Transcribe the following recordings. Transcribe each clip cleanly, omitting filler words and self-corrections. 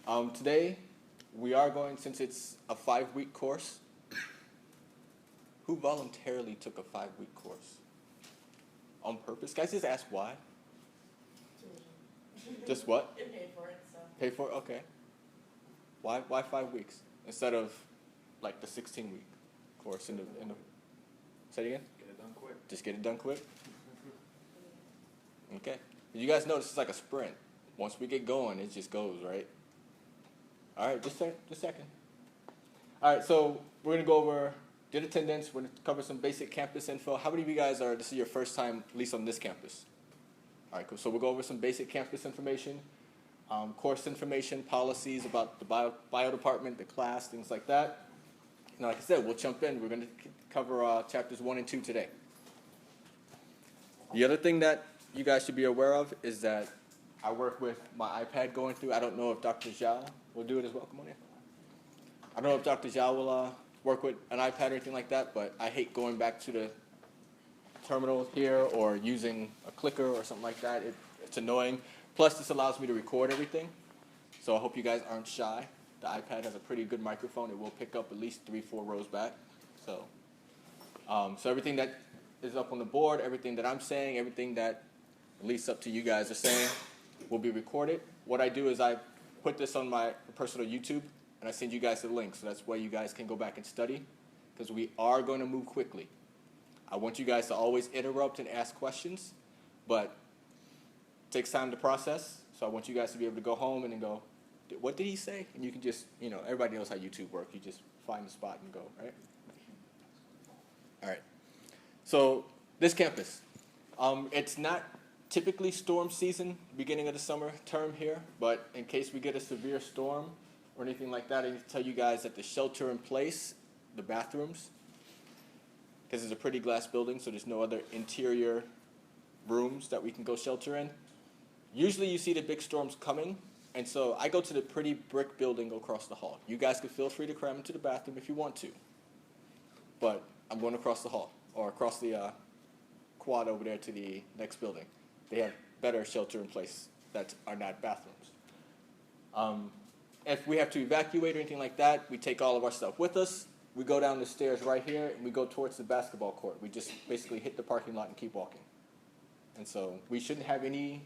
Today, we are going, since it's a 5-week course, who voluntarily took a 5-week course? On purpose? Guys, just ask why. Just what? It paid for it, so. Paid for it? Okay. Why 5 weeks instead of like the 16-week course in the say it again? Get it done quick. Just get it done quick? Okay. You guys know this is like a sprint. Once we get going, it just goes, right? All right, just a second. All right, so we're going to go over did attendance. We're going to cover some basic campus info. How many of you guys this is your first time, at least on this campus? All right, cool. So we'll go over some basic campus information, course information, policies about the bio department, the class, things like that. And like I said, we'll jump in. We're going to cover chapters 1 and 2 today. The other thing that you guys should be aware of is that I work with my iPad going through. I don't know if Dr. Zhao will do it as well. Come on in. I don't know if Dr. Zhao will work with an iPad or anything like that, but I hate going back to the terminal here or using a clicker or something like that. It's annoying. Plus, this allows me to record everything. So I hope you guys aren't shy. The iPad has a pretty good microphone. It will pick up at least 3-4 rows back. So everything that is up on the board, everything that I'm saying, everything that at least up to you guys are saying will be recorded. What I do is I put this on my personal YouTube, and I send you guys the link. So that's where you guys can go back and study, because we are going to move quickly. I want you guys to always interrupt and ask questions, but it takes time to process. So I want you guys to be able to go home and then go, what did he say? And you can just, everybody knows how YouTube works. You just find the spot and go, right? All right. So this campus, it's not typically storm season, beginning of the summer term here, but in case we get a severe storm or anything like that, I need to tell you guys that the shelter in place, the bathrooms, because it's a pretty glass building, so there's no other interior rooms that we can go shelter in. Usually you see the big storms coming, and so I go to the pretty brick building across the hall. You guys can feel free to cram into the bathroom if you want to, but I'm going across the hall or across the quad over there to the next building. They have better shelter in place that are not bathrooms. If we have to evacuate or anything like that, we take all of our stuff with us. We go down the stairs right here, and we go towards the basketball court. We just basically hit the parking lot and keep walking. And so we shouldn't have any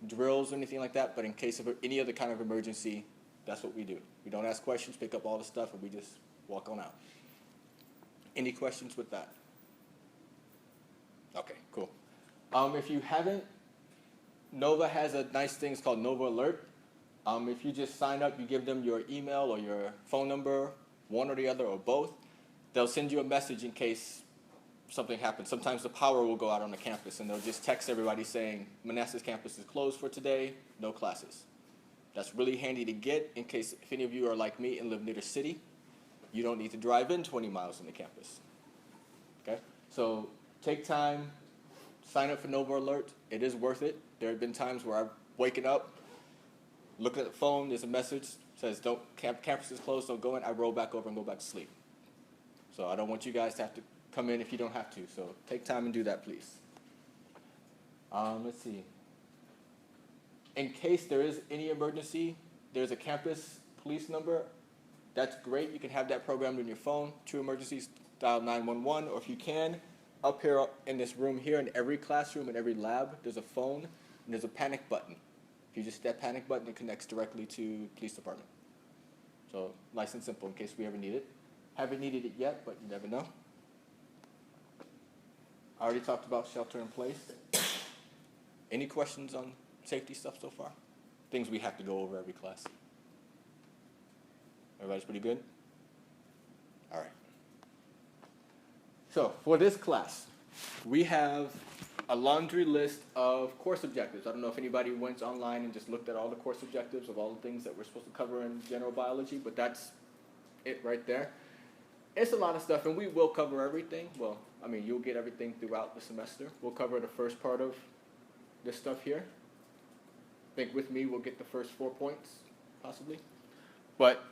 drills or anything like that, but in case of any other kind of emergency, that's what we do. We don't ask questions, pick up all the stuff, and we just walk on out. Any questions with that? Okay, cool. If you haven't, Nova has a nice thing. It's called Nova Alert. If you just sign up, you give them your email or your phone number, one or the other or both, they'll send you a message in case something happens. Sometimes the power will go out on the campus, and they'll just text everybody saying, Manassas campus is closed for today, no classes. That's really handy to get in case if any of you are like me and live near the city, you don't need to drive in 20 miles in the campus. Okay? So take time, sign up for Nova Alert. It is worth it. There have been times where I've waken up, look at the phone, there's a message, says campus is closed, don't go in. I roll back over and go back to sleep. So I don't want you guys to have to come in if you don't have to. So take time and do that, please. Let's see. In case there is any emergency, there's a campus police number. That's great. You can have that programmed on your phone. True emergencies, dial 911, or if you can, up here in this room here, in every classroom and every lab, there's a phone and there's a panic button. If you just hit that panic button, it connects directly to police department. So nice and simple in case we ever need it. Haven't needed it yet, but you never know. I already talked about shelter in place. Any questions on safety stuff so far? Things we have to go over every class. Everybody's pretty good? All right. So for this class, we have a laundry list of course objectives. I don't know if anybody went online and just looked at all the course objectives of all the things that we're supposed to cover in general biology, but that's it right there. It's a lot of stuff, and we will cover everything. Well, I mean, you'll get everything throughout the semester. We'll cover the first part of this stuff here. I think with me, we'll get the first 4 points, possibly. But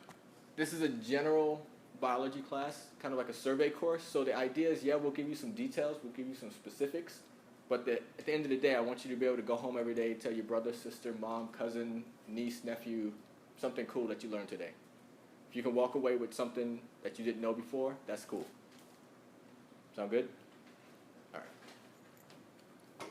this is a general biology class, kind of like a survey course. So the idea is, yeah, we'll give you some details, we'll give you some specifics, but at the end of the day, I want you to be able to go home every day, tell your brother, sister, mom, cousin, niece, nephew, something cool that you learned today. If you can walk away with something that you didn't know before, that's cool. Sound good? All right.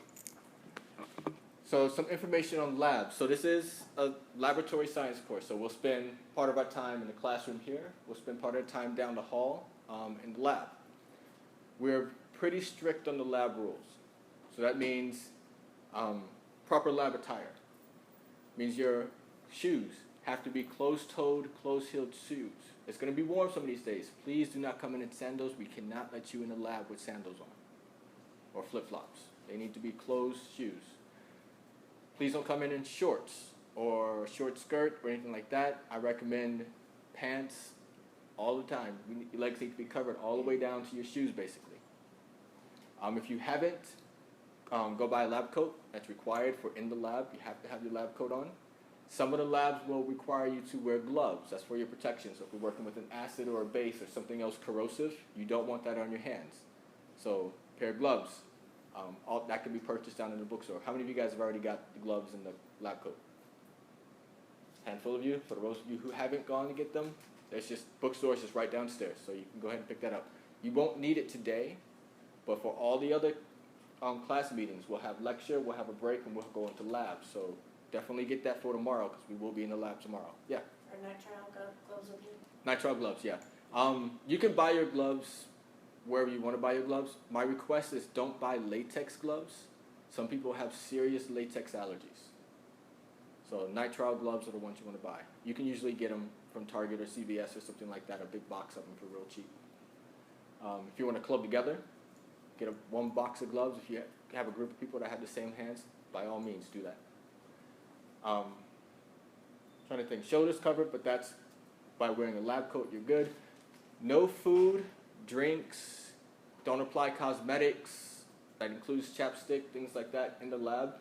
So some information on labs. So this is a laboratory science course. So we'll spend part of our time in the classroom here. We'll spend part of the time down the hall in the lab. We're pretty strict on the lab rules. So that means proper lab attire. Means your shoes have to be closed-toed, closed-heeled shoes. It's going to be warm some of these days. Please do not come in sandals. We cannot let you in the lab with sandals on or flip-flops. They need to be closed shoes. Please don't come in shorts or a short skirt or anything like that. I recommend pants all the time. Your legs need to be covered all the way down to your shoes, basically. If you haven't, go buy a lab coat. That's required for in the lab. You have to have your lab coat on. Some of the labs will require you to wear gloves. That's for your protection. So if you're working with an acid or a base or something else corrosive, you don't want that on your hands. So pair of gloves. That can be purchased down in the bookstore. How many of you guys have already got the gloves and the lab coat? Handful of you. For those of you who haven't gone to get them, there's just bookstores just right downstairs. So you can go ahead and pick that up. You won't need it today, but for all the other class meetings, we'll have lecture, we'll have a break, and we'll go into lab. So definitely get that for tomorrow because we will be in the lab tomorrow. Yeah? Are nitrile gloves with you? Nitrile gloves, yeah. You can buy your gloves wherever you want to buy your gloves. My request is don't buy latex gloves. Some people have serious latex allergies. So nitrile gloves are the ones you want to buy. You can usually get them from Target or CVS or something like that, a big box of them for real cheap. If you want to club together, get one box of gloves. If you have a group of people that have the same hands, by all means, do that. Trying to think, shoulders covered, but that's by wearing a lab coat, you're good. No food, drinks, don't apply cosmetics. That includes chapstick, things like that in the lab.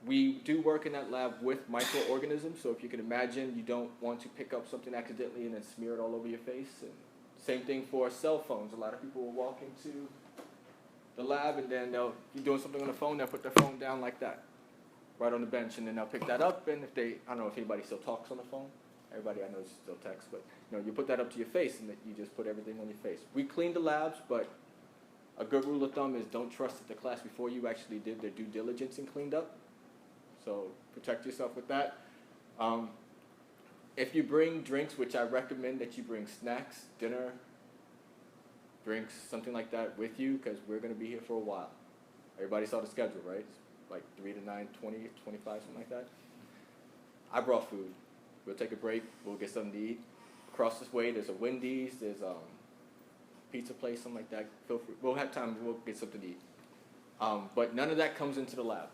We do work in that lab with microorganisms, so if you can imagine, you don't want to pick up something accidentally and then smear it all over your face. And same thing for cell phones. A lot of people will walk into the lab and then they'll be doing something on the phone, they'll put their phone down like that, right on the bench, and then they'll pick that up, and if they, I don't know if anybody still talks on the phone. Everybody I know still texts, but you put that up to your face and you just put everything on your face. We clean the labs, but a good rule of thumb is don't trust that the class before you actually did their due diligence and cleaned up. So protect yourself with that. If you bring drinks, which I recommend that you bring snacks, dinner, drinks, something like that with you, because we're going to be here for a while. Everybody saw the schedule, right? It's like 3 to 9, 20, 25, something like that. I brought food. We'll take a break. We'll get something to eat. Across this way, there's a Wendy's. There's a pizza place, something like that. Feel free. We'll have time. We'll get something to eat. But none of that comes into the lab.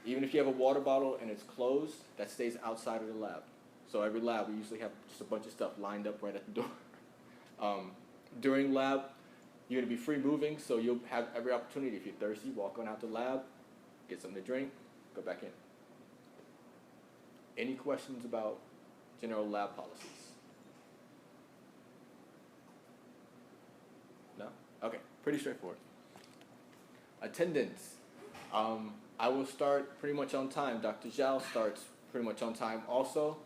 Even if you have a water bottle and it's closed, that stays outside of the lab. So every lab, we usually have just a bunch of stuff lined up right at the door. During lab, you're going to be free moving, so you'll have every opportunity. If you're thirsty, walk on out the lab, get something to drink, go back in. Any questions about general lab policies? No? Okay, pretty straightforward. Attendance. I will start pretty much on time. Dr. Zhao starts pretty much on time also.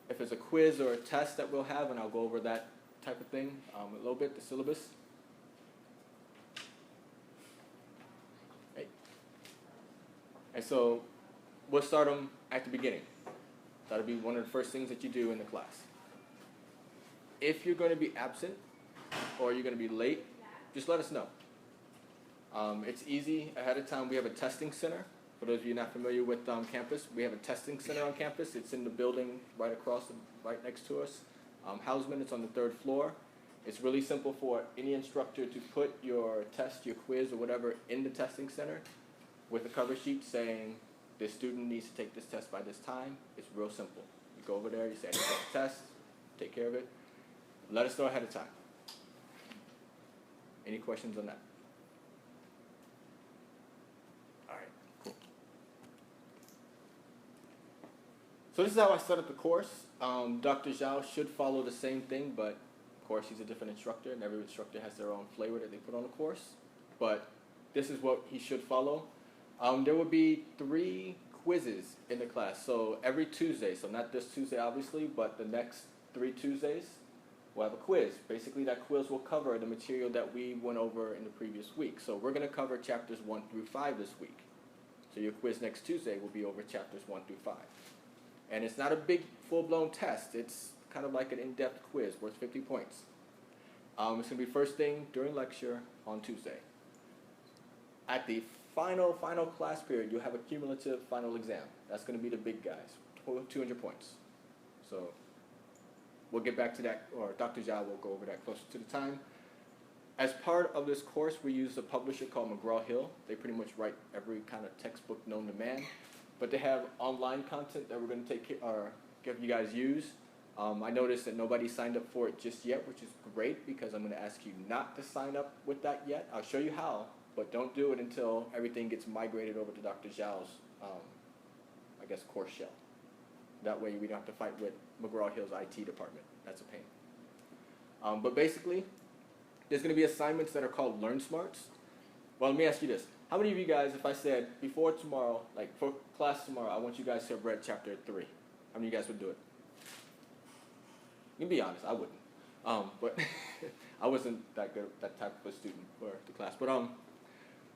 If it's a quiz or a test that we'll have, and I'll go over that type of thing a little bit, the syllabus. Right. And so we'll start them at the beginning. That'll be one of the first things that you do in the class. If you're going to be absent or you're going to be late, just let us know. It's easy. Ahead of time, we have a testing center. For those of you not familiar with campus, we have a testing center on campus. It's in the building right across, right next to us. Houseman, it's on the 3rd floor. It's really simple for any instructor to put your test, your quiz, or whatever in the testing center with a cover sheet saying this student needs to take this test by this time. It's real simple. You go over there, you say, I need to take the test, take care of it. Let us know ahead of time. Any questions on that? All right, cool. So this is how I set up the course. Dr. Zhao should follow the same thing, but of course he's a different instructor, and every instructor has their own flavor that they put on the course. But this is what he should follow. There will be 3 quizzes in the class. So every Tuesday, so not this Tuesday obviously, but the next 3 Tuesdays, we'll have a quiz. Basically, that quiz will cover the material that we went over in the previous week. So we're going to cover chapters 1 through 5 this week. So your quiz next Tuesday will be over chapters 1 through 5. And it's not a big full-blown test. It's kind of like an in-depth quiz worth 50 points. It's going to be first thing during lecture on Tuesday. At the final class period, you'll have a cumulative final exam. That's going to be the big guys, 200 points. So we'll get back to that, or Dr. Zhao will go over that closer to the time. As part of this course, we use a publisher called McGraw-Hill. They pretty much write every kind of textbook known to man. But they have online content that we're going to give you guys use. I noticed that nobody signed up for it just yet, which is great because I'm going to ask you not to sign up with that yet. I'll show you how, but don't do it until everything gets migrated over to Dr. Zhao's, course shell. That way we don't have to fight with McGraw-Hill's IT department. That's a pain. But basically, there's going to be assignments that are called Learn Smarts. Well, let me ask you this. How many of you guys, if I said before tomorrow, like for class tomorrow, I want you guys to have read chapter 3, how many of you guys would do it? You can be honest, I wouldn't. But I wasn't that good, that type of a student for the class.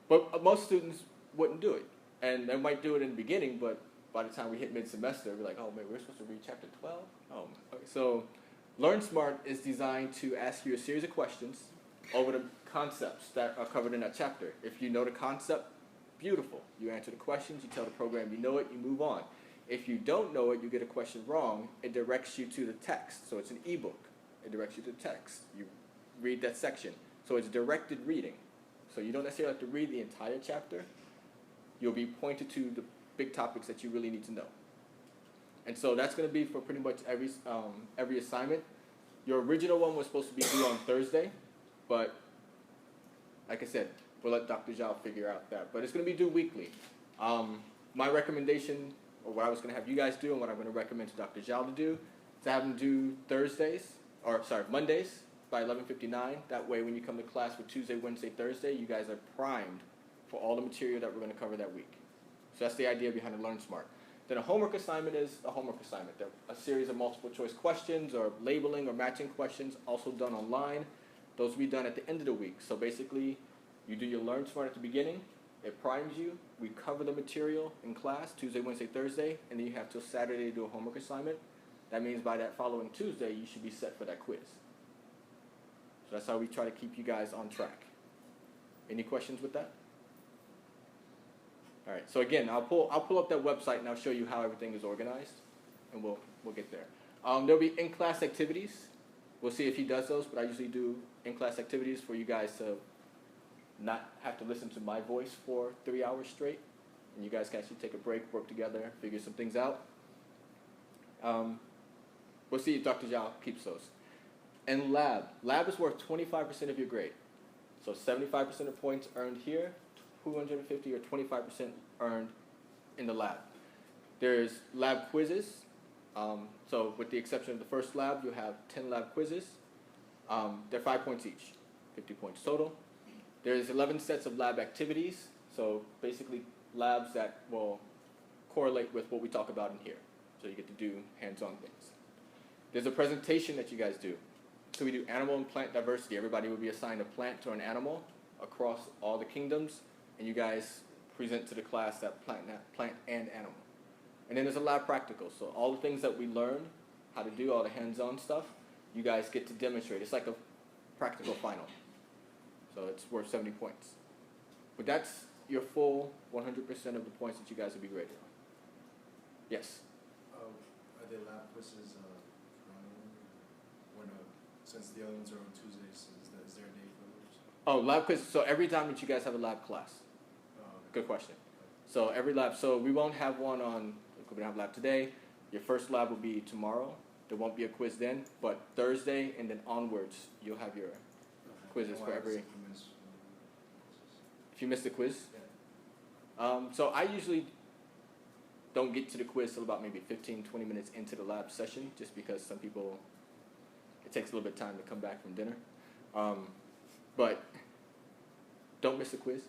But most students wouldn't do it. And they might do it in the beginning, but by the time we hit mid-semester, we're like, oh, man, we're supposed to read chapter 12? Oh, okay. So Learn Smart is designed to ask you a series of questions over the concepts that are covered in that chapter. If you know the concept, beautiful. You answer the questions, you tell the program you know it, you move on. If you don't know it, you get a question wrong, it directs you to the text. So it's an ebook. It directs you to the text. You read that section. So it's directed reading. So you don't necessarily have to read the entire chapter. You'll be pointed to the big topics that you really need to know. And so that's going to be for pretty much every assignment. Your original one was supposed to be due on Thursday, but like I said, we'll let Dr. Zhao figure out that. But it's going to be due weekly. My recommendation, or what I was going to have you guys do, and what I'm going to recommend to Dr. Zhao to do, is to have him do Mondays by 11:59. That way, when you come to class for Tuesday, Wednesday, Thursday, you guys are primed for all the material that we're going to cover that week. So that's the idea behind the Learn Smart. Then a homework assignment is a homework assignment. They're a series of multiple choice questions or labeling or matching questions, also done online. Those will be done at the end of the week. So basically, you do your Learn Smart at the beginning. It primes you. We cover the material in class, Tuesday, Wednesday, Thursday, and then you have till Saturday to do a homework assignment. That means by that following Tuesday, you should be set for that quiz. So that's how we try to keep you guys on track. Any questions with that? All right, so again, I'll pull up that website and I'll show you how everything is organized, and we'll get there. There'll be in-class activities. We'll see if he does those, but I usually do in-class activities for you guys to not have to listen to my voice for 3 hours straight, and you guys can actually take a break, work together, figure some things out. We'll see if Dr. Zhao keeps those. And lab is worth 25% of your grade. So 75% of points earned here, 250 or 25% earned in the lab. There's lab quizzes. So with the exception of the first lab, you'll have 10 lab quizzes. They're 5 points each, 50 points total. There's 11 sets of lab activities. So basically labs that will correlate with what we talk about in here. So you get to do hands-on things. There's a presentation that you guys do. So we do animal and plant diversity. Everybody will be assigned a plant or an animal across all the kingdoms, and you guys present to the class that plant and animal. And then there's a lab practical. So all the things that we learned how to do, all the hands-on stuff, you guys get to demonstrate. It's like a practical final. So it's worth 70 points. But that's your full 100% of the points that you guys will be graded on. Yes? Are there lab quizzes since the other ones are on Tuesdays, is there a day for those? Oh, lab quiz. So every time that you guys have a lab class. Good question. So every lab, so we won't have one on, we don't have lab today. Your first lab will be tomorrow. There won't be a quiz then, but Thursday and then onwards, you'll have your quizzes for every. If you miss the quiz? Yeah. So I usually don't get to the quiz till about maybe 15, 20 minutes into the lab session, just because some people, it takes a little bit of time to come back from dinner. But don't miss the quiz.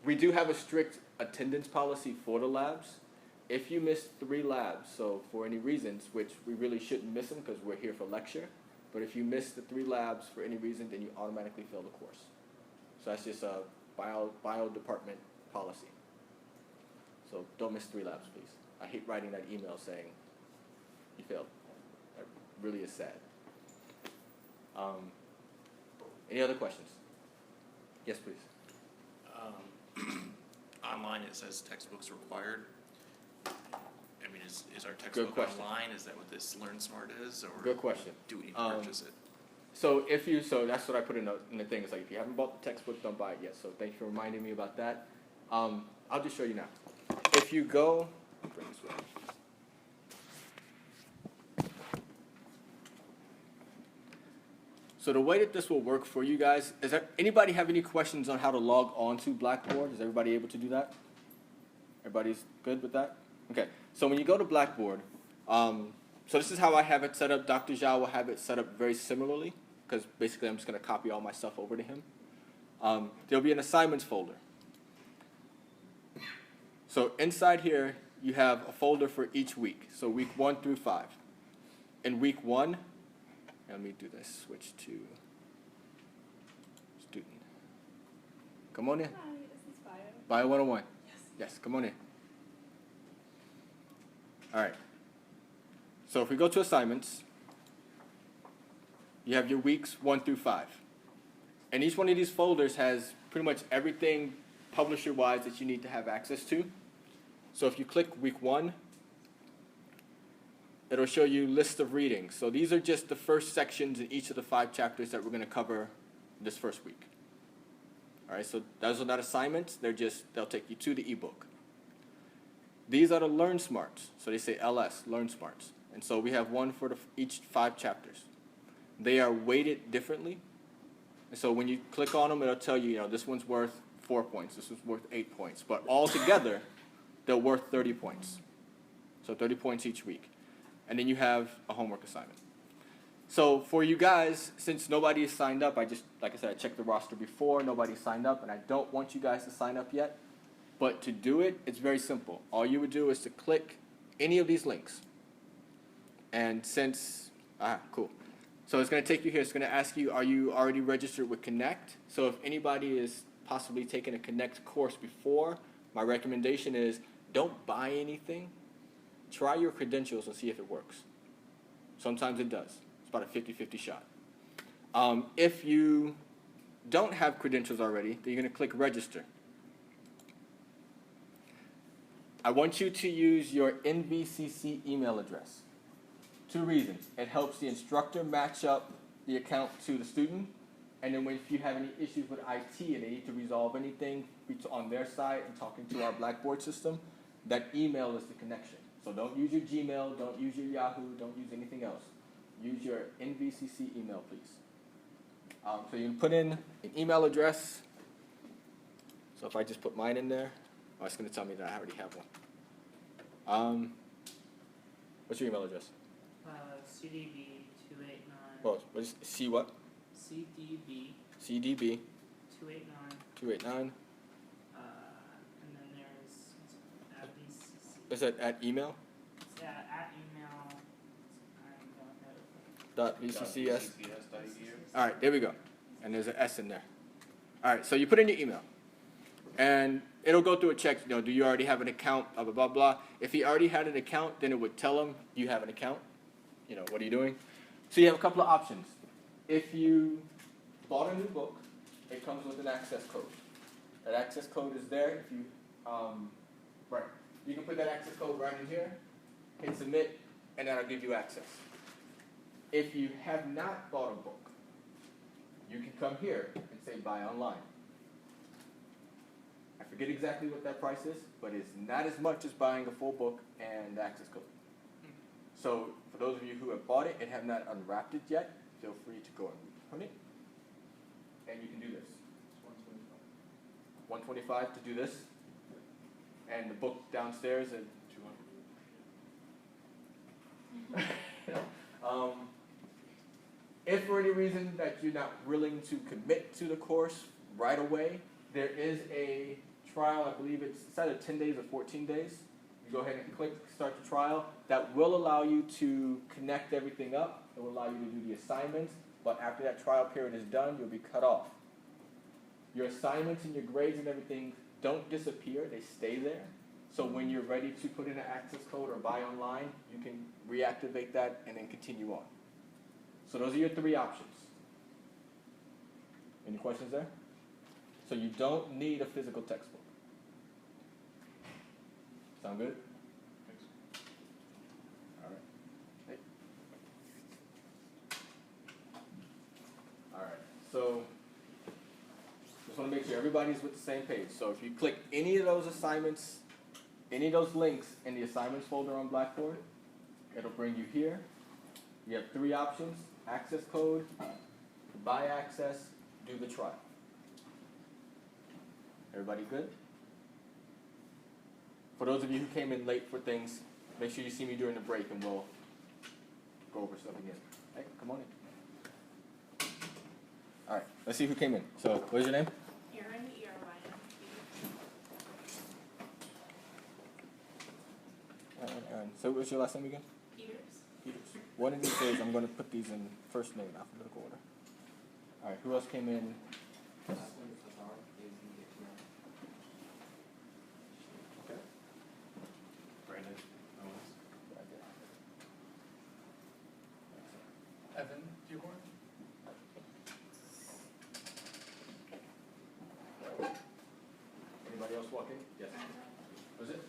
We do have a strict attendance policy for the labs. If you miss 3 labs, so for any reasons, which we really shouldn't miss them because we're here for lecture, but if you miss the 3 labs for any reason, then you automatically fail the course. So that's just a bio department policy. So don't miss 3 labs, please. I hate writing that email saying you failed. That really is sad. Any other questions? Yes, please. Online it says textbooks required. I mean, is our textbook question. online? Is that what this Learn Smart is, or Good question. do we need to purchase it? So that's what I put in the thing. It's like, if you haven't bought the textbook, don't buy it yet. So thanks for reminding me about that. I'll just show you now. If you go, bring this way. So the way that this will work for you guys, is there anybody have any questions on how to log on to Blackboard? Is everybody able to do that? Everybody's good with that? Okay, so when you go to Blackboard, so this is how I have it set up. Dr. Zhao will have it set up very similarly, because basically I'm just going to copy all my stuff over to him. There'll be an assignments folder. So inside here, you have a folder for each week, so week 1 through 5. In week 1, let me do this, switch to student. Come on in. Hi, is this bio? Bio 101. Yes. Yes, come on in. All right. So if we go to assignments, you have your weeks 1 through 5. And each one of these folders has pretty much everything publisher-wise that you need to have access to. So if you click week 1, it'll show you list of readings. So these are just the first sections in each of the 5 chapters that we're going to cover this first week. All right, so those are not assignments. They'll take you to the ebook. These are the Learn Smarts. So they say LS, Learn Smarts. And so we have one for each 5 chapters. They are weighted differently. And so when you click on them, it'll tell you, this one's worth 4 points. This one's worth 8 points. But all together, they're worth 30 points. So 30 points each week. And then you have a homework assignment. So for you guys, since nobody has signed up, like I said, I checked the roster before, nobody signed up, and I don't want you guys to sign up yet. But to do it, it's very simple. All you would do is to click any of these links. And cool. So it's going to take you here. It's going to ask you, are you already registered with Connect? So if anybody is possibly taking a Connect course before, my recommendation is don't buy anything. Try your credentials and see if it works. Sometimes it does. It's about a 50-50 shot. If you don't have credentials already, then you're going to click Register. I want you to use your NVCC email address. 2 reasons. It helps the instructor match up the account to the student, and then if you have any issues with IT and they need to resolve anything on their side and talking to our Blackboard system, that email is the connection. So don't use your Gmail, don't use your Yahoo, don't use anything else. Use your NVCC email, please. So you can put in an email address. So if I just put mine in there, it's going to tell me that I already have one. What's your email address? CDB289. What is C what? CDB CDB 289. 289. And then there's ABCC. Is that at email? It's at email. I don't know. Dot VCCS. All right, there we go. And there's an S in there. All right, so you put in your email. And it'll go through a check, do you already have an account, blah, blah, blah, blah. If he already had an account, then it would tell him you have an account. What are you doing? So you have a couple of options. If you bought a new book, it comes with an access code. That access code is there. If you, you can put that access code right in here, hit submit, and that'll give you access. If you have not bought a book, you can come here and say buy online. I forget exactly what that price is, but it's not as much as buying a full book and the access code. So for those of you who have bought it and have not unwrapped it yet, feel free to go and open it. And you can do this. It's $125 to do this. And the book downstairs is $200. If for any reason that you're not willing to commit to the course right away, there is a trial, I believe it's either 10 days or 14 days. You go ahead and click start the trial. That will allow you to connect everything up. It will allow you to do the assignments, but after that trial period is done, you'll be cut off. Your assignments and your grades and everything don't disappear, they stay there. So when you're ready to put in an access code or buy online, you can reactivate that and then continue on. So those are your three options. Any questions there? So you don't need a physical textbook. Sound good? All right. Hey. All right. So just want to make sure everybody's with the same page. So if you click any of those assignments, any of those links in the assignments folder on Blackboard, it'll bring you here. You have three options: access code, buy access, do the trial. Everybody good? For those of you who came in late for things, make sure you see me during the break and we'll go over stuff again. Hey, come on in. All right, let's see who came in. So, what is your name? Erin, E-R-Y-N. Aaron. So, what's your last name again? Peters. Peters. One of these days, I'm going to put these in first name, alphabetical order. All right, who else came in? Okay. Brandon, Owens. Evan, Buchorn? Anybody else walk in? Yes. Was it?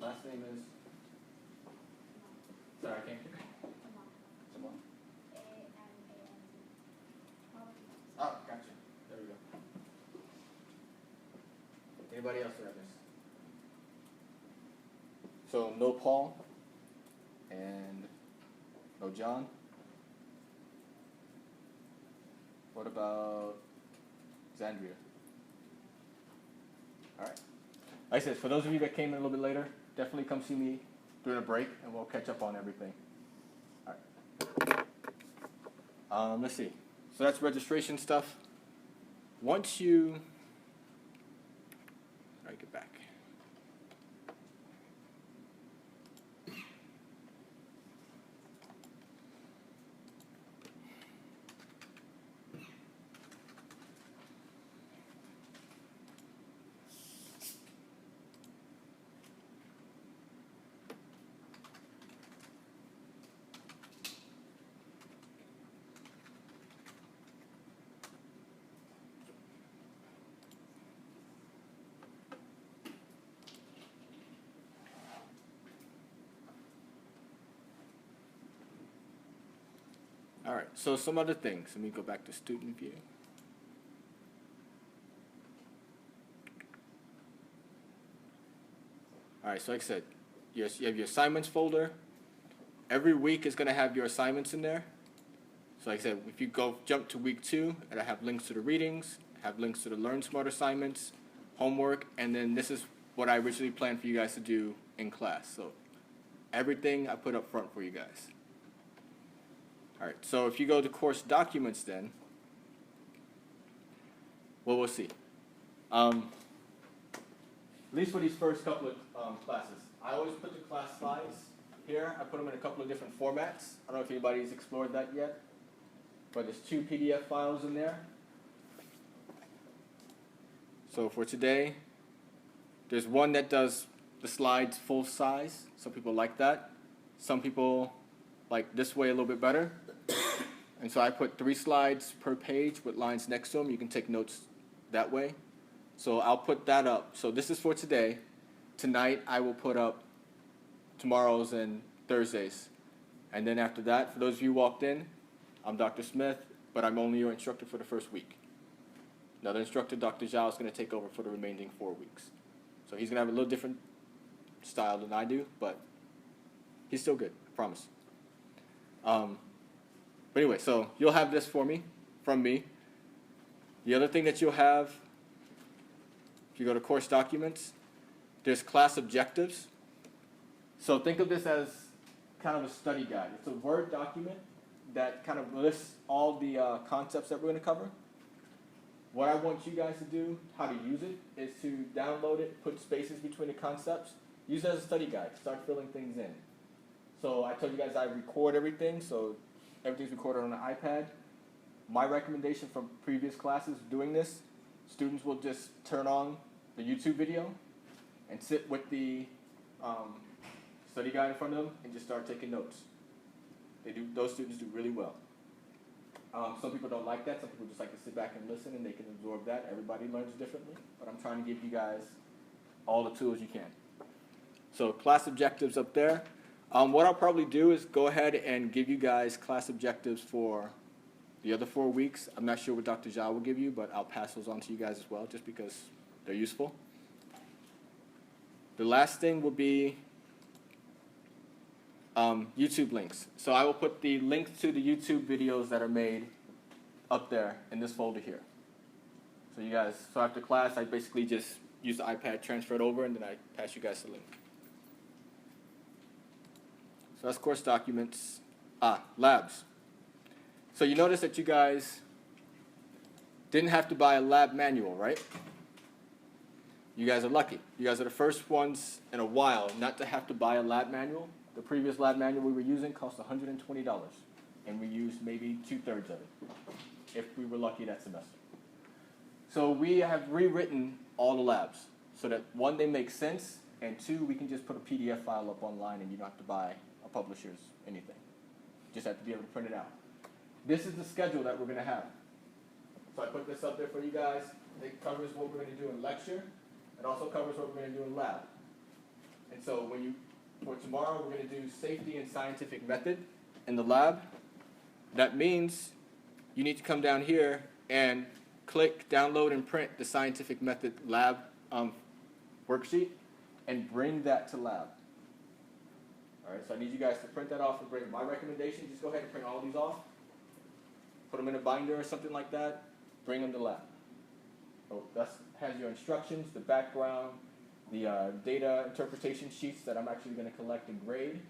Last name is? Sorry, I can't hear. Simone? Oh, gotcha. There we go. Anybody else that I missed? So no Paul and no John. What about Zandria? All right. Like I said, for those of you that came in a little bit later, definitely come see me during a break, and we'll catch up on everything. All right. Let's see. So that's registration stuff. Once you, all right, get back. All right, so some other things. Let me go back to student view. All right, so like I said, you have your assignments folder. Every week is going to have your assignments in there. So like I said, if you jump to week 2, it'll have links to the readings, have links to the Learn Smart assignments, homework, and then this is what I originally planned for you guys to do in class. So everything I put up front for you guys. All right, so if you go to course documents then, well, we'll see. At least for these first couple of classes, I always put the class slides here. I put them in a couple of different formats. I don't know if anybody's explored that yet, but there's 2 PDF files in there. So for today, there's one that does the slides full size. Some people like that. Some people like this way a little bit better. And so I put 3 slides per page with lines next to them. You can take notes that way. So I'll put that up. So this is for today. Tonight I will put up tomorrow's and Thursdays. And then after that, for those of you who walked in, I'm Dr. Smith, but I'm only your instructor for the first week. Another instructor, Dr. Zhao, is going to take over for the remaining 4 weeks. So he's going to have a little different style than I do, but he's still good, I promise. But anyway, so you'll have this from me. The other thing that you'll have, if you go to course documents, there's class objectives. So think of this as kind of a study guide. It's a Word document that kind of lists all the concepts that we're going to cover. What I want you guys to do, how to use it, is to download it, put spaces between the concepts, use it as a study guide, start filling things in. So I told you guys I record everything, so everything's recorded on an iPad. My recommendation from previous classes doing this, students will just turn on the YouTube video and sit with the study guide in front of them and just start taking notes. Those students do really well. Some people don't like that. Some people just like to sit back and listen and they can absorb that. Everybody learns differently, but I'm trying to give you guys all the tools you can. So class objectives up there. What I'll probably do is go ahead and give you guys class objectives for the other 4 weeks. I'm not sure what Dr. Zhao will give you, but I'll pass those on to you guys as well, just because they're useful. The last thing will be YouTube links. So I will put the links to the YouTube videos that are made up there in this folder here. So you guys, so after class, I basically just use the iPad, transfer it over, and then I pass you guys the link. So that's course documents. Labs. So you notice that you guys didn't have to buy a lab manual, right? You guys are lucky. You guys are the first ones in a while not to have to buy a lab manual. The previous lab manual we were using cost $120, and we used maybe 2/3 of it, if we were lucky that semester. So we have rewritten all the labs, so that one, they make sense, and two, we can just put a PDF file up online and you don't have to buy a publisher's anything. You just have to be able to print it out. This is the schedule that we're going to have. So I put this up there for you guys. It covers what we're going to do in lecture. It also covers what we're going to do in lab. And so for tomorrow, we're going to do safety and scientific method in the lab. That means you need to come down here and click, download, and print the scientific method lab worksheet and bring that to lab. All right, so I need you guys to print that off and bring. My recommendation, just go ahead and print all these off. Put them in a binder or something like that. Bring them to lab. So that has your instructions, the background, the data interpretation sheets that I'm actually going to collect and grade.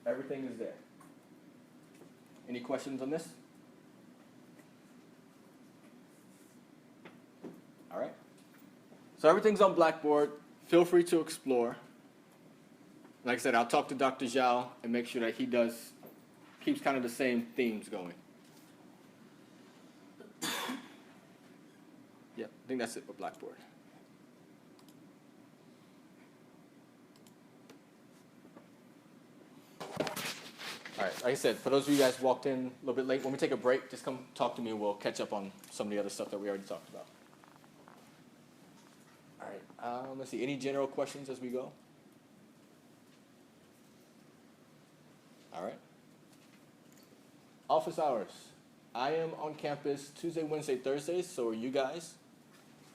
Everything is there. Any questions on this? All right. So everything's on Blackboard. Feel free to explore. Like I said, I'll talk to Dr. Zhao and make sure that he keeps kind of the same themes going. Yeah, I think that's it for Blackboard. All right, like I said, for those of you guys walked in a little bit late, when we take a break, just come talk to me and we'll catch up on some of the other stuff that we already talked about. All right, let's see, any general questions as we go? All right. Office hours. I am on campus Tuesday, Wednesday, Thursdays, so are you guys.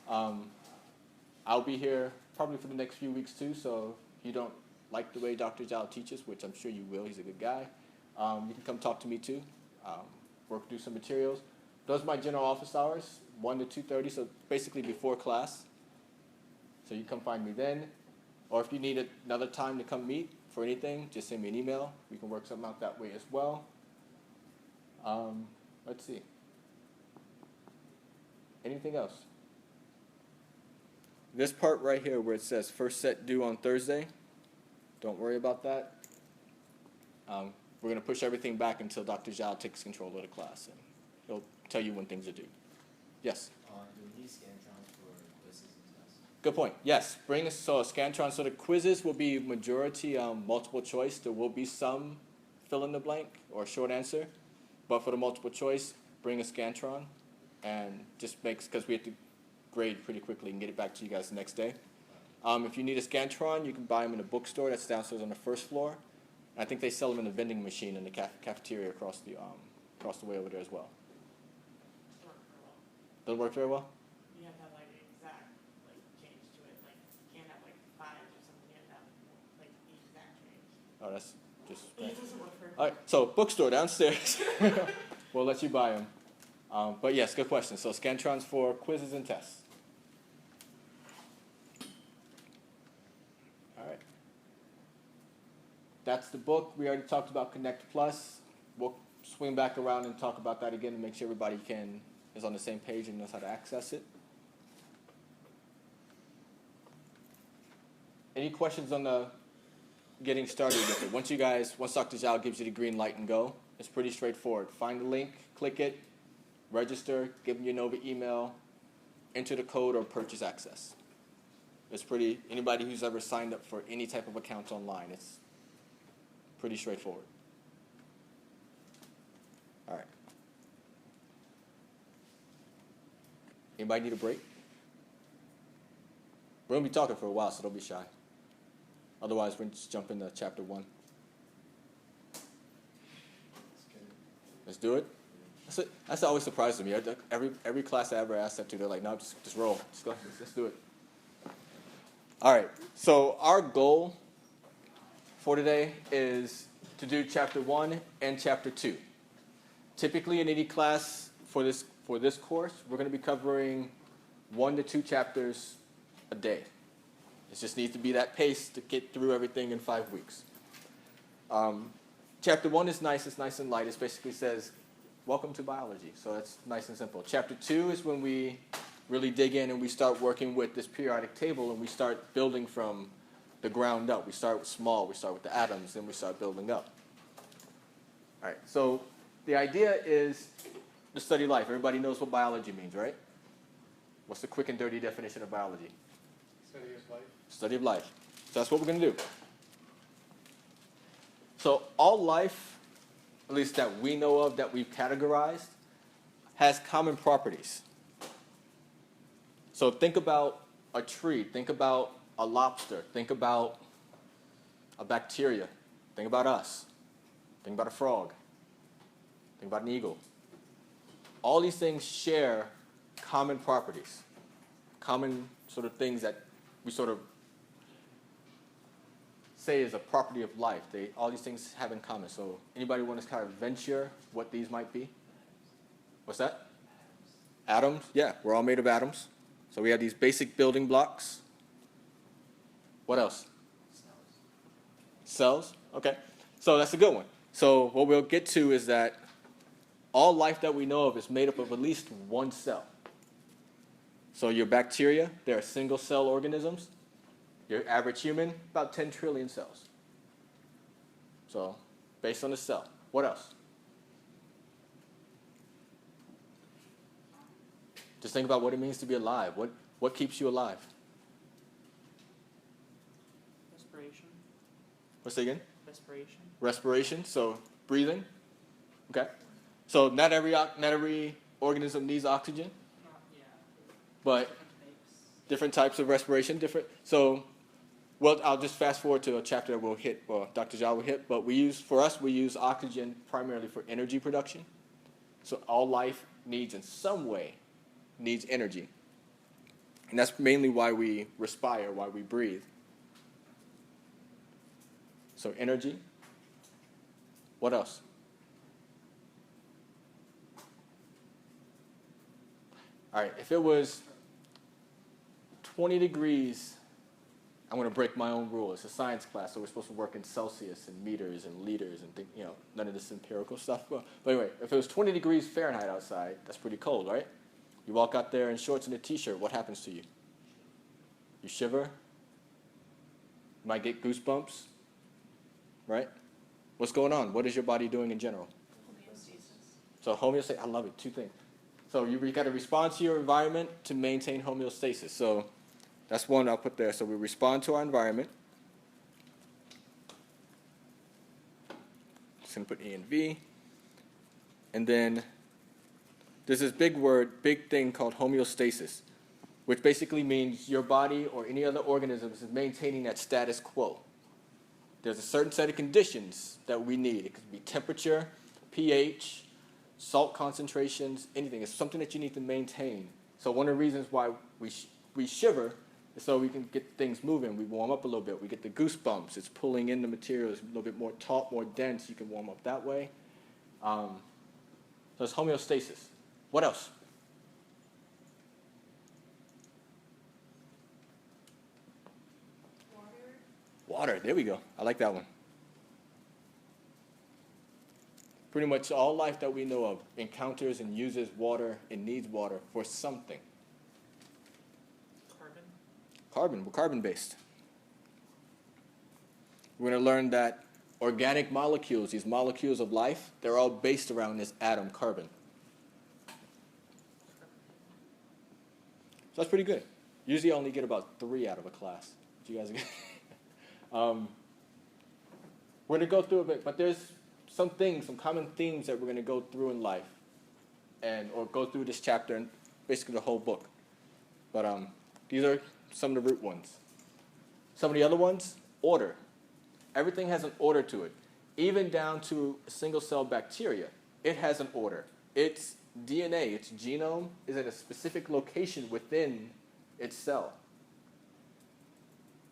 I'll be here probably for the next few weeks too, so if you don't like the way Dr. Zhao teaches, which I'm sure you will, he's a good guy, you can come talk to me too, work through some materials. Those are my general office hours, 1 to 2:30, so basically before class. So you come find me then, or if you need another time to come meet for anything, just send me an email. We can work something out that way as well. Let's see. Anything else? This part right here where it says first set due on Thursday, don't worry about that. We're going to push everything back until Dr. Zhao takes control of the class, and he'll tell you when things are due. Yes? Do we need Scantrons for quizzes and tests? Good point. Yes, bring us a Scantron. So the quizzes will be majority multiple choice. There will be some fill in the blank or short answer, but for the multiple choice, bring a Scantron, and just because we have to grade pretty quickly and get it back to you guys the next day. If you need a Scantron, you can buy them in a bookstore that's downstairs on the first floor. I think they sell them in the vending machine in the cafeteria across the way over there as well. Doesn't work very well? You have to have like exact change to it. Like you can't have like 5s or something. You have to have like the exact change. Oh, that's just. It doesn't work very All right, so bookstore downstairs. We'll let you buy them. But yes, good question. So Scantrons for quizzes and tests. All right. That's the book. We already talked about Connect Plus. We'll swing back around and talk about that again and make sure everybody is on the same page and knows how to access it. Any questions on the getting started with it? Once Dr. Zhao gives you the green light and go, it's pretty straightforward. Find the link, click it, register, give them your Nova email, enter the code, or purchase access. It's pretty, anybody who's ever signed up for any type of account online, it's pretty straightforward. All right. Anybody need a break? We're going to be talking for a while, so don't be shy. Otherwise, we're going to just jump into chapter 1. Let's do it. That's always surprising me. Every class I ever asked that to, they're like, no, just roll. Just go. Let's do it. All right. So our goal for today is to do chapter 1 and chapter 2. Typically in any class for this course, we're going to be covering 1 to 2 chapters a day. It just needs to be that pace to get through everything in 5 weeks. Chapter 1 is nice. It's nice and light. It basically says, welcome to biology. So that's nice and simple. Chapter 2 is when we really dig in and we start working with this periodic table and we start building from the ground up. We start with small. We start with the atoms. Then we start building up. All right. So the idea is to study life. Everybody knows what biology means, right? What's the quick and dirty definition of biology? Study of life. Study of life. So that's what we're going to do. So all life, at least that we know of, that we've categorized, has common properties. So think about a tree. Think about a lobster. Think about a bacteria. Think about us. Think about a frog. Think about an eagle. All these things share common properties, common sort of things that we sort of say is a property of life. All these things have in common. So anybody want to kind of venture what these might be? What's that? Atoms. Yeah, we're all made of atoms. So we have these basic building blocks. What else? Cells. Okay. So that's a good one. So what we'll get to is that all life that we know of is made up of at least one cell. So your bacteria, they're single-cell organisms. Your average human, about 10 trillion cells. So based on the cell. What else? Just think about what it means to be alive. What keeps you alive? Respiration. What's that again? Respiration. Respiration, so breathing. Okay. So not every organism needs oxygen, Yeah. but different types of respiration, so well, I'll just fast forward to a chapter that we'll hit, or Dr. Zhao will hit, but we use oxygen primarily for energy production. So all life needs in some way needs energy. And that's mainly why we respire, why we breathe. So energy. What else? All right, if it was 20 degrees, I'm going to break my own rule. It's a science class, so we're supposed to work in Celsius and meters and liters and none of this empirical stuff. But anyway, if it was 20 degrees Fahrenheit outside, that's pretty cold, right? You walk out there in shorts and a t-shirt, what happens to you? You shiver. You might get goosebumps, right? What's going on? What is your body doing in general? Homeostasis. So homeostasis, I love it, 2 things. So you got to respond to your environment to maintain homeostasis. So that's one I'll put there. So we respond to our environment. Just going to put E and V. And then there's this big thing called homeostasis, which basically means your body or any other organisms is maintaining that status quo. There's a certain set of conditions that we need. It could be temperature, pH, salt concentrations, anything. It's something that you need to maintain. So one of the reasons why we shiver is so we can get things moving. We warm up a little bit. We get the goosebumps. It's pulling in the materials a little bit more taut, more dense. You can warm up that way. So it's homeostasis. What else? Water. There we go. I like that one. Pretty much all life that we know of encounters and uses water and needs water for something. Carbon? Carbon, we're carbon-based. We're going to learn that organic molecules, these molecules of life, they're all based around this atom, carbon. So that's pretty good. Usually I only get about 3 out of a class. But you guys get we're going to go through a bit, but there's some things, some common themes that we're going to go through in life, or go through this chapter and basically the whole book. But these are some of the root ones. Some of the other ones, order. Everything has an order to it. Even down to a single-cell bacteria, it has an order. Its DNA, its genome, is at a specific location within its cell.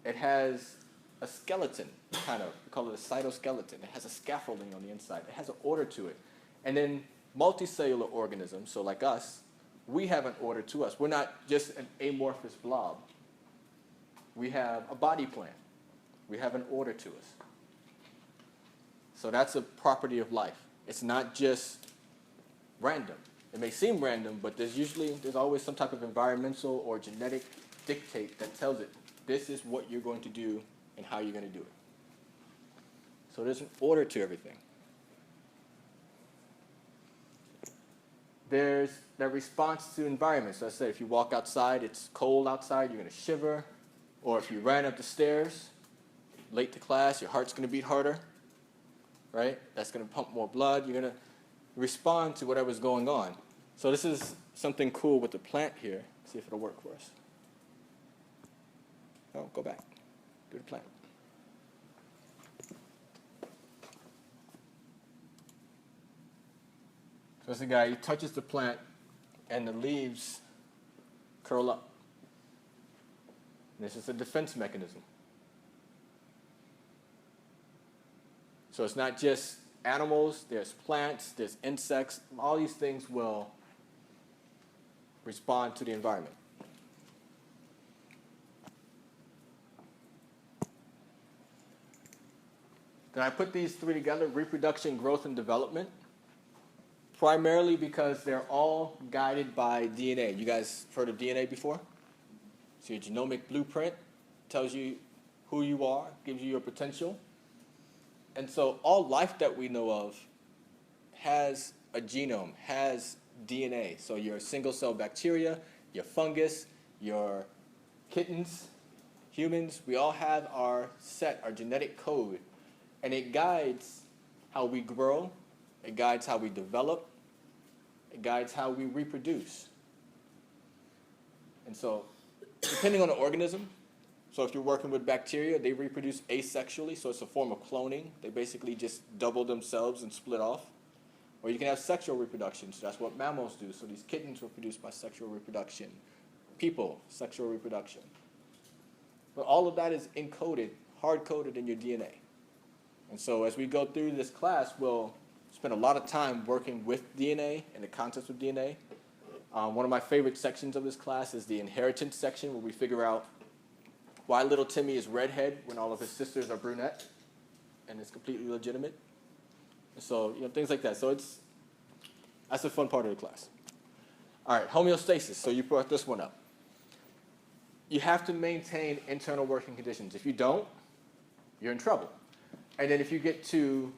It has a skeleton, kind of. We call it a cytoskeleton. It has a scaffolding on the inside. It has an order to it. And then multicellular organisms, so like us, we have an order to us. We're not just an amorphous blob. We have a body plan. We have an order to us. So that's a property of life. It's not just random. It may seem random, but there's always some type of environmental or genetic dictate that tells it, this is what you're going to do and how you're going to do it. So there's an order to everything. There's that response to environments. So I said, if you walk outside, it's cold outside, you're going to shiver. Or if you ran up the stairs, late to class, your heart's going to beat harder, right? That's going to pump more blood. You're going to respond to whatever's going on. So this is something cool with the plant here. See if it'll work for us. Oh, go back. Do the plant. So this guy, he touches the plant, and the leaves curl up. And this is a defense mechanism. So it's not just animals, there's plants, there's insects. All these things will respond to the environment. Then I put these 3 together, reproduction, growth, and development, primarily because they're all guided by DNA. You guys heard of DNA before? So your genomic blueprint tells you who you are, gives you your potential. And so all life that we know of has a genome, has DNA. So your single-cell bacteria, your fungus, your kittens, humans, we all have our genetic code. And it guides how we grow, it guides how we develop, it guides how we reproduce. And so, depending on the organism, so if you're working with bacteria, they reproduce asexually, so it's a form of cloning. They basically just double themselves and split off. Or you can have sexual reproduction, so that's what mammals do. So these kittens were produced by sexual reproduction. People, sexual reproduction. But all of that is encoded, hard-coded in your DNA. And so as we go through this class, we'll spend a lot of time working with DNA and the concepts of DNA. One of my favorite sections of this class is the inheritance section, where we figure out why little Timmy is redhead when all of his sisters are brunette, and it's completely legitimate. And so, things like that. So that's a fun part of the class. All right, homeostasis. So you brought this one up. You have to maintain internal working conditions. If you don't, you're in trouble. And then if you get to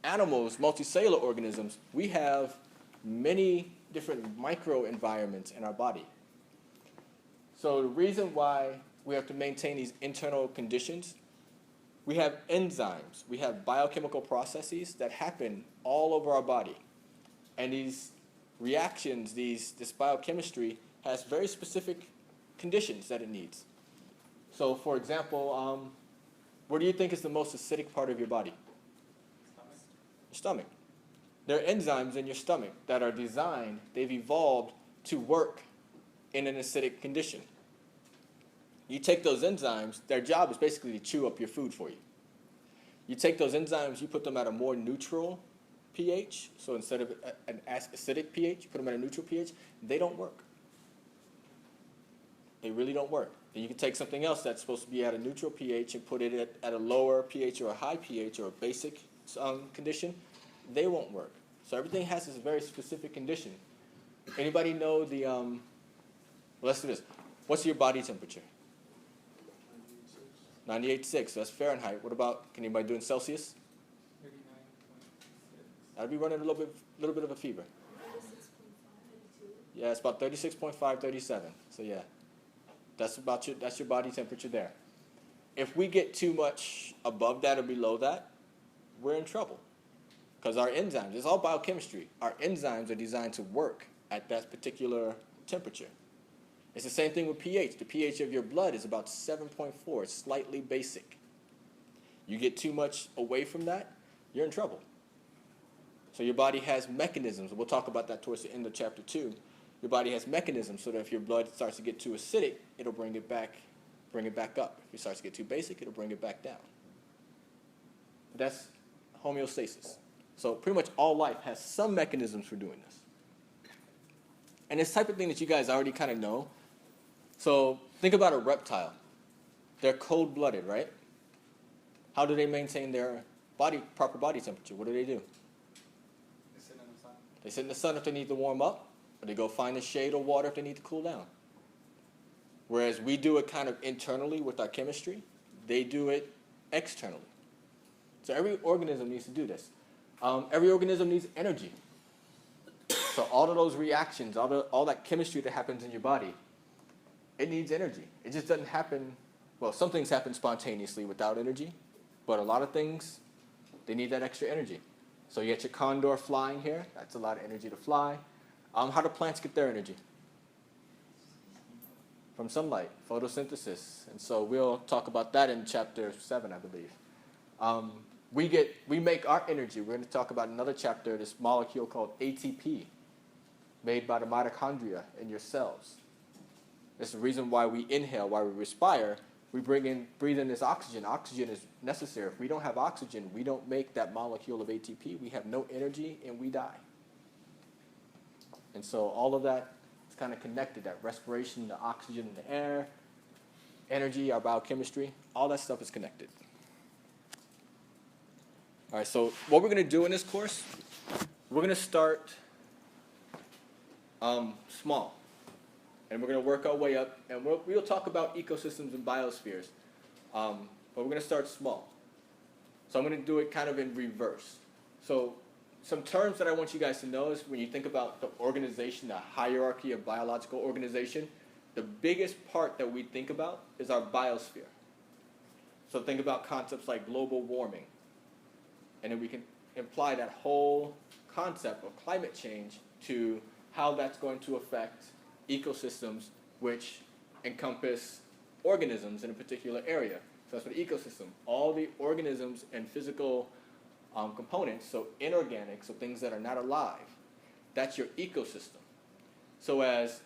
animals, multicellular organisms, we have many different microenvironments in our body. So the reason why we have to maintain these internal conditions, we have enzymes, we have biochemical processes that happen all over our body. And these reactions, this biochemistry has very specific conditions that it needs. So for example, what do you think is the most acidic part of your body? Your stomach. There are enzymes in your stomach that are designed, they've evolved to work in an acidic condition. You take those enzymes, their job is basically to chew up your food for you. You take those enzymes, you put them at a more neutral pH, so instead of an acidic pH, you put them at a neutral pH, they don't work. They really don't work. Then you can take something else that's supposed to be at a neutral pH and put it at a lower pH or a high pH or a basic condition. They won't work. So everything has this very specific condition. Anybody know the, well, let's do this. What's your body temperature? 98.6, that's Fahrenheit. What about, can anybody do it in Celsius? 39.6. That'd be running a little bit of a fever. Yeah, it's about 36.5, 37. So yeah, that's your body temperature there. If we get too much above that or below that, we're in trouble. Because our enzymes, it's all biochemistry. Our enzymes are designed to work at that particular temperature. It's the same thing with pH. The pH of your blood is about 7.4. It's slightly basic. You get too much away from that, you're in trouble. So your body has mechanisms. We'll talk about that towards the end of chapter 2. Your body has mechanisms so that if your blood starts to get too acidic, it'll bring it back up. If it starts to get too basic, it'll bring it back down. That's homeostasis. So pretty much all life has some mechanisms for doing this. And it's the type of thing that you guys already kind of know. So think about a reptile. They're cold-blooded, right? How do they maintain their proper body temperature? What do? They sit in the sun. They sit in the sun if they need to warm up, or they go find the shade or water if they need to cool down. Whereas we do it kind of internally with our chemistry, they do it externally. So every organism needs to do this. Every organism needs energy. So all of those reactions, all that chemistry that happens in your body, it needs energy. It just doesn't happen, well, some things happen spontaneously without energy, but a lot of things, they need that extra energy. So you get your condor flying here, that's a lot of energy to fly. How do plants get their energy? From sunlight, photosynthesis. And so we'll talk about that in chapter 7, I believe. We make our energy. We're going to talk about another chapter, this molecule called ATP, made by the mitochondria in your cells. That's the reason why we inhale, why we respire. We breathe in this oxygen. Oxygen is necessary. If we don't have oxygen, we don't make that molecule of ATP. We have no energy and we die. And so all of that is kind of connected, that respiration, the oxygen in the air, energy, our biochemistry, all that stuff is connected. All right, so what we're going to do in this course, we're going to start small. And we're going to work our way up. And we'll talk about ecosystems and biospheres. But we're going to start small. So I'm going to do it kind of in reverse. So some terms that I want you guys to know is when you think about the organization, the hierarchy of biological organization, the biggest part that we think about is our biosphere. So think about concepts like global warming. And then we can apply that whole concept of climate change to how that's going to affect ecosystems which encompass organisms in a particular area. So that's an ecosystem. All the organisms and physical components, so inorganic, so things that are not alive, that's your ecosystem. So as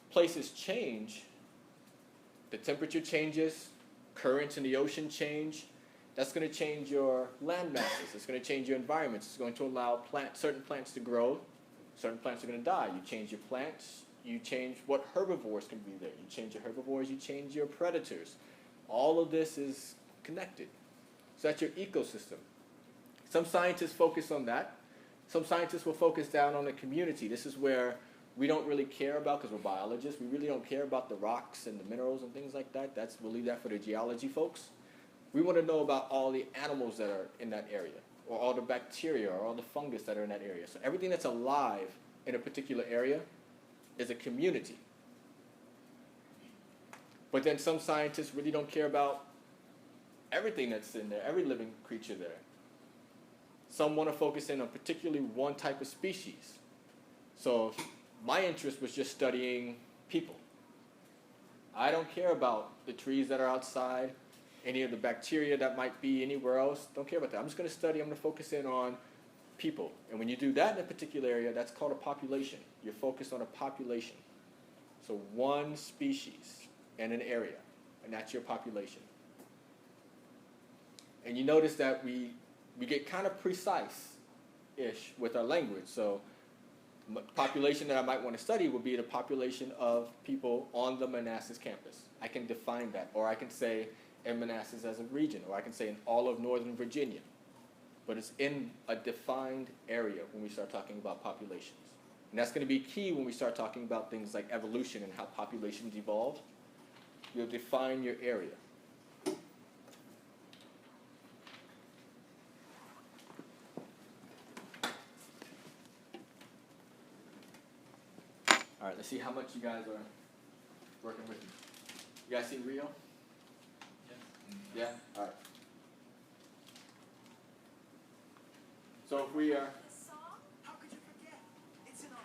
places change, the temperature changes, currents in the ocean change, that's going to change your land masses. It's going to change your environments. It's going to allow certain plants to grow. Certain plants are going to die. You change your plants. You change what herbivores can be there. You change your herbivores. You change your predators. All of this is connected. So that's your ecosystem. Some scientists focus on that. Some scientists will focus down on the community. This is where we don't really care about, because we're biologists, we really don't care about the rocks and the minerals and things like that. We'll leave that for the geology folks. We want to know about all the animals that are in that area, or all the bacteria, or all the fungus that are in that area. So everything that's alive in a particular area is a community. But then some scientists really don't care about everything that's in there, every living creature there. Some want to focus in on particularly one type of species. So my interest was just studying people. I don't care about the trees that are outside, any of the bacteria that might be anywhere else. Don't care about that. I'm just going to focus in on people. And when you do that in a particular area, that's called a population. You're focused on a population. So one species in an area, and that's your population. And you notice that we get kind of precise-ish with our language. So the population that I might want to study would be the population of people on the Manassas campus. I can define that, or I can say in Manassas as a region, or I can say in all of Northern Virginia. but it's in a defined area when we start talking about populations. And that's going to be key when we start talking about things like evolution and how populations evolve. You'll define your area. All right, let's see how much you guys are working with me. You guys see Rio? Yeah? All right. So if we are,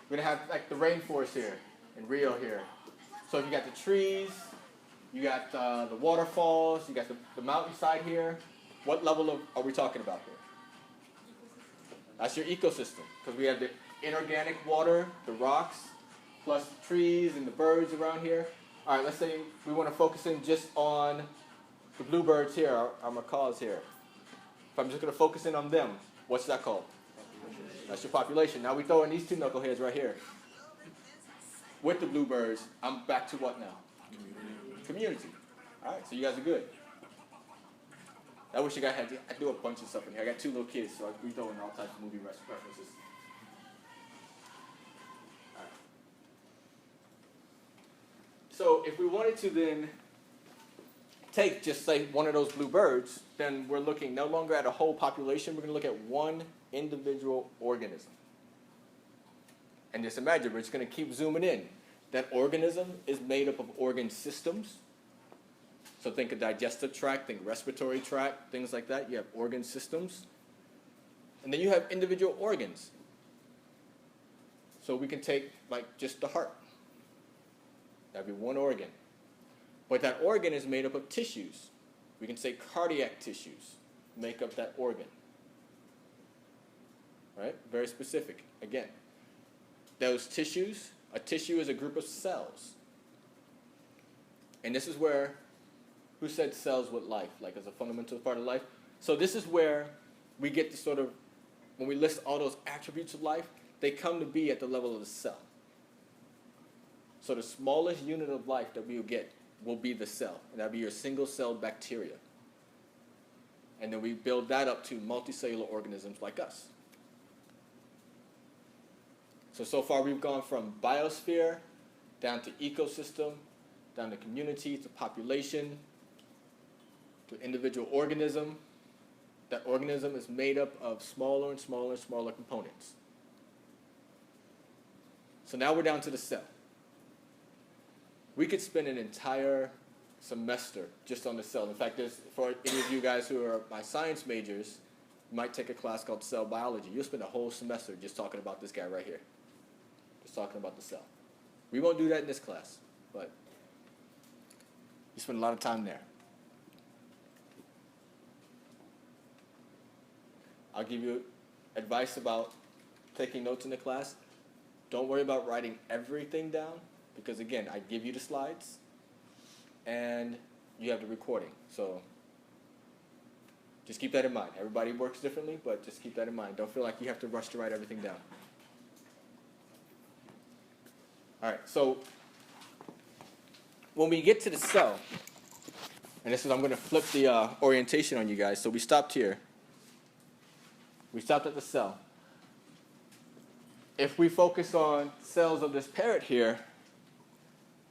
we're going to have like the rainforest here and Rio here. So if you got the trees, you got the waterfalls, you got the mountainside here. What level are we talking about here? That's your ecosystem, because we have the inorganic water, the rocks, plus the trees and the birds around here. All right, let's say we want to focus in just on the bluebirds here, our macaws here. If I'm just going to focus in on them, what's that called? That's your population. Now we throw in these two knuckleheads right here. With the bluebirds, I'm back to what now? Community. All right, so you guys are good. I wish I do a bunch of stuff in here. I got two little kids, so we throw in all types of movie references. All right. So if we wanted to then take just say one of those blue birds, then we're looking no longer at a whole population. We're going to look at one individual organism. And just imagine, we're just going to keep zooming in. That organism is made up of organ systems. So think of digestive tract, think respiratory tract, things like that. You have organ systems. And then you have individual organs. So we can take like just the heart. That'd be one organ. But that organ is made up of tissues. We can say cardiac tissues make up that organ. Right? Very specific. Again, those tissues, a tissue is a group of cells. And this is where, who said cells with life, like as a fundamental part of life? So this is where we get to sort of, when we list all those attributes of life, they come to be at the level of the cell. So the smallest unit of life that we will get will be the cell, and that'll be your single-celled bacteria. And then we build that up to multicellular organisms like us. So far we've gone from biosphere down to ecosystem, down to community, to population, to individual organism. That organism is made up of smaller and smaller and smaller components. So now we're down to the cell. We could spend an entire semester just on the cell. In fact, for any of you guys who are my science majors, you might take a class called cell biology. You'll spend a whole semester just talking about this guy right here. Just talking about the cell. We won't do that in this class, but you spend a lot of time there. I'll give you advice about taking notes in the class. Don't worry about writing everything down, because again, I give you the slides and you have the recording. So just keep that in mind. Everybody works differently, but just keep that in mind. Don't feel like you have to rush to write everything down. All right, so when we get to the cell, and this is, I'm going to flip the orientation on you guys. So we stopped here. We stopped at the cell. If we focus on cells of this parrot here,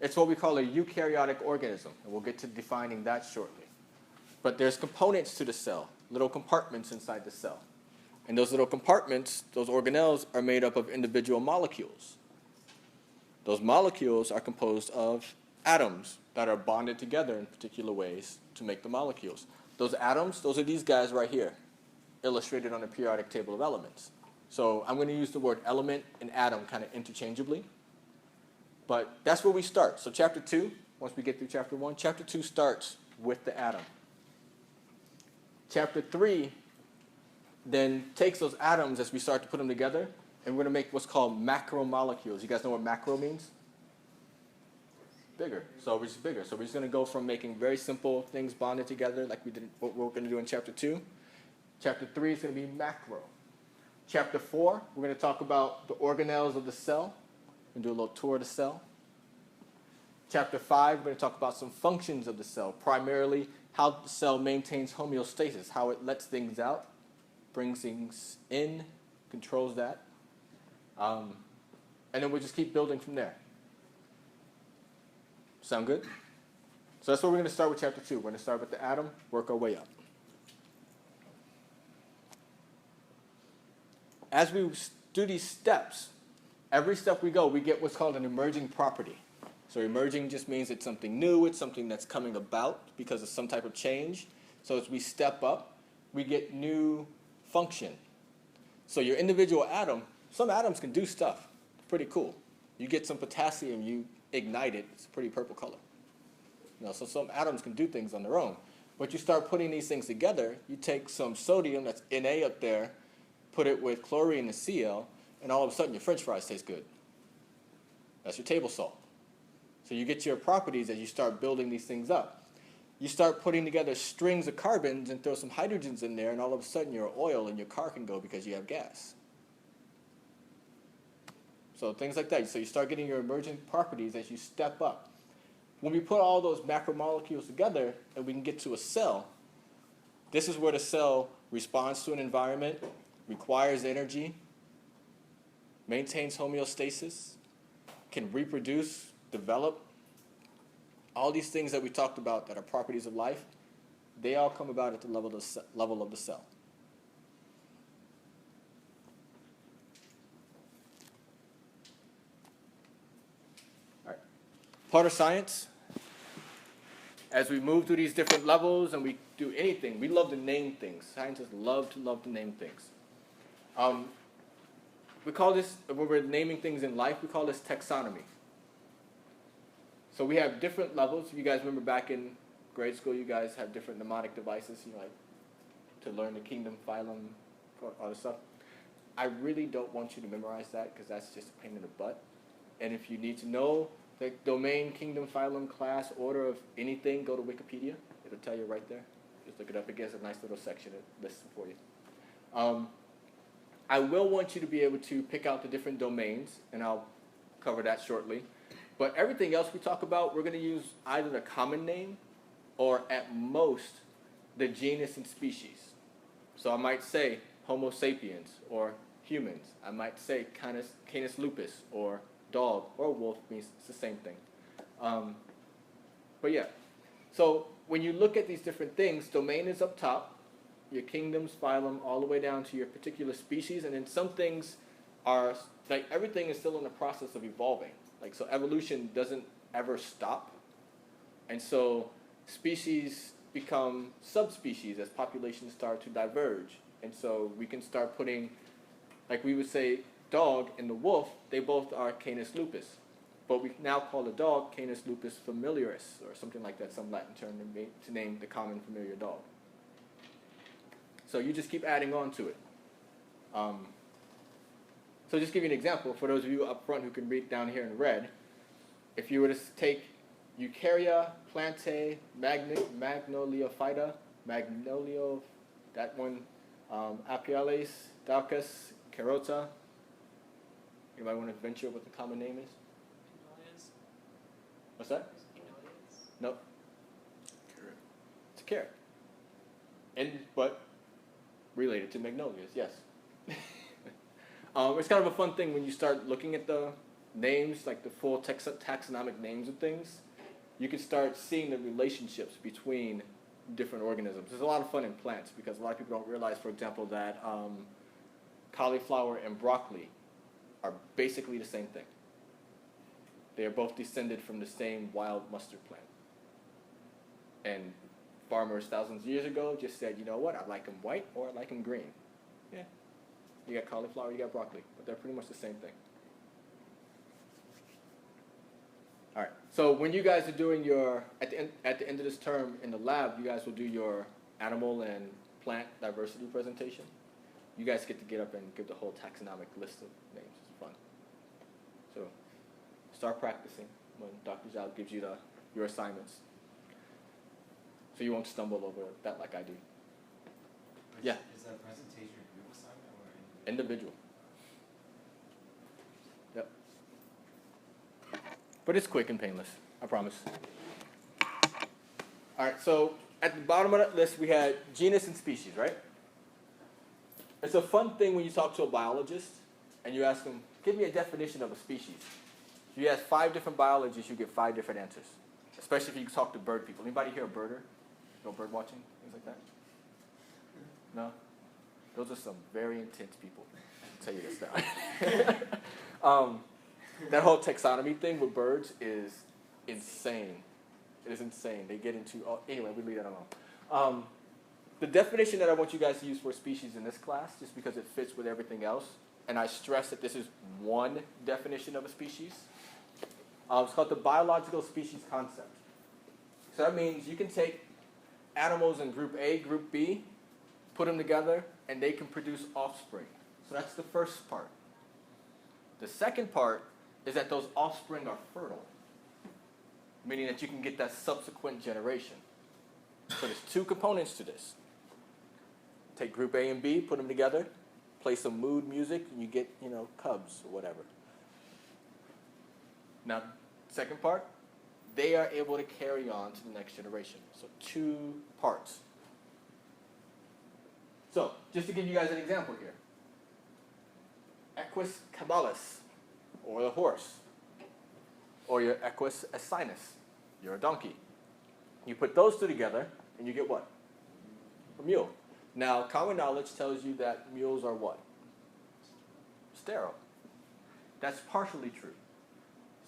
it's what we call a eukaryotic organism, and we'll get to defining that shortly. But there's components to the cell, little compartments inside the cell. And those little compartments, those organelles, are made up of individual molecules. Those molecules are composed of atoms that are bonded together in particular ways to make the molecules. Those atoms, those are these guys right here, illustrated on the periodic table of elements. So I'm going to use the word element and atom kind of interchangeably. But that's where we start. So chapter 2, once we get through chapter 1, chapter 2 starts with the atom. Chapter 3 then takes those atoms as we start to put them together, and we're going to make what's called macromolecules. You guys know what macro means? Bigger. So we're just bigger. So we're just going to go from making very simple things bonded together like we did what we're going to do in chapter 2. Chapter 3 is going to be macro. Chapter 4, we're going to talk about the organelles of the cell. We're going to do a little tour of the cell. Chapter 5, we're going to talk about some functions of the cell, primarily how the cell maintains homeostasis, how it lets things out brings things in, controls that. And then we'll just keep building from there. Sound good? So that's what we're going to start with chapter 2. We're going to start with the atom, work our way up. As we do these steps, every step we go, we get what's called an emerging property. So emerging just means it's something new, it's something that's coming about because of some type of change. So as we step up, we get new function. So your individual atom, some atoms can do stuff. Pretty cool. You get some potassium, you ignite it, it's a pretty purple color. So some atoms can do things on their own. But you start putting these things together, you take some sodium that's Na up there, put it with chlorine and Cl, and all of a sudden your french fries taste good. That's your table salt. So you get your properties as you start building these things up. You start putting together strings of carbons and throw some hydrogens in there, and all of a sudden your oil in your car can go because you have gas. So things like that. So you start getting your emergent properties as you step up. When we put all those macromolecules together and we can get to a cell, this is where the cell responds to an environment, requires energy, maintains homeostasis, can reproduce, develop. All these things that we talked about that are properties of life, they all come about at the level of the cell. All right. Part of science, as we move through these different levels and we do anything, we love to name things. Scientists love to name things. We call this, when we're naming things in life, we call this taxonomy. So we have different levels. If you guys remember back in grade school, you guys have different mnemonic devices, like to learn the kingdom, phylum, all this stuff. I really don't want you to memorize that because that's just a pain in the butt. And if you need to know the domain, kingdom, phylum, class, order of anything, go to Wikipedia. It'll tell you right there. Just look it up. It gives a nice little section that lists it for you. I will want you to be able to pick out the different domains, and I'll cover that shortly. But everything else we talk about, we're going to use either the common name or at most the genus and species. So I might say Homo sapiens or humans. I might say Canis lupus or dog or wolf means it's the same thing. But yeah, so when you look at these different things, domain is up top, your kingdoms, phylum, all the way down to your particular species, and then some things are, like everything is still in the process of evolving. Like, so evolution doesn't ever stop. And so species become subspecies as populations start to diverge. And so we can start putting, like we would say, dog and the wolf, they both are Canis lupus. But we now call the dog Canis lupus familiaris, or something like that, some Latin term to name the common familiar dog. So you just keep adding on to it. So just give you an example, for those of you up front who can read down here in red, if you were to take Eukarya, Plantae, Magnoliophyta, that one, Apiales, Daucus, Carota. Anybody want to venture what the common name is? Alias. What's that? Alias. Nope. Carrot. It's a carrot. But related to magnolias, yes. It's kind of a fun thing when you start looking at the names, like the full taxonomic names of things. You can start seeing the relationships between different organisms. There's a lot of fun in plants because a lot of people don't realize, for example, that cauliflower and broccoli are basically the same thing. They are both descended from the same wild mustard plant. And farmers thousands of years ago just said, you know what, I like them white or I like them green. Yeah. You got cauliflower, you got broccoli, but they're pretty much the same thing. All right, so when you guys are doing your, at the end of this term in the lab, you guys will do your animal and plant diversity presentation. You guys get to get up and give the whole taxonomic list of names. It's fun. So start practicing when Dr. Zhao gives you your assignments. So you won't stumble over that like I do. Yeah. Is that presentation a group assignment or Individual. Yep. But it's quick and painless, I promise. All right, so at the bottom of that list, we had genus and species, right? It's a fun thing when you talk to a biologist and you ask them, give me a definition of a species. If you ask 5 different biologists, you get 5 different answers. Especially if you talk to bird people. Anybody here a birder? Go bird watching? Things like that? No? Those are some very intense people. I'll tell you this now. That whole taxonomy thing with birds is insane. It is insane. They get into, anyway, we leave that alone. The definition that I want you guys to use for species in this class, just because it fits with everything else, and I stress that this is one definition of a species, it's called the biological species concept. So that means you can take animals in group A, group B, put them together, and they can produce offspring. So that's the first part. The second part is that those offspring are fertile, meaning that you can get that subsequent generation. So there's 2 components to this. Take group A and B, put them together, play some mood music, and you get, cubs or whatever. Now, second part, they are able to carry on to the next generation. So 2 parts. So, just to give you guys an example here. Equus caballus, or the horse. Or your Equus asinus, you're a donkey. You put those 2 together, and you get what? A mule. Now, common knowledge tells you that mules are what? Sterile. That's partially true.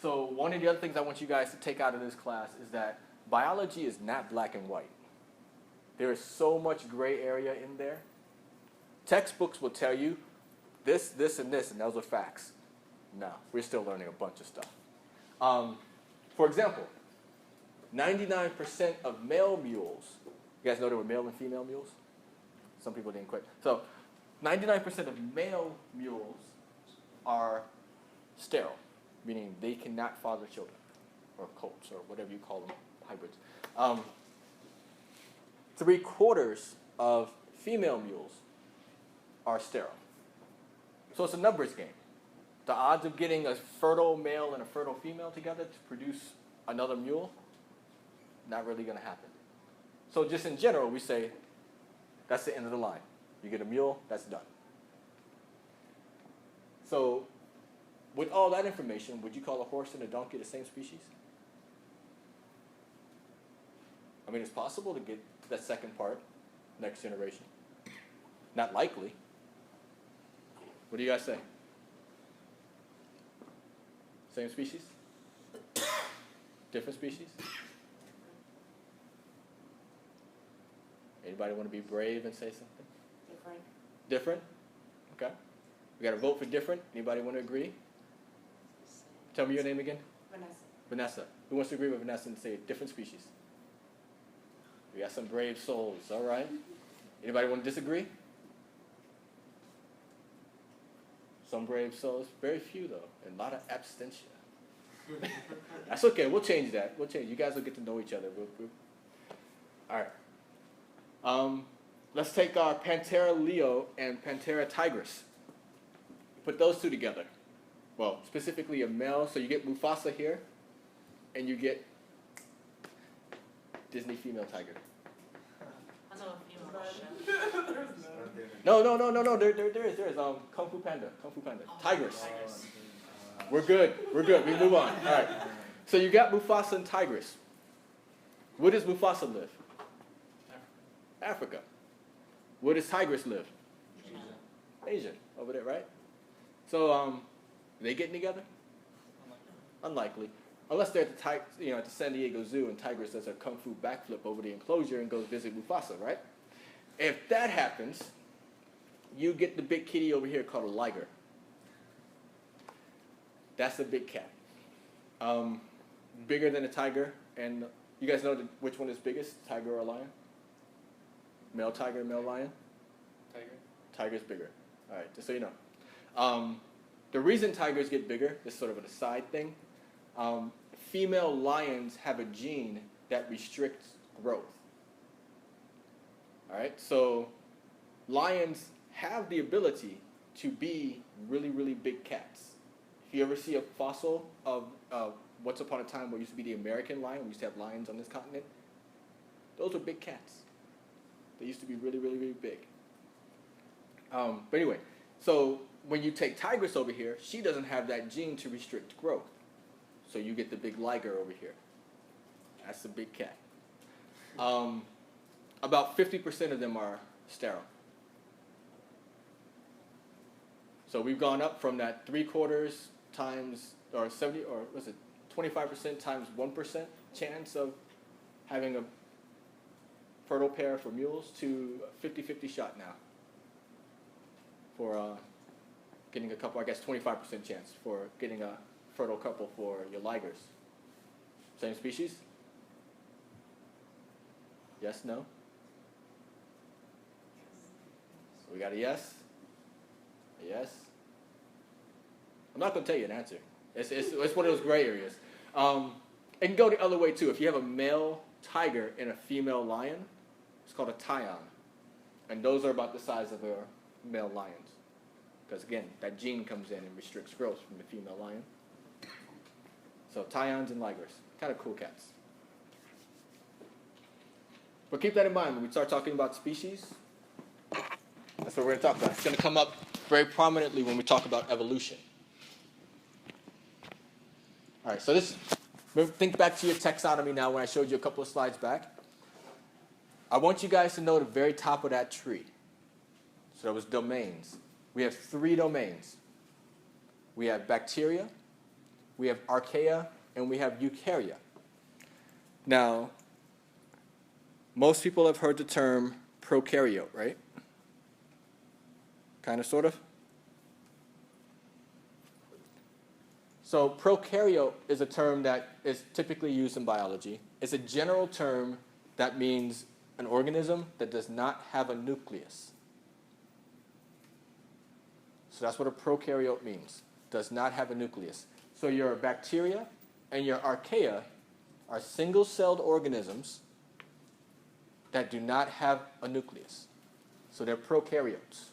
So one of the other things I want you guys to take out of this class is that biology is not black and white. There is so much gray area in there. Textbooks will tell you this, this, and this, and those are facts. No, we're still learning a bunch of stuff. For example, 99% of male mules, you guys know there were male and female mules? Some people didn't quit. So 99% of male mules are sterile, meaning they cannot father children, or colts, or whatever you call them, hybrids. 3/4 of female mules are sterile. So it's a numbers game. The odds of getting a fertile male and a fertile female together to produce another mule, not really going to happen. So just in general, we say, that's the end of the line. You get a mule, that's done. So with all that information, would you call a horse and a donkey the same species? I mean, it's possible to get to that second part, next generation. Not likely. What do you guys say? Same species? Different species? Anybody want to be brave and say something? Different. Different? Okay. We got to vote for different. Anybody want to agree? Tell me your name again. Vanessa. Vanessa. Who wants to agree with Vanessa and say different species? We got some brave souls. All right. Anybody want to disagree? Some brave souls. Very few, though. And a lot of abstention. That's okay. We'll change that. We'll change. You guys will get to know each other. All right. Let's take our Panthera leo and Panthera tigris. Put those 2 together. Well, specifically a male. So you get Mufasa here, and you get Disney female tiger. I know a female chef. No. There is. Kung Fu Panda. Tigris. We're good. We move on. All right. So you got Mufasa and Tigris. Where does Mufasa live? Africa. Where does Tigris live? Asia. Over there, right? So, they getting together? Unlikely. Unless they're at the San Diego Zoo and Tigris does a kung fu backflip over the enclosure and goes visit Mufasa, right? If that happens, you get the big kitty over here called a liger. That's a big cat. Bigger than a tiger. And you guys know which one is biggest, tiger or a lion? Male tiger, male lion? Tiger. Tiger's bigger. All right, just so you know. The reason tigers get bigger, this is sort of an aside thing, female lions have a gene that restricts growth. All right, so lions have the ability to be really, really big cats. If you ever see a fossil of once upon a time what used to be the American lion, we used to have lions on this continent, those are big cats. They used to be really, really, really big. But anyway, so when you take tigress over here, she doesn't have that gene to restrict growth. So you get the big liger over here. That's the big cat. About 50% of them are sterile. So we've gone up from that 3/4 times, or 70, or was it 25% times 1% chance of having a fertile pair for mules to 50-50 shot now for getting a couple, I guess 25% chance for getting a fertile couple for your ligers. Same species? Yes, no? We got a yes? A yes? I'm not going to tell you an answer. It's one of those gray areas. It can go the other way too. If you have a male tiger and a female lion, it's called a tyon. And those are about the size of our male lions. Because again, that gene comes in and restricts growth from the female lion. So tyons and ligers, kind of cool cats. But keep that in mind when we start talking about species. That's what we're going to talk about. It's going to come up very prominently when we talk about evolution. All right, so think back to your taxonomy now when I showed you a couple of slides back. I want you guys to know the very top of that tree. So that was domains. We have 3 domains. We have bacteria, we have archaea, and we have eukarya. Now, most people have heard the term prokaryote, right? Kind of, sort of? So prokaryote is a term that is typically used in biology. It's a general term that means an organism that does not have a nucleus. So that's what a prokaryote means, does not have a nucleus. So your bacteria and your archaea are single-celled organisms that do not have a nucleus. So they're prokaryotes.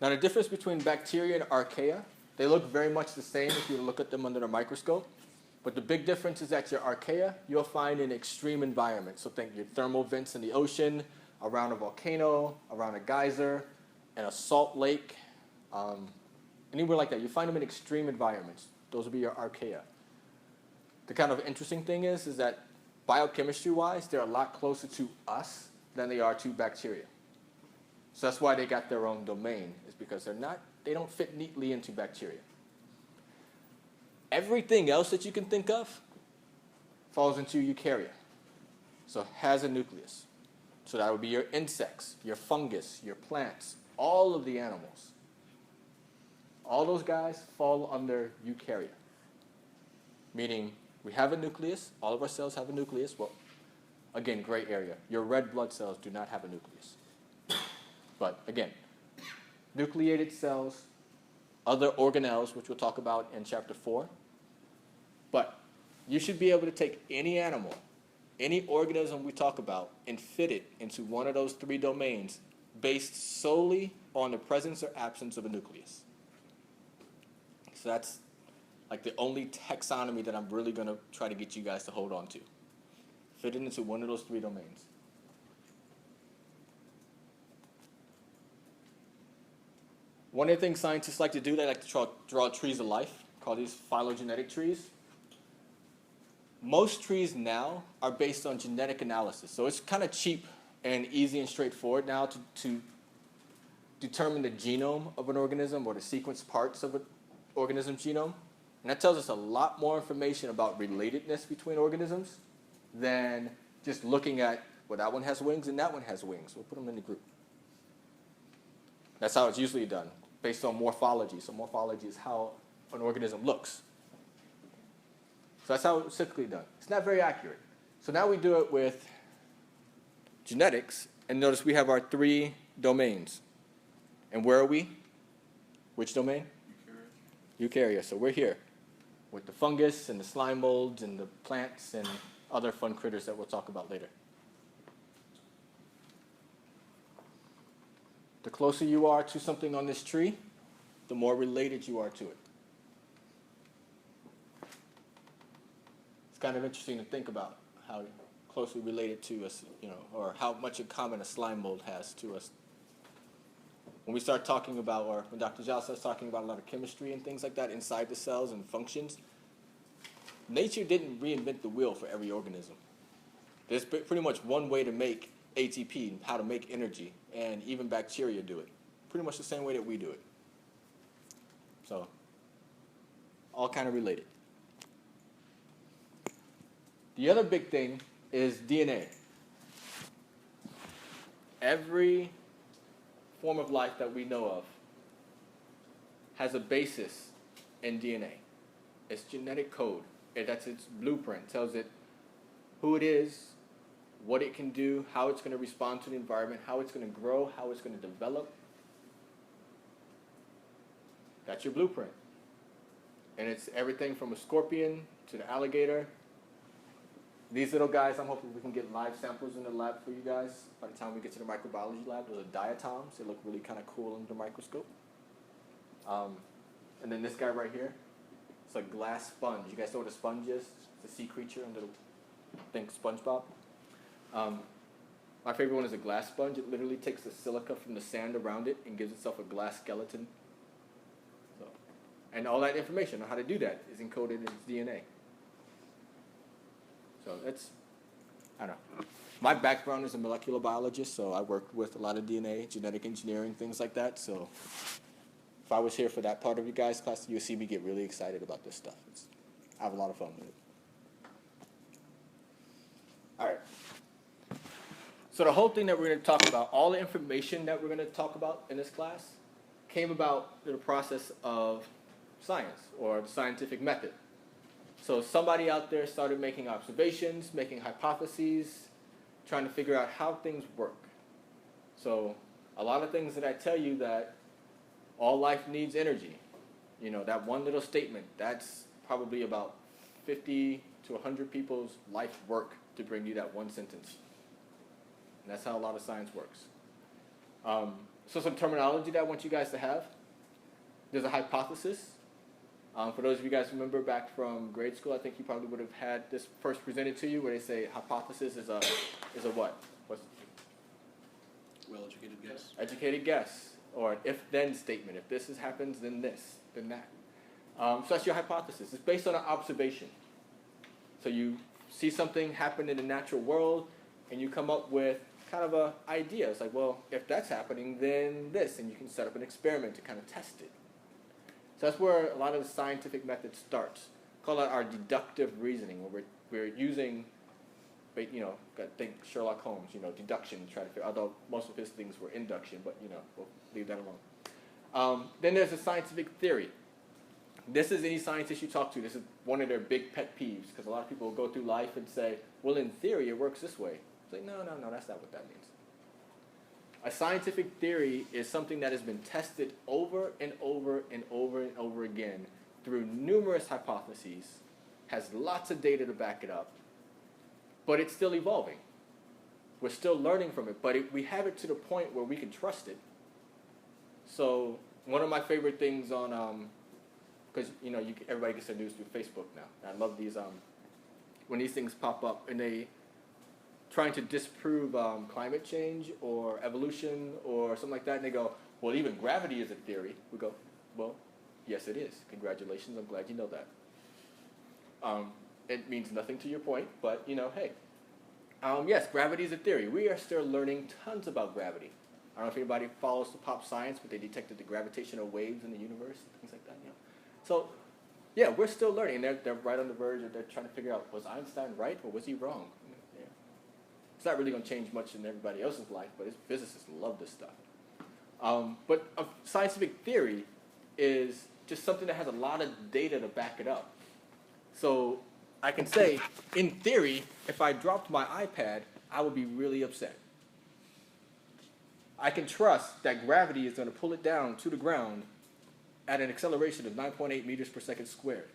Now the difference between bacteria and archaea, they look very much the same if you look at them under a microscope. But the big difference is that your archaea, you'll find in extreme environments. So think your thermal vents in the ocean, around a volcano, around a geyser, and a salt lake, anywhere like that. You find them in extreme environments. Those will be your archaea. The kind of interesting thing is that biochemistry-wise, they're a lot closer to us than they are to bacteria. So that's why they got their own domain, is because they don't fit neatly into bacteria. Everything else that you can think of falls into eukarya. So has a nucleus. So that would be your insects, your fungus, your plants, all of the animals. All those guys fall under eukarya. Meaning we have a nucleus, all of our cells have a nucleus. Well, again, gray area. Your red blood cells do not have a nucleus. But again, nucleated cells, other organelles, which we'll talk about in chapter 4. But you should be able to take any animal, any organism we talk about, and fit it into one of those 3 domains based solely on the presence or absence of a nucleus. So that's like the only taxonomy that I'm really going to try to get you guys to hold on to. Fit it into one of those 3 domains. One of the things scientists like to do, they like to draw trees of life, call these phylogenetic trees. Most trees now are based on genetic analysis. So it's kind of cheap and easy and straightforward now to determine the genome of an organism or the sequence parts of an organism's genome. And that tells us a lot more information about relatedness between organisms than just looking at, well, that one has wings and that one has wings. We'll put them in the group. That's how it's usually done, based on morphology. So morphology is how an organism looks. So that's how it's typically done. It's not very accurate. So now we do it with genetics, and notice we have our 3 domains. And where are we? Which domain? Eukarya. So we're here with the fungus and the slime molds and the plants and other fun critters that we'll talk about later. The closer you are to something on this tree, the more related you are to it. It's kind of interesting to think about how closely related to us, or how much in common a slime mold has to us. When we start talking about, or when Dr. Zhao starts talking about a lot of chemistry and things like that inside the cells and functions, nature didn't reinvent the wheel for every organism. There's pretty much one way to make ATP and how to make energy, and even bacteria do it. Pretty much the same way that we do it. So, all kind of related. The other big thing is DNA. Every form of life that we know of has a basis in DNA. It's genetic code. That's its blueprint. Tells it who it is, what it can do, how it's going to respond to the environment, how it's going to grow, how it's going to develop. That's your blueprint. And it's everything from a scorpion to the alligator. These little guys, I'm hoping we can get live samples in the lab for you guys. By the time we get to the microbiology lab, those are diatoms. They look really kind of cool under the microscope. And then this guy right here, it's a glass sponge. You guys know what a sponge is? It's a sea creature under the, think SpongeBob. My favorite one is a glass sponge. It literally takes the silica from the sand around it and gives itself a glass skeleton. So, and all that information on how to do that is encoded in its DNA. So that's, I don't know. My background is a molecular biologist, so I worked with a lot of DNA, genetic engineering, things like that. So if I was here for that part of you guys' class, you'll see me get really excited about this stuff. I have a lot of fun with it. All right. So the whole thing that we're going to talk about, all the information that we're going to talk about in this class, came about through the process of science or the scientific method. So somebody out there started making observations, making hypotheses, trying to figure out how things work. So a lot of things that I tell you that all life needs energy. That one little statement, that's probably about 50 to 100 people's life work to bring you that one sentence. And that's how a lot of science works. So some terminology that I want you guys to have. There's a hypothesis. For those of you guys who remember back from grade school, I think you probably would have had this first presented to you where they say hypothesis is a what? What's Well-educated guess. educated guess, or an if-then statement. If this happens, then this, then that. So that's your hypothesis. It's based on an observation. So you see something happen in the natural world, and you come up with kind of an idea. It's like, well, if that's happening, then this, and you can set up an experiment to kind of test it. So that's where a lot of the scientific method starts. Call that our deductive reasoning, where we're using, I think Sherlock Holmes, deduction to try to figure, although most of his things were induction, but, we'll leave that alone. Then there's a scientific theory. This is any scientist you talk to. This is one of their big pet peeves, because a lot of people will go through life and say, well, in theory, it works this way. It's like, no, that's not what that means. A scientific theory is something that has been tested over and over and over and over again through numerous hypotheses, has lots of data to back it up, but it's still evolving. We're still learning from it, but we have it to the point where we can trust it. So one of my favorite things on, because everybody gets their news through Facebook now. I love these when these things pop up and they trying to disprove climate change or evolution or something like that, and they go, well, even gravity is a theory. We go, well, yes, it is. Congratulations, I'm glad you know that. It means nothing to your point, but, hey. Yes, gravity is a theory. We are still learning tons about gravity. I don't know if anybody follows the pop science, but they detected the gravitational waves in the universe, things like that, So, yeah, we're still learning. They're right on the verge of they're trying to figure out, was Einstein right or was he wrong? It's not really going to change much in everybody else's life, but physicists love this stuff. But a scientific theory is just something that has a lot of data to back it up. So I can say, in theory, if I dropped my iPad, I would be really upset. I can trust that gravity is going to pull it down to the ground at an acceleration of 9.8 meters per second squared.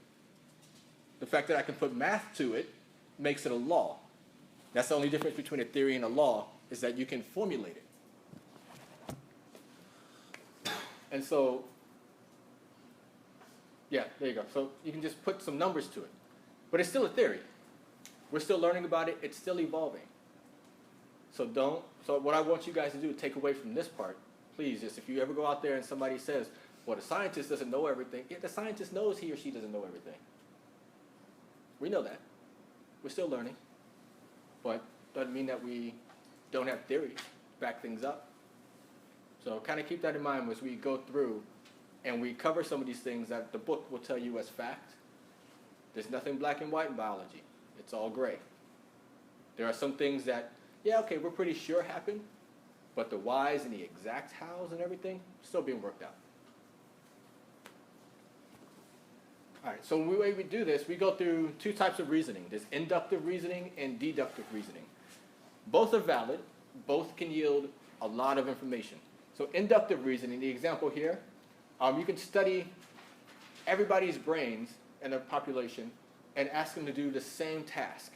The fact that I can put math to it makes it a law. That's the only difference between a theory and a law, is that you can formulate it. And so, yeah, there you go. So you can just put some numbers to it. But it's still a theory. We're still learning about it. It's still evolving. So what I want you guys to do, take away from this part, please, is if you ever go out there and somebody says, well, the scientist doesn't know everything. Yeah, the scientist knows he or she doesn't know everything. We know that. We're still learning. But doesn't mean that we don't have theory to back things up. So kind of keep that in mind as we go through and we cover some of these things that the book will tell you as fact. There's nothing black and white in biology. It's all gray. There are some things that, yeah, okay, we're pretty sure happened, but the whys and the exact hows and everything still being worked out. All right, so the way we do this, we go through two types of reasoning. There's inductive reasoning and deductive reasoning. Both are valid. Both can yield a lot of information. So inductive reasoning, the example here, you can study everybody's brains in a population and ask them to do the same task,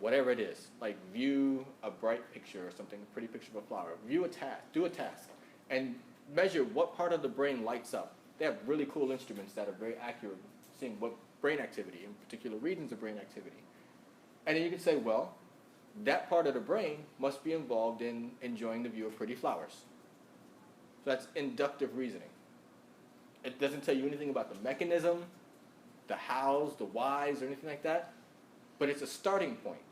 whatever it is, like view a bright picture or something, a pretty picture of a flower. View a task, do a task, and measure what part of the brain lights up. They have really cool instruments that are very accurate, seeing what brain activity, in particular regions of brain activity. And then you can say, well, that part of the brain must be involved in enjoying the view of pretty flowers. So that's inductive reasoning. It doesn't tell you anything about the mechanism, the hows, the whys, or anything like that, but it's a starting point.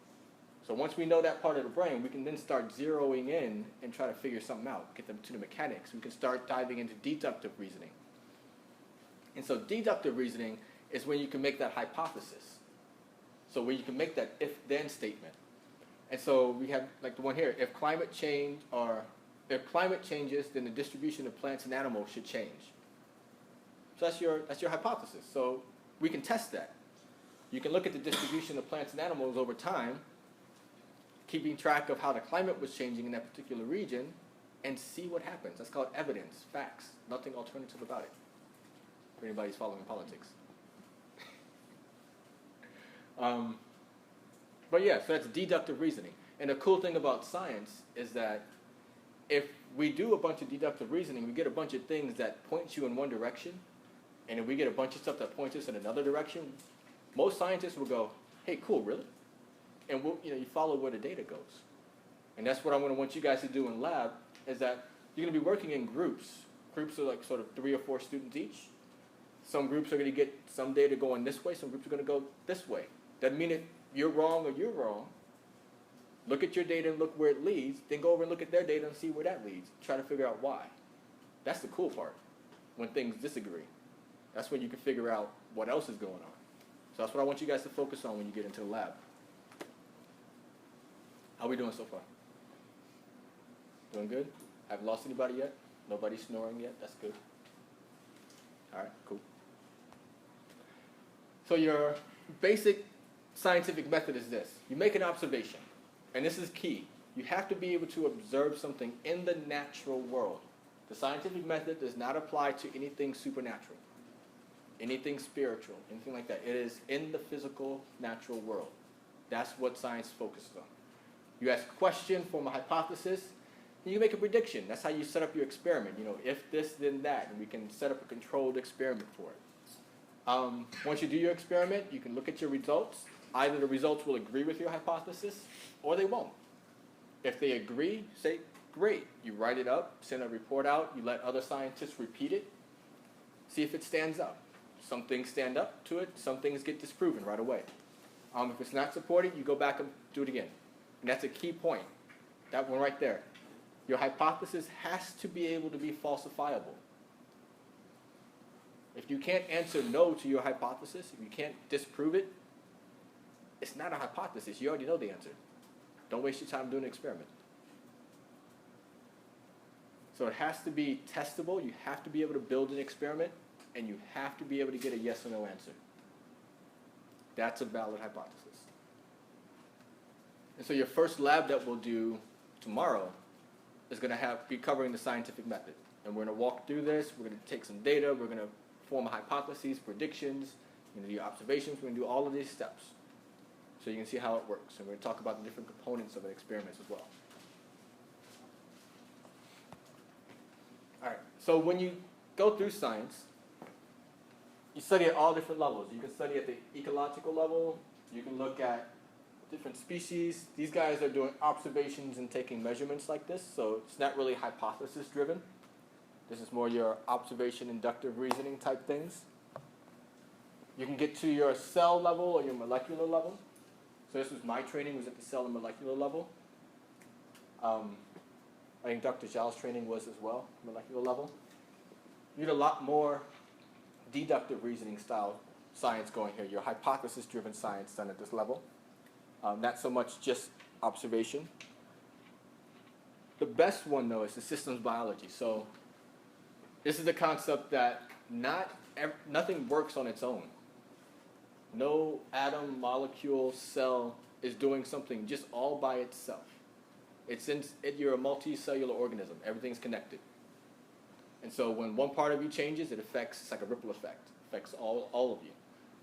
So once we know that part of the brain, we can then start zeroing in and try to figure something out, get them to the mechanics. We can start diving into deductive reasoning. And so deductive reasoning is when you can make that hypothesis. So where you can make that if-then statement. And so we have, like the one here, if climate changes, then the distribution of plants and animals should change. So that's your hypothesis. So we can test that. You can look at the distribution of plants and animals over time, keeping track of how the climate was changing in that particular region, and see what happens. That's called evidence, facts, nothing alternative about it, if anybody's following politics. But yeah, so that's deductive reasoning. And the cool thing about science is that if we do a bunch of deductive reasoning, we get a bunch of things that point you in one direction, and if we get a bunch of stuff that points us in another direction, most scientists will go, hey, cool, really? And you follow where the data goes. And that's what I'm going to want you guys to do in lab, is that you're going to be working in groups. Groups are like sort of 3 or 4 students each. Some groups are going to get some data going this way, some groups are going to go this way. Doesn't mean that you're wrong or you're wrong. Look at your data and look where it leads, then go over and look at their data and see where that leads. Try to figure out why. That's the cool part, when things disagree. That's when you can figure out what else is going on. So that's what I want you guys to focus on when you get into the lab. How are we doing so far? Doing good? Haven't lost anybody yet? Nobody snoring yet? That's good. All right, cool. So your basic scientific method is this. You make an observation, and this is key. You have to be able to observe something in the natural world. The scientific method does not apply to anything supernatural, anything spiritual, anything like that. It is in the physical, natural world. That's what science focuses on. You ask a question, form a hypothesis, and you make a prediction. That's how you set up your experiment. If this, then that, and we can set up a controlled experiment for it. Once you do your experiment, you can look at your results. Either the results will agree with your hypothesis, or they won't. If they agree, say, great. You write it up, send a report out, you let other scientists repeat it, see if it stands up. Some things stand up to it, some things get disproven right away. If it's not supported, you go back and do it again. And that's a key point, that one right there. Your hypothesis has to be able to be falsifiable. If you can't answer no to your hypothesis, if you can't disprove it, it's not a hypothesis. You already know the answer. Don't waste your time doing an experiment. So it has to be testable. You have to be able to build an experiment, and you have to be able to get a yes or no answer. That's a valid hypothesis. And so your first lab that we'll do tomorrow is going to be covering the scientific method. And we're going to walk through this. We're going to take some data. We're going to form hypotheses, predictions. We're going to do observations. We're going to do all of these steps so you can see how it works. And we're going to talk about the different components of an experiment as well. All right. So when you go through science, you study at all different levels. You can study at the ecological level. You can look at different species. These guys are doing observations and taking measurements like this, so it's not really hypothesis driven. This is more your observation, inductive reasoning type things. You can get to your cell level or your molecular level. So this was my training, was at the cell and molecular level. I think Dr. Zhao's training was as well, molecular level. You need a lot more deductive reasoning style science going here, your hypothesis driven science done at this level. Not so much just observation. The best one though is the systems biology. So this is the concept that nothing works on its own. No atom, molecule, cell is doing something just all by itself. You're a multicellular organism. Everything's connected. And so when one part of you changes, it's like a ripple effect. It affects all of you.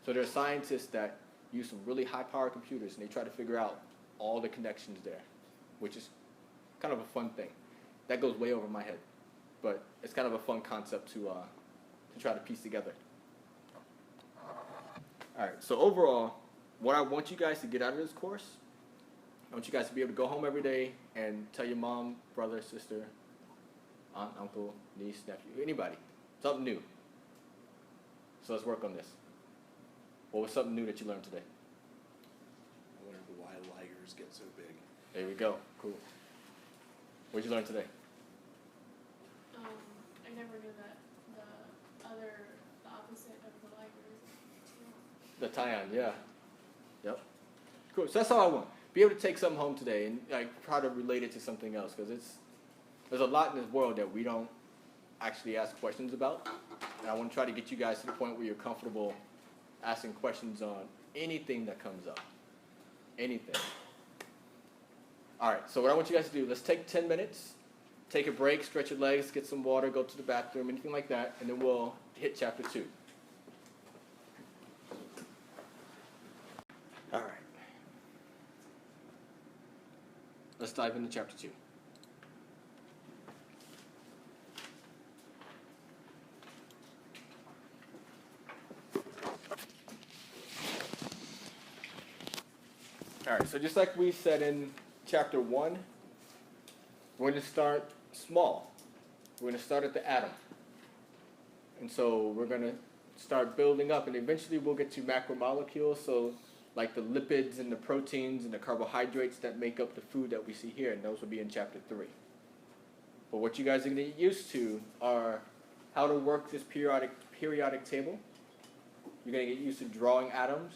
So there are scientists that use some really high-powered computers, and they try to figure out all the connections there, which is kind of a fun thing. That goes way over my head. But it's kind of a fun concept to try to piece together. All right, so overall, what I want you guys to get out of this course, I want you guys to be able to go home every day and tell your mom, brother, sister, aunt, uncle, niece, nephew, anybody, something new. So let's work on this. What was something new that you learned today? I wonder why ligers get so big. There we go. Cool. What did you learn today? I never knew that the opposite of the ligers. The Tyon, yeah. Yep. Cool. So that's all I want. Be able to take something home today and try to relate it to something else, because there's a lot in this world that we don't actually ask questions about. And I want to try to get you guys to the point where you're comfortable asking questions on anything that comes up. Anything. All right, so what I want you guys to do, let's take 10 minutes, take a break, stretch your legs, get some water, go to the bathroom, anything like that, and then we'll hit chapter 2. All right. Let's dive into chapter 2. All right, so just like we said in chapter 1, we're going to start small. We're going to start at the atom. And so we're going to start building up, and eventually we'll get to macromolecules, so like the lipids and the proteins and the carbohydrates that make up the food that we see here, and those will be in chapter 3. But what you guys are going to get used to are how to work this periodic table. You're going to get used to drawing atoms.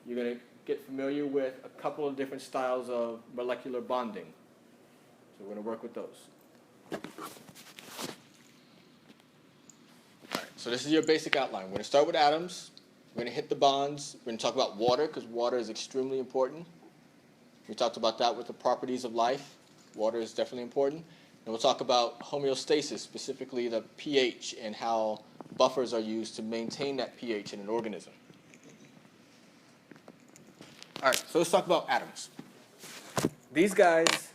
You're going to get familiar with a couple of different styles of molecular bonding. So we're going to work with those. All right, so this is your basic outline. We're going to start with atoms. We're going to hit the bonds. We're going to talk about water, because water is extremely important. We talked about that with the properties of life. Water is definitely important. And we'll talk about homeostasis, specifically the pH, and how buffers are used to maintain that pH in an organism. All right, so let's talk about atoms. These guys,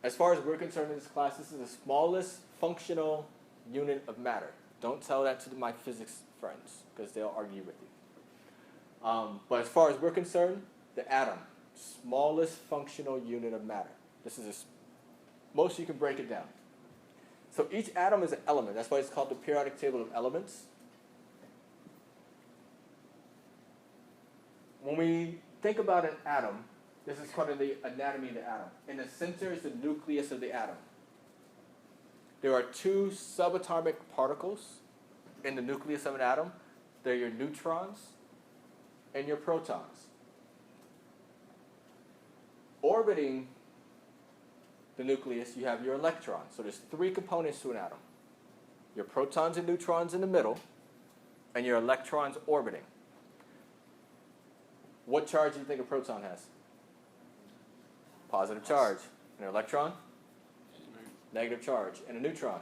as far as we're concerned in this class, this is the smallest functional unit of matter. Don't tell that to my physics friends, because they'll argue with you. But as far as we're concerned, the atom, smallest functional unit of matter. This is most you can break it down. So each atom is an element. That's why it's called the periodic table of elements. When we think about an atom, this is called the anatomy of the atom. In the center is the nucleus of the atom. There are 2 subatomic particles in the nucleus of an atom. They're your neutrons and your protons. Orbiting the nucleus, you have your electrons. So there's 3 components to an atom. Your protons and neutrons in the middle, and your electrons orbiting. What charge do you think a proton has? Positive charge. And an electron? Negative charge. And a neutron?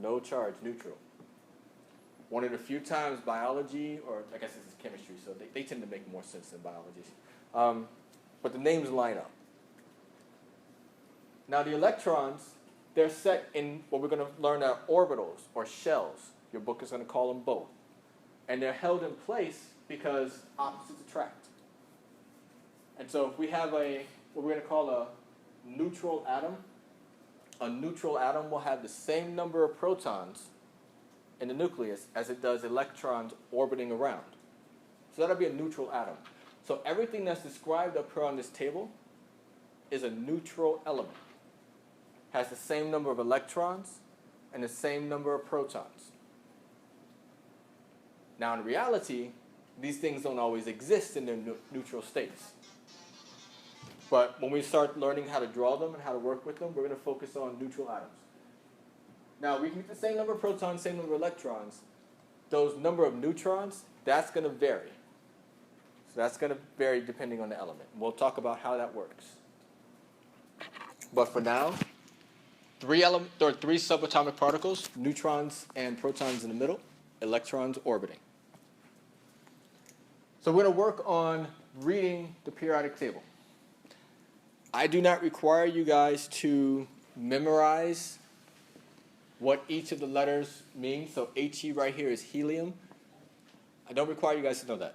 No charge, neutral. One of the few times biology, or I guess this is chemistry, so they tend to make more sense than biology. But the names line up. Now the electrons, they're set in what we're going to learn are orbitals, or shells. Your book is going to call them both. And they're held in place because opposites attract. And so if we have what we're going to call a neutral atom will have the same number of protons in the nucleus as it does electrons orbiting around. So that'll be a neutral atom. So everything that's described up here on this table is a neutral element. Has the same number of electrons and the same number of protons. Now in reality, these things don't always exist in their neutral states. But when we start learning how to draw them and how to work with them, we're going to focus on neutral atoms. Now we can get the same number of protons, same number of electrons. Those number of neutrons, that's going to vary. So that's going to vary depending on the element. We'll talk about how that works. But for now, there are three subatomic particles, neutrons and protons in the middle, electrons orbiting. So we're going to work on reading the periodic table. I do not require you guys to memorize what each of the letters means. So He right here is helium. I don't require you guys to know that.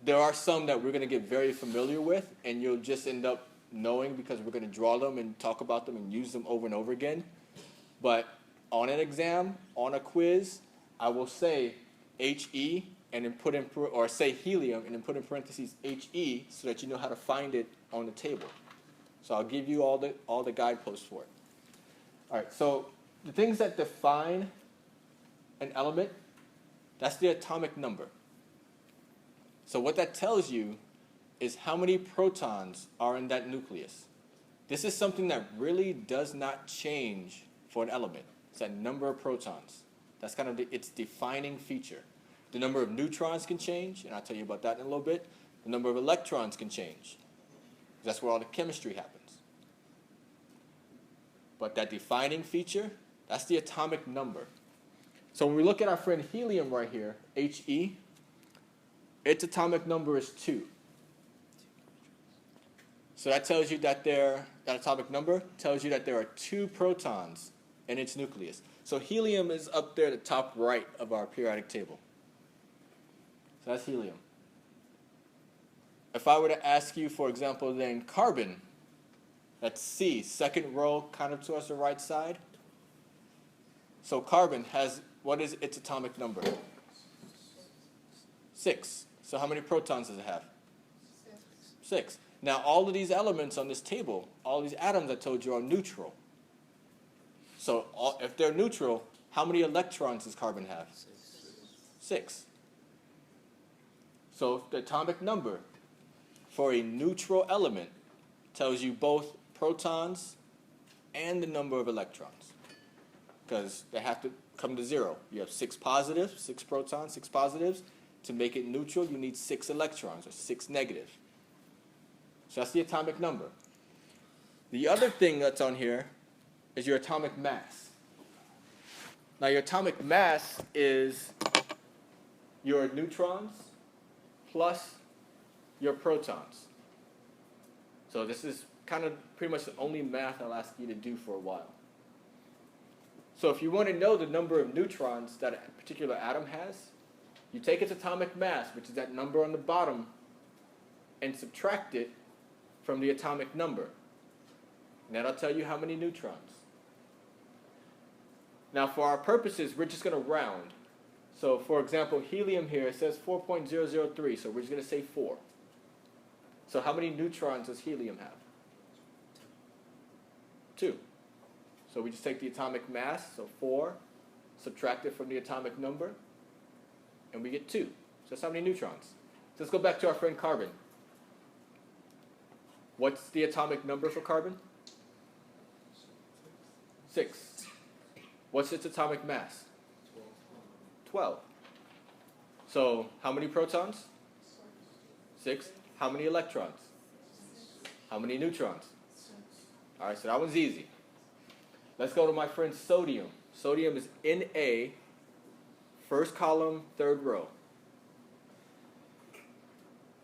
There are some that we're going to get very familiar with, and you'll just end up knowing because we're going to draw them and talk about them and use them over and over again. But on an exam, on a quiz, I will say He and then put in, or say helium and then put in parentheses He so that you know how to find it on the table. So I'll give you all the guideposts for it. All right, so the things that define an element, that's the atomic number. So what that tells you is how many protons are in that nucleus. This is something that really does not change for an element. It's that number of protons. That's kind of its defining feature. The number of neutrons can change, and I'll tell you about that in a little bit. The number of electrons can change. That's where all the chemistry happens. But that defining feature, that's the atomic number. So when we look at our friend helium right here, He, its atomic number is 2. So that tells you that that atomic number tells you that there are 2 protons in its nucleus. So helium is up there at the top right of our periodic table. So that's helium. If I were to ask you, for example, then carbon, that's C, second row kind of towards the right side. So carbon has, what is its atomic number? 6. So how many protons does it have? 6. Now all of these elements on this table, all these atoms I told you are neutral. So if they're neutral, how many electrons does carbon have? 6. So the atomic number for a neutral element tells you both protons and the number of electrons, because they have to come to 0. You have 6 positives, 6 protons, 6 positives. To make it neutral, you need 6 electrons, or 6 negatives. So that's the atomic number. The other thing that's on here is your atomic mass. Now your atomic mass is your neutrons plus your protons. So this is kind of pretty much the only math I'll ask you to do for a while. So if you want to know the number of neutrons that a particular atom has, you take its atomic mass, which is that number on the bottom, and subtract it from the atomic number. And that'll tell you how many neutrons. Now for our purposes, we're just going to round. So for example, helium here, it says 4.003, so we're just going to say 4. So how many neutrons does helium have? 2. So we just take the atomic mass, so 4, subtract it from the atomic number, and we get 2. So that's how many neutrons. So let's go back to our friend carbon. What's the atomic number for carbon? 6. What's its atomic mass? 12. So how many protons? 6. How many electrons? How many neutrons? All right, so that one's easy. Let's go to my friend sodium. Sodium is Na, first column, third row.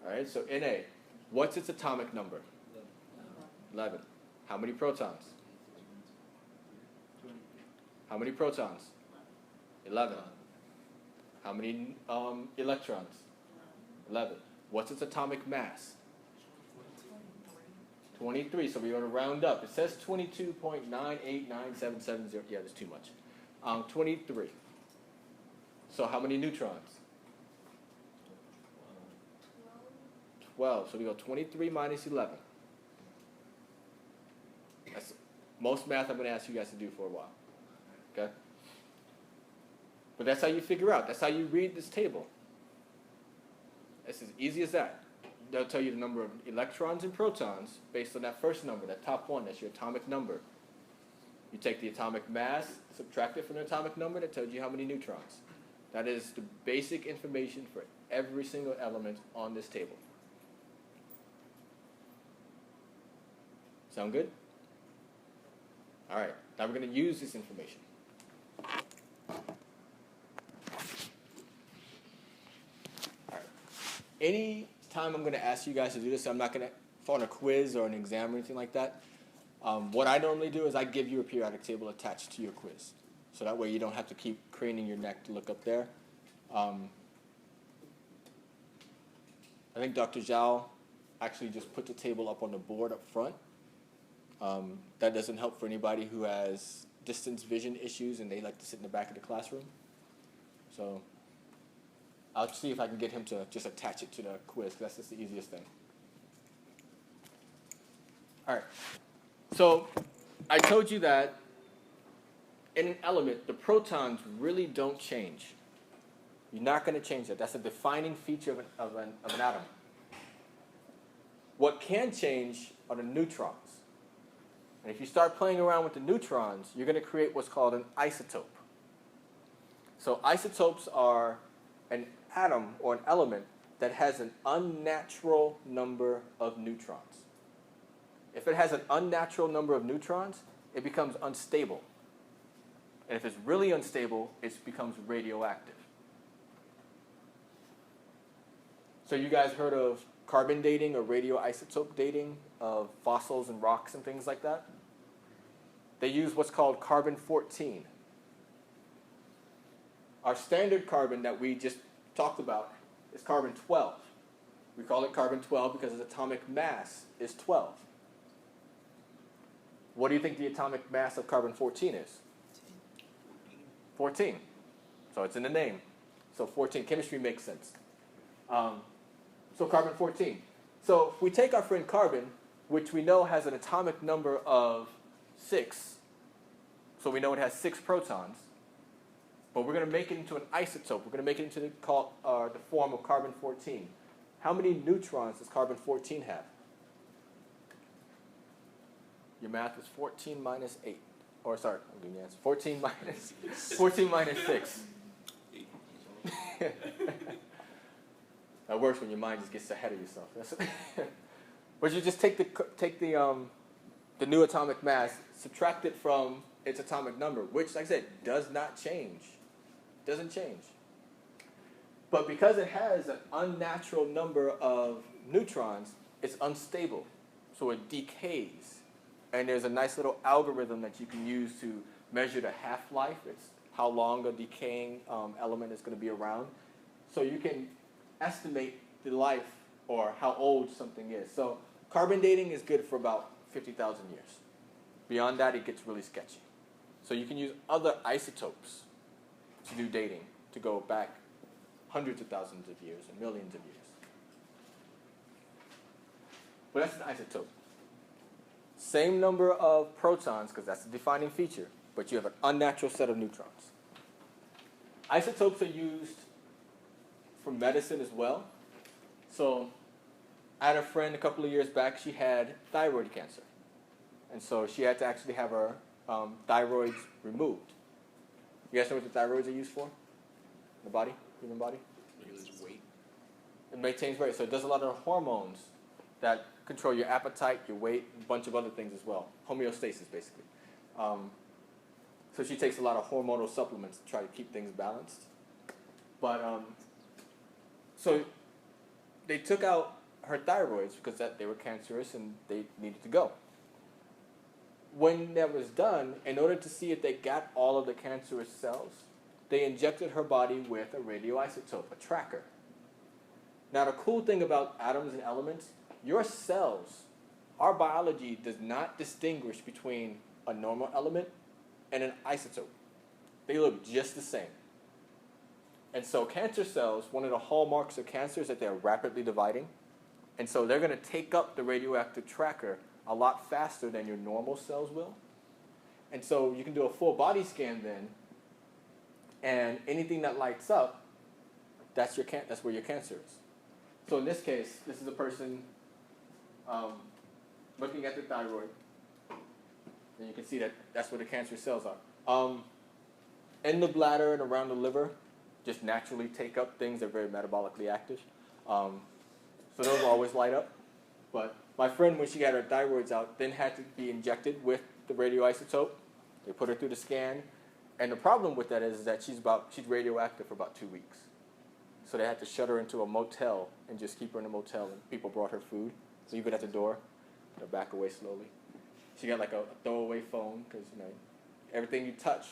All right, so Na. What's its atomic number? 11. How many protons? How many protons? 11. How many electrons? 11. What's its atomic mass? 23. So we're going to round up. It says 22.989770. Yeah, that's too much. 23. So how many neutrons? 12. So we go 23 minus 11. That's most math I'm going to ask you guys to do for a while. Okay? But that's how you figure out. That's how you read this table. It's as easy as that. They'll tell you the number of electrons and protons based on that first number, that top one. That's your atomic number. You take the atomic mass, subtract it from the atomic number, that tells you how many neutrons. That is the basic information for every single element on this table. Sound good? All right, now we're going to use this information. All right. Any time I'm going to ask you guys to do this, I'm not going to, on a quiz or an exam or anything like that, what I normally do is I give you a periodic table attached to your quiz. So that way you don't have to keep craning your neck to look up there. I think Dr. Zhao actually just put the table up on the board up front. That doesn't help for anybody who has distance vision issues and they like to sit in the back of the classroom. So I'll see if I can get him to just attach it to the quiz, because that's just the easiest thing. All right. So I told you that in an element, the protons really don't change. You're not going to change that. That's a defining feature of an atom. What can change are the neutrons. And if you start playing around with the neutrons, you're going to create what's called an isotope. So isotopes are an atom or an element that has an unnatural number of neutrons. If it has an unnatural number of neutrons, it becomes unstable. And if it's really unstable, it becomes radioactive. So you guys heard of carbon dating or radioisotope dating of fossils and rocks and things like that? They use what's called carbon-14. Our standard carbon that we just talked about is carbon-12. We call it carbon-12 because its atomic mass is 12. What do you think the atomic mass of carbon-14 is? 14. So it's in the name. So 14. Chemistry makes sense. So carbon-14. So if we take our friend carbon, which we know has an atomic number of 6, so we know it has 6 protons, but we're going to make it into an isotope. We're going to make it into the form of carbon-14. How many neutrons does carbon-14 have? Your math was 14 minus 8. Or sorry, I'm giving you an answer. 14 minus 6. That works when your mind just gets ahead of yourself. But you just take the new atomic mass, subtract it from its atomic number, which, like I said, does not change. Doesn't change. But because it has an unnatural number of neutrons, it's unstable. So it decays. And there's a nice little algorithm that you can use to measure the half-life. It's how long a decaying element is going to be around. So you can estimate the life or how old something is. So carbon dating is good for about 50,000 years. Beyond that, it gets really sketchy. So you can use other isotopes to do dating, to go back hundreds of thousands of years and millions of years. But that's an isotope. Same number of protons, because that's the defining feature, but you have an unnatural set of neutrons. Isotopes are used for medicine as well. So I had a friend a couple of years back, she had thyroid cancer. And so she had to actually have her thyroids removed. You guys know what the thyroids are used for? In the body, human body? Regulates weight. It maintains weight. So it does a lot of hormones that control your appetite, your weight, a bunch of other things as well. Homeostasis, basically. So she takes a lot of hormonal supplements to try to keep things balanced. But, so they took out her thyroids because they were cancerous and they needed to go. When that was done, in order to see if they got all of the cancerous cells, they injected her body with a radioisotope, a tracker. Now, the cool thing about atoms and elements, your cells, our biology does not distinguish between a normal element and an isotope. They look just the same. And so cancer cells, one of the hallmarks of cancer is that they're rapidly dividing. And so they're going to take up the radioactive tracker a lot faster than your normal cells will. And so you can do a full body scan then, and anything that lights up, that's where your cancer is. So in this case, this is a person looking at the thyroid, and you can see that that's where the cancer cells are. In the bladder and around the liver, just naturally take up things that are very metabolically active. So those always light up. But my friend, when she got her thyroids out, then had to be injected with the radioisotope. They put her through the scan. And the problem with that is that she's radioactive for about 2 weeks. So they had to shut her into a motel and just keep her in a motel. And people brought her food, leave it at the door, and back away slowly. She got like a throwaway phone because everything you touch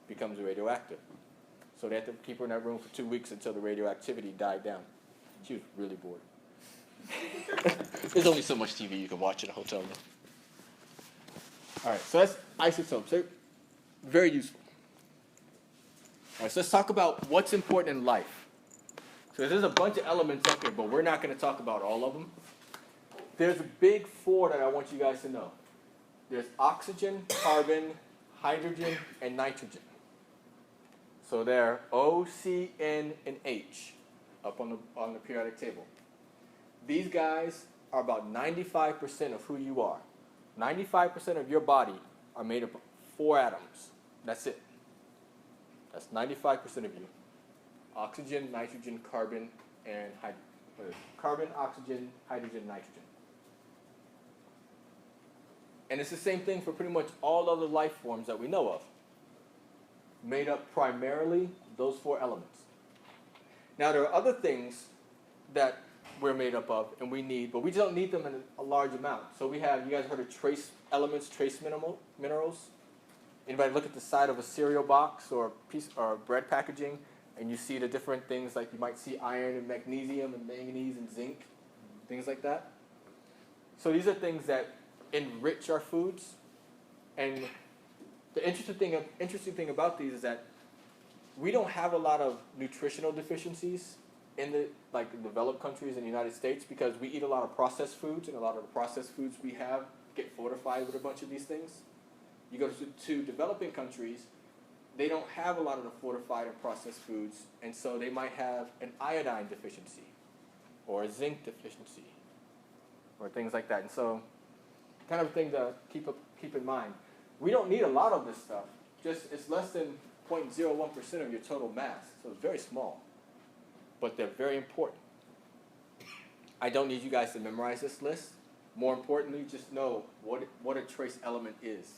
becomes radioactive. So they had to keep her in that room for 2 weeks until the radioactivity died down. She was really bored. There's only so much TV you can watch in a hotel room. All right, so that's isotopes. They're very useful. All right, so let's talk about what's important in life. So there's a bunch of elements up here, but we're not going to talk about all of them. There's a big four that I want you guys to know. There's oxygen, carbon, hydrogen, and nitrogen. So they're O, C, N, and H up on the periodic table. These guys are about 95% of who you are. 95% of your body are made up of 4 atoms. That's it. That's 95% of you. Oxygen, nitrogen, carbon, and hydrogen. Carbon, oxygen, hydrogen, nitrogen. And it's the same thing for pretty much all other life forms that we know of. Made up primarily those 4 elements. Now there are other things that we're made up of and we need, but we don't need them in a large amount. So we have, you guys heard of trace elements, trace minerals? Anybody look at the side of a cereal box or bread packaging and you see the different things, like you might see iron and magnesium and manganese and zinc, things like that? So these are things that enrich our foods. And the interesting thing about these is that we don't have a lot of nutritional deficiencies in the developed countries in the United States because we eat a lot of processed foods, and a lot of the processed foods we have get fortified with a bunch of these things. You go to developing countries, they don't have a lot of the fortified and processed foods, and so they might have an iodine deficiency or a zinc deficiency or things like that. And so kind of thing to keep in mind. We don't need a lot of this stuff. It's less than 0.01% of your total mass, so it's very small. But they're very important. I don't need you guys to memorize this list. More importantly, just know what a trace element is.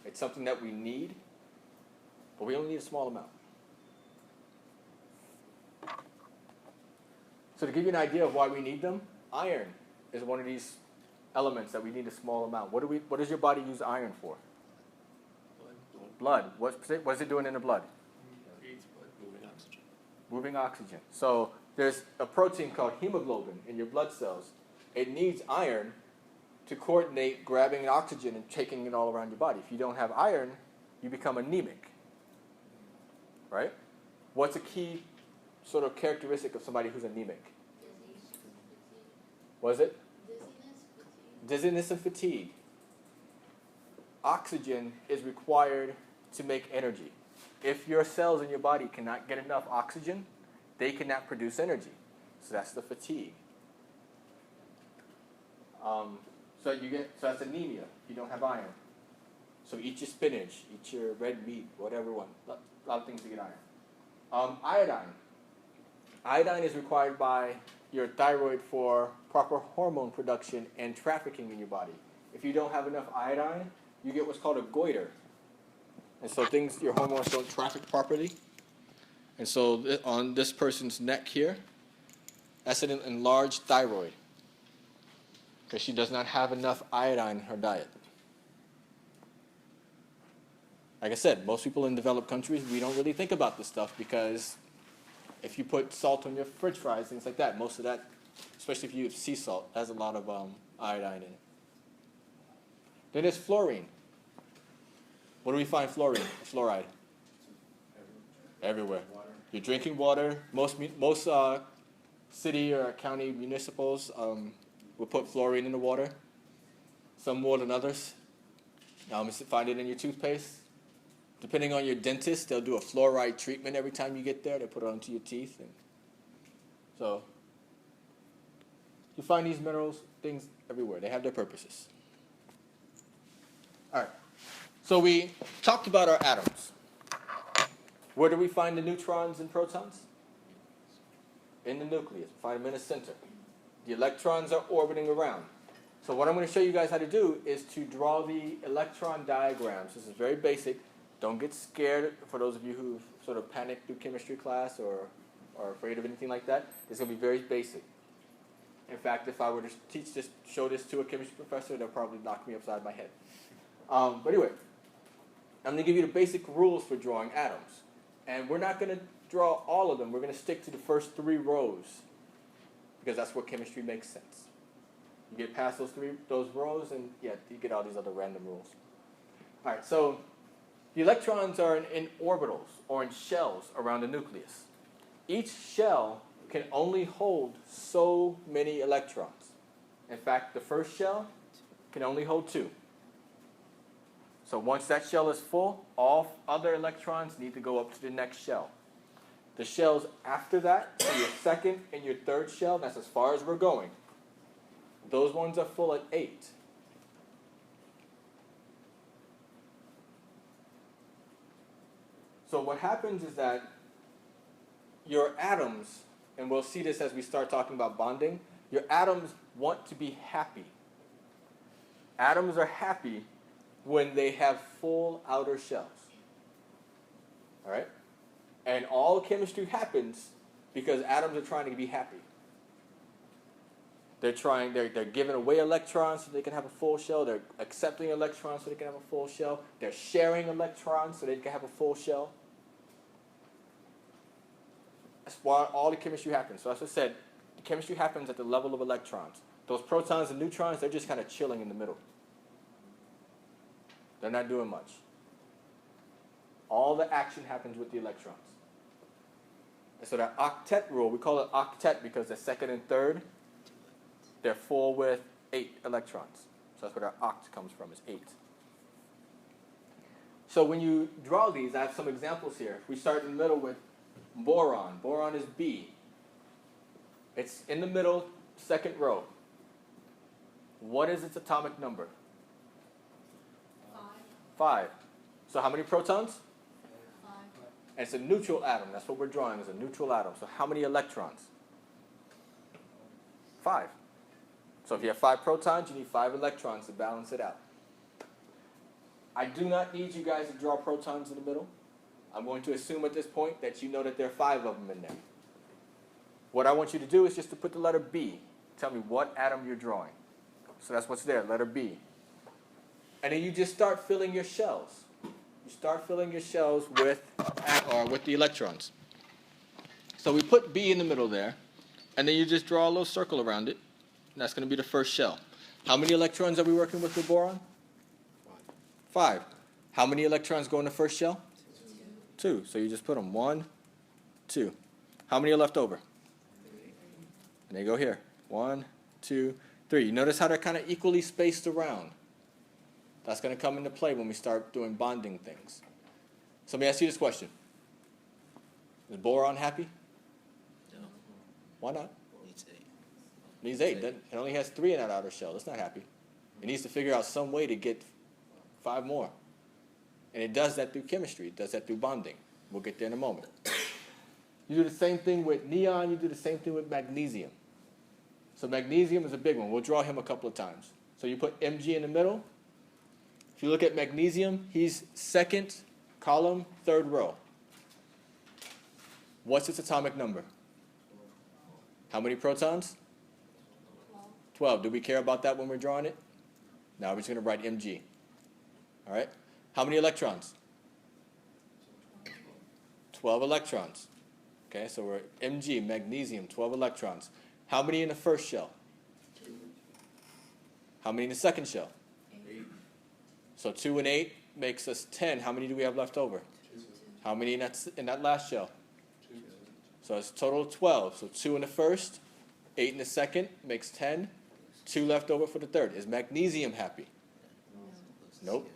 It's something that we need, but we only need a small amount. So to give you an idea of why we need them, iron is one of these elements that we need a small amount. What does your body use iron for? Blood. What's it doing in the blood? Creates blood, moving oxygen. Moving oxygen. So there's a protein called hemoglobin in your blood cells. It needs iron to coordinate grabbing oxygen and taking it all around your body. If you don't have iron, you become anemic. Right? What's a key sort of characteristic of somebody who's anemic? Was it? Dizziness and fatigue. Oxygen is required to make energy. If your cells in your body cannot get enough oxygen, they cannot produce energy. So that's the fatigue. So that's anemia. You don't have iron. So eat your spinach, eat your red meat, whatever one. A lot of things to get iron. Iodine. Iodine is required by your thyroid for proper hormone production and trafficking in your body. If you don't have enough iodine, you get what's called a goiter. And so your hormones don't traffic properly. And so on this person's neck here, that's an enlarged thyroid because she does not have enough iodine in her diet. Like I said, most people in developed countries, we don't really think about this stuff because If you put salt on your french fries, things like that, most of that, especially if you use sea salt, has a lot of iodine in it. Then there's fluorine. Where do we find fluoride? Everywhere. You're drinking water. Most city or county municipals will put fluorine in the water. Some more than others. You find it in your toothpaste. Depending on your dentist, they'll do a fluoride treatment every time you get there. They put it onto your teeth. And so you find these minerals, things everywhere. They have their purposes. All right. So we talked about our atoms. Where do we find the neutrons and protons? In the nucleus. We find them in the center. The electrons are orbiting around. So what I'm going to show you guys how to do is to draw the electron diagrams. This is very basic. Don't get scared for those of you who sort of panicked through chemistry class or are afraid of anything like that. It's going to be very basic. In fact, if I were to show this to a chemistry professor, they'll probably knock me upside my head. But anyway, I'm going to give you the basic rules for drawing atoms. And we're not going to draw all of them. We're going to stick to the first 3 rows because that's where chemistry makes sense. You get past those rows and yeah, you get all these other random rules. All right, so the electrons are in orbitals or in shells around the nucleus. Each shell can only hold so many electrons. In fact, the first shell can only hold 2. So once that shell is full, all other electrons need to go up to the next shell. The shells after that, so your second and your third shell, that's as far as we're going. Those ones are full at 8. So what happens is that your atoms, and we'll see this as we start talking about bonding, your atoms want to be happy. Atoms are happy when they have full outer shells. All right? And all chemistry happens because atoms are trying to be happy. They're giving away electrons so they can have a full shell. They're accepting electrons so they can have a full shell. They're sharing electrons so they can have a full shell. That's why all the chemistry happens. So as I said, the chemistry happens at the level of electrons. Those protons and neutrons, they're just kind of chilling in the middle. They're not doing much. All the action happens with the electrons. And so that octet rule, we call it octet because the second and third, they're full with 8 electrons. So that's where our oct comes from, is 8. So when you draw these, I have some examples here. We start in the middle with boron. Boron is B. It's in the middle, second row. What is its atomic number? 5. So how many protons? 5. And it's a neutral atom. That's what we're drawing, is a neutral atom. So how many electrons? 5. So if you have 5 protons, you need 5 electrons to balance it out. I do not need you guys to draw protons in the middle. I'm going to assume at this point that you know that there are 5 of them in there. What I want you to do is just to put the letter B. Tell me what atom you're drawing. So that's what's there, letter B. And then you just start filling your shells. You start filling your shells with the electrons. So we put B in the middle there, and then you just draw a little circle around it, and that's going to be the first shell. How many electrons are we working with boron? 5. How many electrons go in the first shell? 2. So you just put them 1, 2. How many are left over? 3. And they go here. 1, 2, 3. You notice how they're kind of equally spaced around. That's going to come into play when we start doing bonding things. So let me ask you this question. Is boron happy? No, Why not? needs 8. It needs 8. It only has 3 in that outer shell. It's not happy. It needs to figure out some way to get 5 more. And it does that through chemistry. It does that through bonding. We'll get there in a moment. You do the same thing with neon. You do the same thing with magnesium. So magnesium is a big one. We'll draw him a couple of times. So you put Mg in the middle. If you look at magnesium, he's second column, third row. What's its atomic number? How many protons? 12. Do we care about that when we're drawing it? Now we're just going to write Mg. All right? How many electrons? 12 electrons. Okay, so we're Mg, magnesium, 12 electrons. How many in the first shell? How many in the second shell? 8. So 2 and 8 makes us 10. How many do we have left over? 2. How many in that last shell? 2. So it's a total of 12. So 2 in the first, 8 in the second, makes 10. 2 left over for the third. Is magnesium happy? Nope.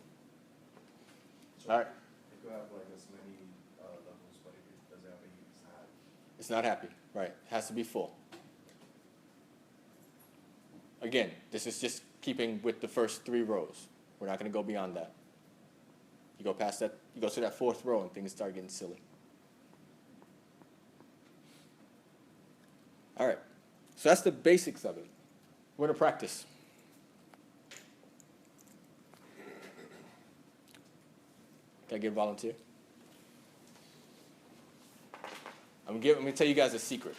So All right. it could have like as many levels, but if it doesn't have any, it's not. It's not happy. Right. It has to be full. Again, this is just keeping with the first 3 rows. We're not going to go beyond that. You go past that, you go to that 4th row and things start getting silly. All right. So that's the basics of it. We're going to practice. Can I get a volunteer? I'm going to tell you guys a secret.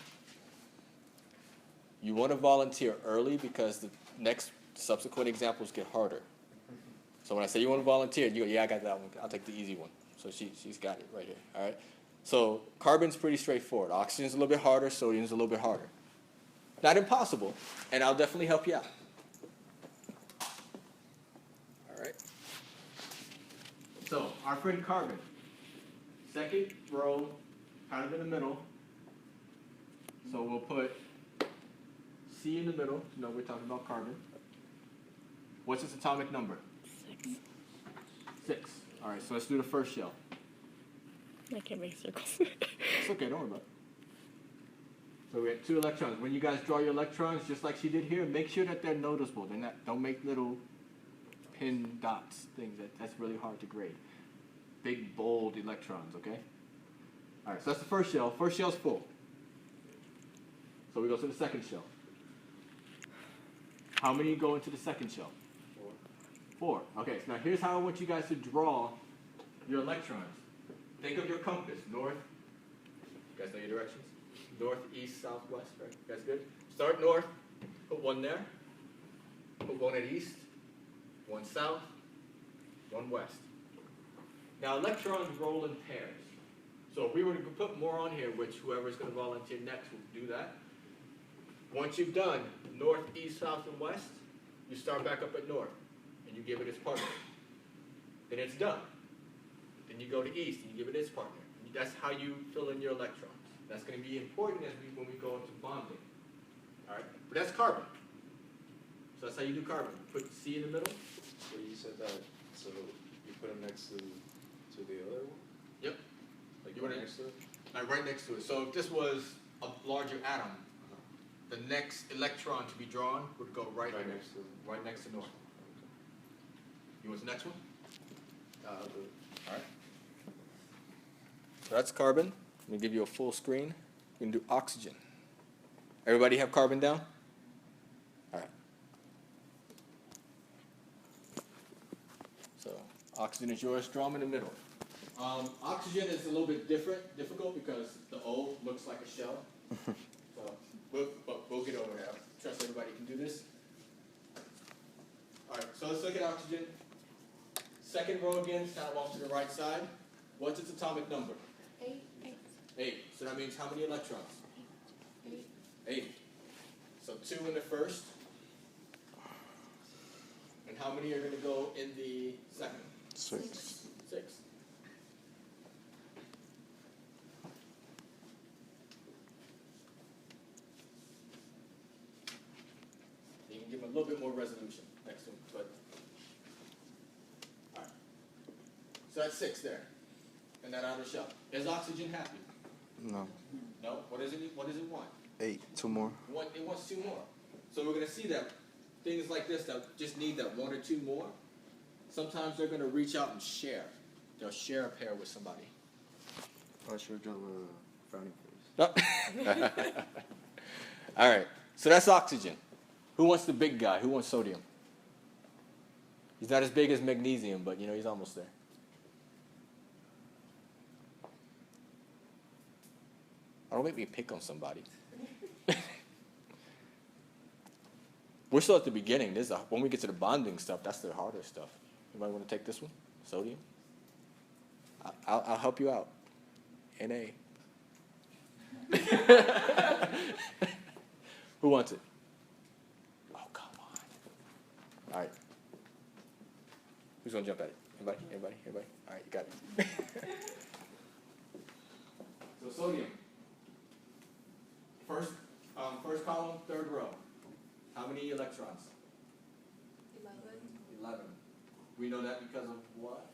You want to volunteer early because the next subsequent examples get harder. So when I say you want to volunteer, you go, yeah, I got that one. I'll take the easy one. So she's got it right here. All right. So carbon's pretty straightforward. Oxygen's a little bit harder. Sodium's a little bit harder. Not impossible, and I'll definitely help you out. All right. So our friend carbon, second row, kind of in the middle. So we'll put C in the middle. No, we're talking about carbon. What's its atomic number? 6. All right, so let's do the first shell. I can't make circles. It's okay, don't worry about it. So we have 2 electrons. When you guys draw your electrons, just like she did here, make sure that they're noticeable. They're not, don't make little pin dots, things. That's really hard to grade. Big, bold electrons, okay? All right, so that's the first shell. First shell's full. So we go to the second shell. How many go into the second shell? 4. Okay, so now here's how I want you guys to draw your electrons. Think of your compass, north. You guys know your directions? North, east, south, west, right? You guys good? Start north, put 1 there. Put 1 at east, 1 south, 1 west. Now electrons roll in pairs. So if we were to put more on here, which whoever's going to volunteer next will do that. Once you've done north, east, south, and west, you start back up at north, and you give it its partner. Then it's done. Then you go to east, and you give it its partner. That's how you fill in your electrons. That's going to be important when we go into bonding. All right? But that's carbon. So that's how you do carbon. Put C in the middle. So you said that, so you put them next to the other one? Yep. Like You right wanna- next to it? Like right next to it. So if this was a larger atom, the next electron to be drawn would go right here, next to right next to north. You want the next one? I'll do it. All right. So that's carbon. Let me give you a full screen. We can do oxygen. Everybody have carbon down? All right. So oxygen is yours. Draw them in the middle. Oxygen is a little bit difficult because the O looks like a shell. So we'll get over that. I trust everybody can do this. All right. So let's look at oxygen. Second row again, kind of off to the right side. What's its atomic number? 8. 8. So that means how many electrons? 8. 8. So 2 in the first. And how many are going to go in the second? 6. 6. You can give them a little bit more resolution next to them, but all right. So that's 6 there, in that outer shell. Is oxygen happy? No. No. What does it want? 8. 2 more. It wants 2 more. So we're going to see that things like this that just need that 1 or 2 more. Sometimes they're going to reach out and share. They'll share a pair with somebody. I should draw a frowning face. All right. So that's oxygen. Who wants the big guy? Who wants sodium? He's not as big as magnesium, but he's almost there. Don't make me pick on somebody. We're still at the beginning. When we get to the bonding stuff, that's the harder stuff. Anybody want to take this one? Sodium? I'll help you out. Na. Who wants it? Oh, come on. All right. Who's going to jump at it? Anybody? Anybody? Anybody? All right, you got it. So sodium. First column, third row. How many electrons? 11. We know that because of what?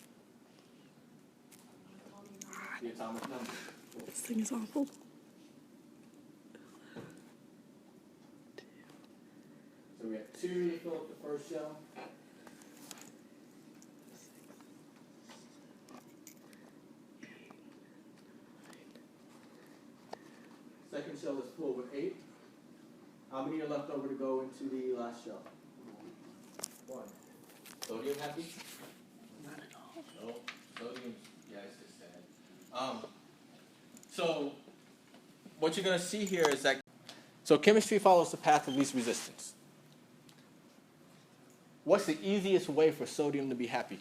The atomic number. This thing is awful. So we have 2 to fill up the first shell. Second shell is full with 8. How many are left over to go into the last shell? 1. Sodium happy? Not at all. No. Sodium, yeah, it's just sad. So what you're going to see here is that, so chemistry follows the path of least resistance. What's the easiest way for sodium to be happy?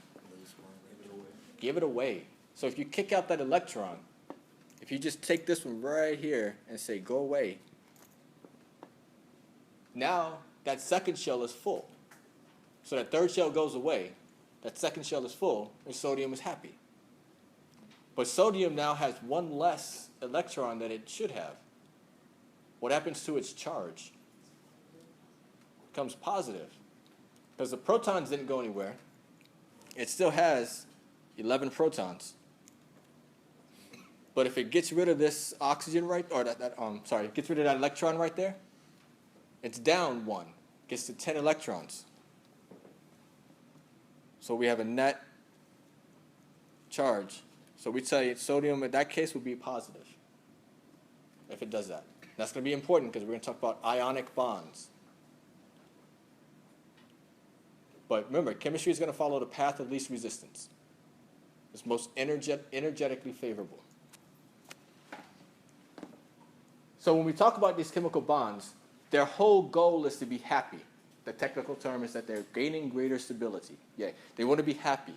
Give it away. So if you kick out that electron, if you just take this one right here and say, go away, now that second shell is full. So that third shell goes away, that second shell is full, and sodium is happy. But sodium now has 1 less electron than it should have. What happens to its charge? It becomes positive. Because the protons didn't go anywhere. It still has 11 protons. But if it gets rid of this oxygen right, or gets rid of that electron right there, it's down 1, gets to 10 electrons. So we have a net charge. So we say sodium in that case would be positive if it does that. That's going to be important because we're going to talk about ionic bonds. But remember, chemistry is going to follow the path of least resistance. It's most energetically favorable. So when we talk about these chemical bonds, their whole goal is to be happy. The technical term is that they're gaining greater stability. Yeah, they want to be happy.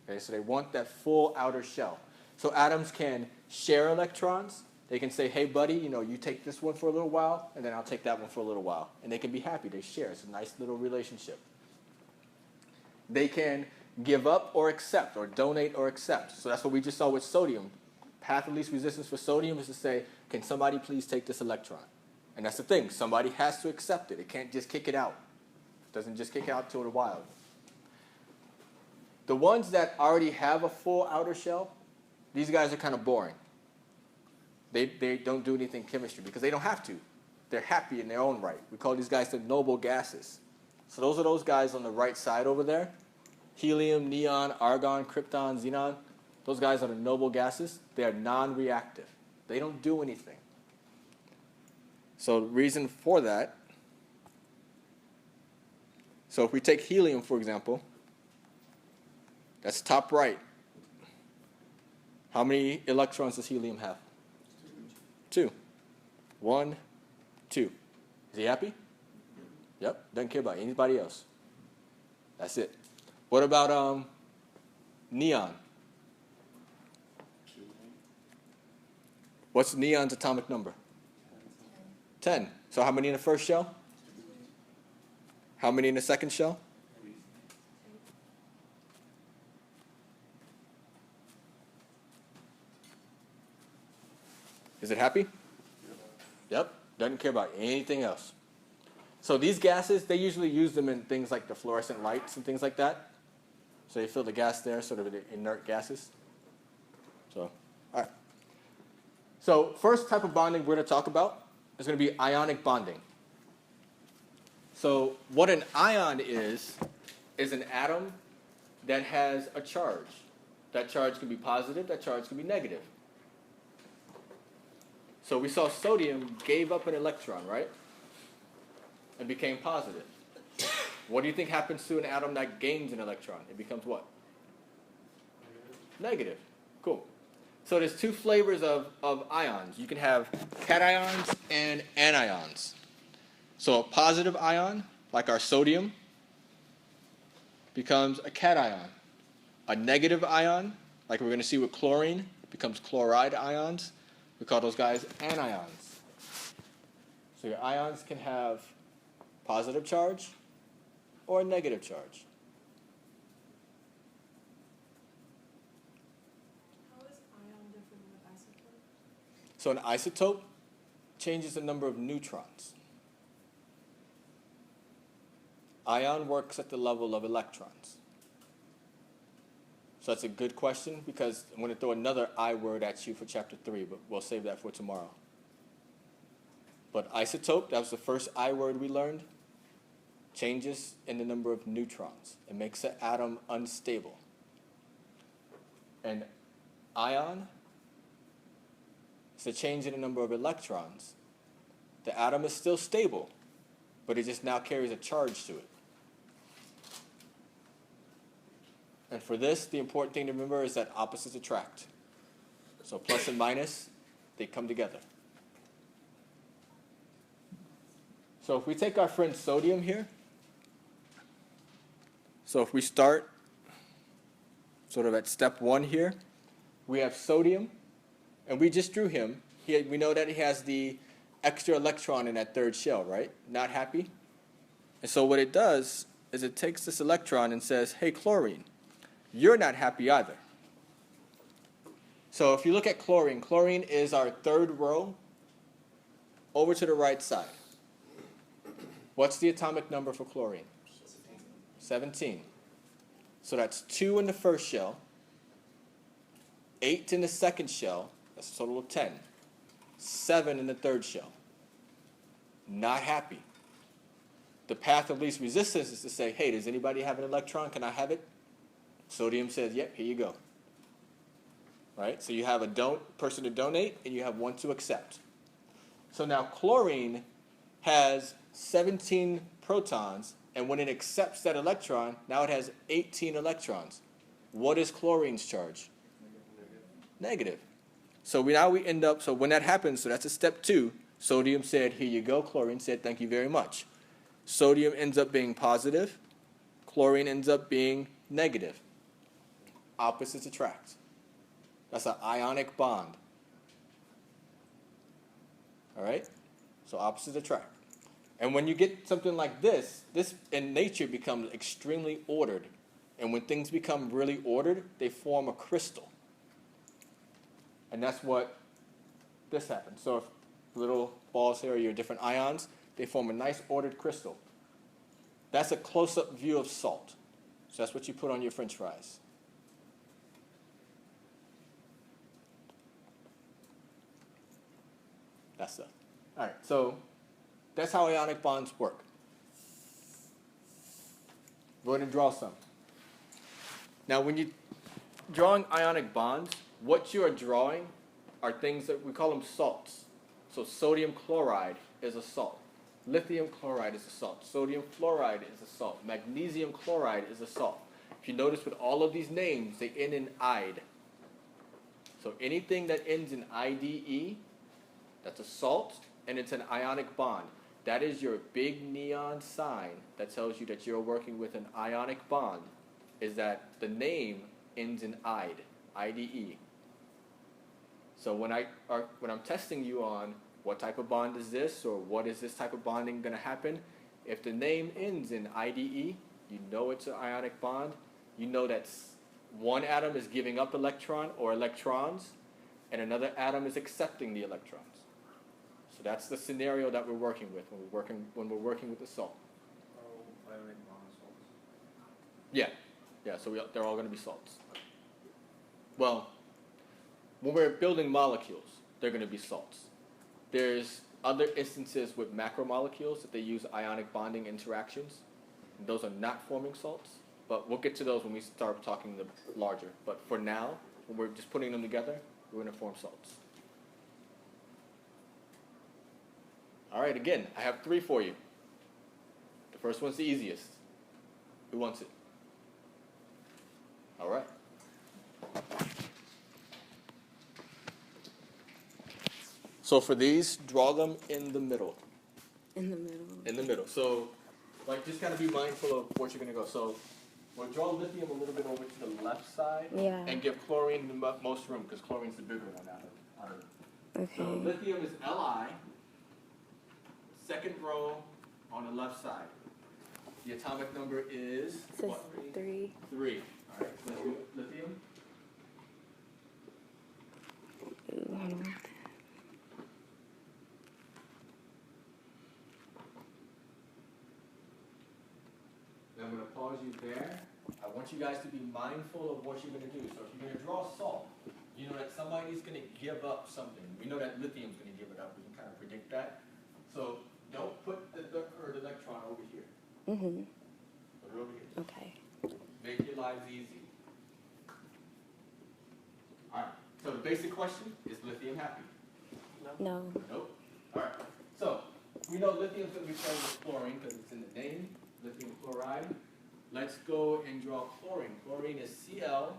Okay, so they want that full outer shell. So atoms can share electrons. They can say, hey, buddy, you take this one for a little while, and then I'll take that one for a little while. And they can be happy. They share. It's a nice little relationship. They can give up or accept, or donate or accept. So that's what we just saw with sodium. Path of least resistance for sodium is to say, can somebody please take this electron? And that's the thing. Somebody has to accept it. It can't just kick it out. It doesn't just kick it out to the wild. The ones that already have a full outer shell, these guys are kind of boring. They don't do anything chemistry because they don't have to. They're happy in their own right. We call these guys the noble gases. So those are those guys on the right side over there. Helium, neon, argon, krypton, xenon. Those guys are the noble gases. They are non-reactive. They don't do anything. So the reason for that, so if we take helium, for example, that's top right. How many electrons does helium have? 2. 1, 2. Is he happy? Yep, doesn't care about anybody else. That's it. What about neon? What's neon's atomic number? 10. So how many in the first shell? How many in the second shell? Is it happy? Yep. Doesn't care about anything else. So these gases, they usually use them in things like the fluorescent lights and things like that. So they fill the gas there, sort of the inert gases. So, all right. So first type of bonding we're going to talk about is going to be ionic bonding. So what an ion is an atom that has a charge. That charge can be positive, that charge can be negative. So we saw sodium gave up an electron, right? And became positive. What do you think happens to an atom that gains an electron? It becomes what? Negative. Cool. So there's 2 flavors of ions. You can have cations and anions. So a positive ion, like our sodium, becomes a cation. A negative ion, like we're going to see with chlorine, becomes chloride ions. We call those guys anions. So your ions can have positive charge or a negative charge. How is ion different than isotope? So an isotope changes the number of neutrons. Ion works at the level of electrons. So that's a good question because I'm going to throw another I word at you for chapter 3, but we'll save that for tomorrow. But isotope, that was the first I word we learned, changes in the number of neutrons. It makes an atom unstable. And ion is a change in the number of electrons. The atom is still stable, but it just now carries a charge to it. And for this, the important thing to remember is that opposites attract. So plus and minus, they come together. So if we take our friend sodium here, so if we start sort of at step 1 here, we have sodium, and we just drew him. We know that he has the extra electron in that third shell, right? Not happy. And so what it does is it takes this electron and says, hey, chlorine, you're not happy either. So if you look at chlorine, chlorine is our third row over to the right side. What's the atomic number for chlorine? 17. So that's 2 in the first shell, 8 in the second shell, that's a total of 10. 7 in the third shell. Not happy. The path of least resistance is to say, hey, does anybody have an electron? Can I have it? Sodium says, yep, here you go. Right? So you have a person to donate, and you have one to accept. So now chlorine has 17 protons, and when it accepts that electron, now it has 18 electrons. What is chlorine's charge? Negative. So we end up, so when that happens, so that's a step 2. Sodium said, here you go. Chlorine said, thank you very much. Sodium ends up being positive. Chlorine ends up being negative. Opposites attract. That's an ionic bond. All right? So opposites attract. And when you get something like this in nature becomes extremely ordered. And when things become really ordered, they form a crystal. And that's what this happens. So if little balls here are your different ions, they form a nice ordered crystal. That's a close-up view of salt. So that's what you put on your French fries. That stuff. All right, so that's how ionic bonds work. Go ahead and draw some. Now, when you're drawing ionic bonds, what you are drawing are things that we call them salts. So sodium chloride is a salt. Lithium chloride is a salt. Sodium fluoride is a salt. Magnesium chloride is a salt. If you notice with all of these names, they end in "ide." So anything that ends in IDE, that's a salt, and it's an ionic bond. That is your big neon sign that tells you that you're working with an ionic bond, is that the name ends in "ide," IDE. So when I'm testing you on what type of bond is this, or what is this type of bonding going to happen, if the name ends in IDE, you know it's an ionic bond. You know that one atom is giving up electron or electrons, and another atom is accepting the electrons. So that's the scenario that we're working with when we're working with the salt. Ionic bonds salts. Yeah. So they're all going to be salts. Well, when we're building molecules, they're going to be salts. There's other instances with macromolecules that they use ionic bonding interactions. Those are not forming salts, but we'll get to those when we start talking the larger. But for now, when we're just putting them together, we're going to form salts. All right, again, I have 3 for you. The first one's the easiest. Who wants it? All right. So for these, draw them in the middle. In the middle. In the middle. So, just kind of be mindful of what you're going to go. So, we'll draw lithium a little bit over to the left side. Yeah. And give chlorine the most room, because chlorine's the bigger one out of So Okay. lithium is Li, second row on the left side. The atomic number is It says what? 3. 3. All right, lithium. Ooh, hold on. Now I'm going to pause you there. I want you guys to be mindful of what you're going to do. So if you're going to draw salt, you know that somebody's going to give up something. We know that lithium's going to give it up. We can kind of predict that. So don't put the third electron over here. Mm-hmm. Put it over here. Okay. Make your lives easy. All right. So the basic question is lithium happy? No. Nope. All right. So we know lithium's going to be paired with chlorine because it's in the name, lithium chloride. Let's go and draw chlorine. Chlorine is Cl,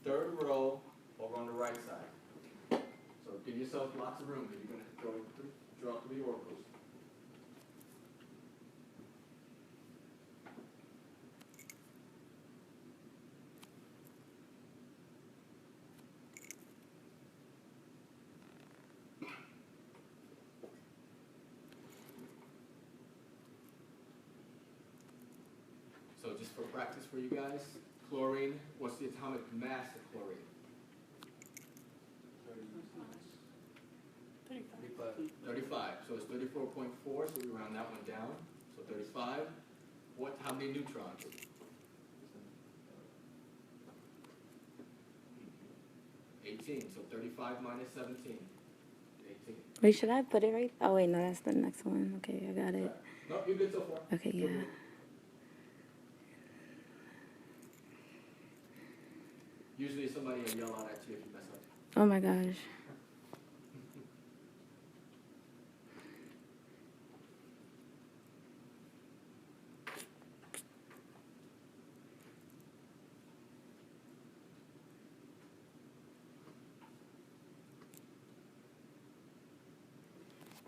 third row, over on the right side. So give yourself lots of room because you're going to draw 3 orbitals. So just for practice for you guys, chlorine, what's the atomic mass of chlorine? 35. So it's 34.4, so we round that one down. So 35. How many neutrons? 18. So 35 minus 17. 18. Wait, should I put it right? Oh, wait, no, that's the next one. Okay, I got it. No, you're good so far. Okay, yeah. Usually somebody will yell out at you if you mess up. Oh my gosh.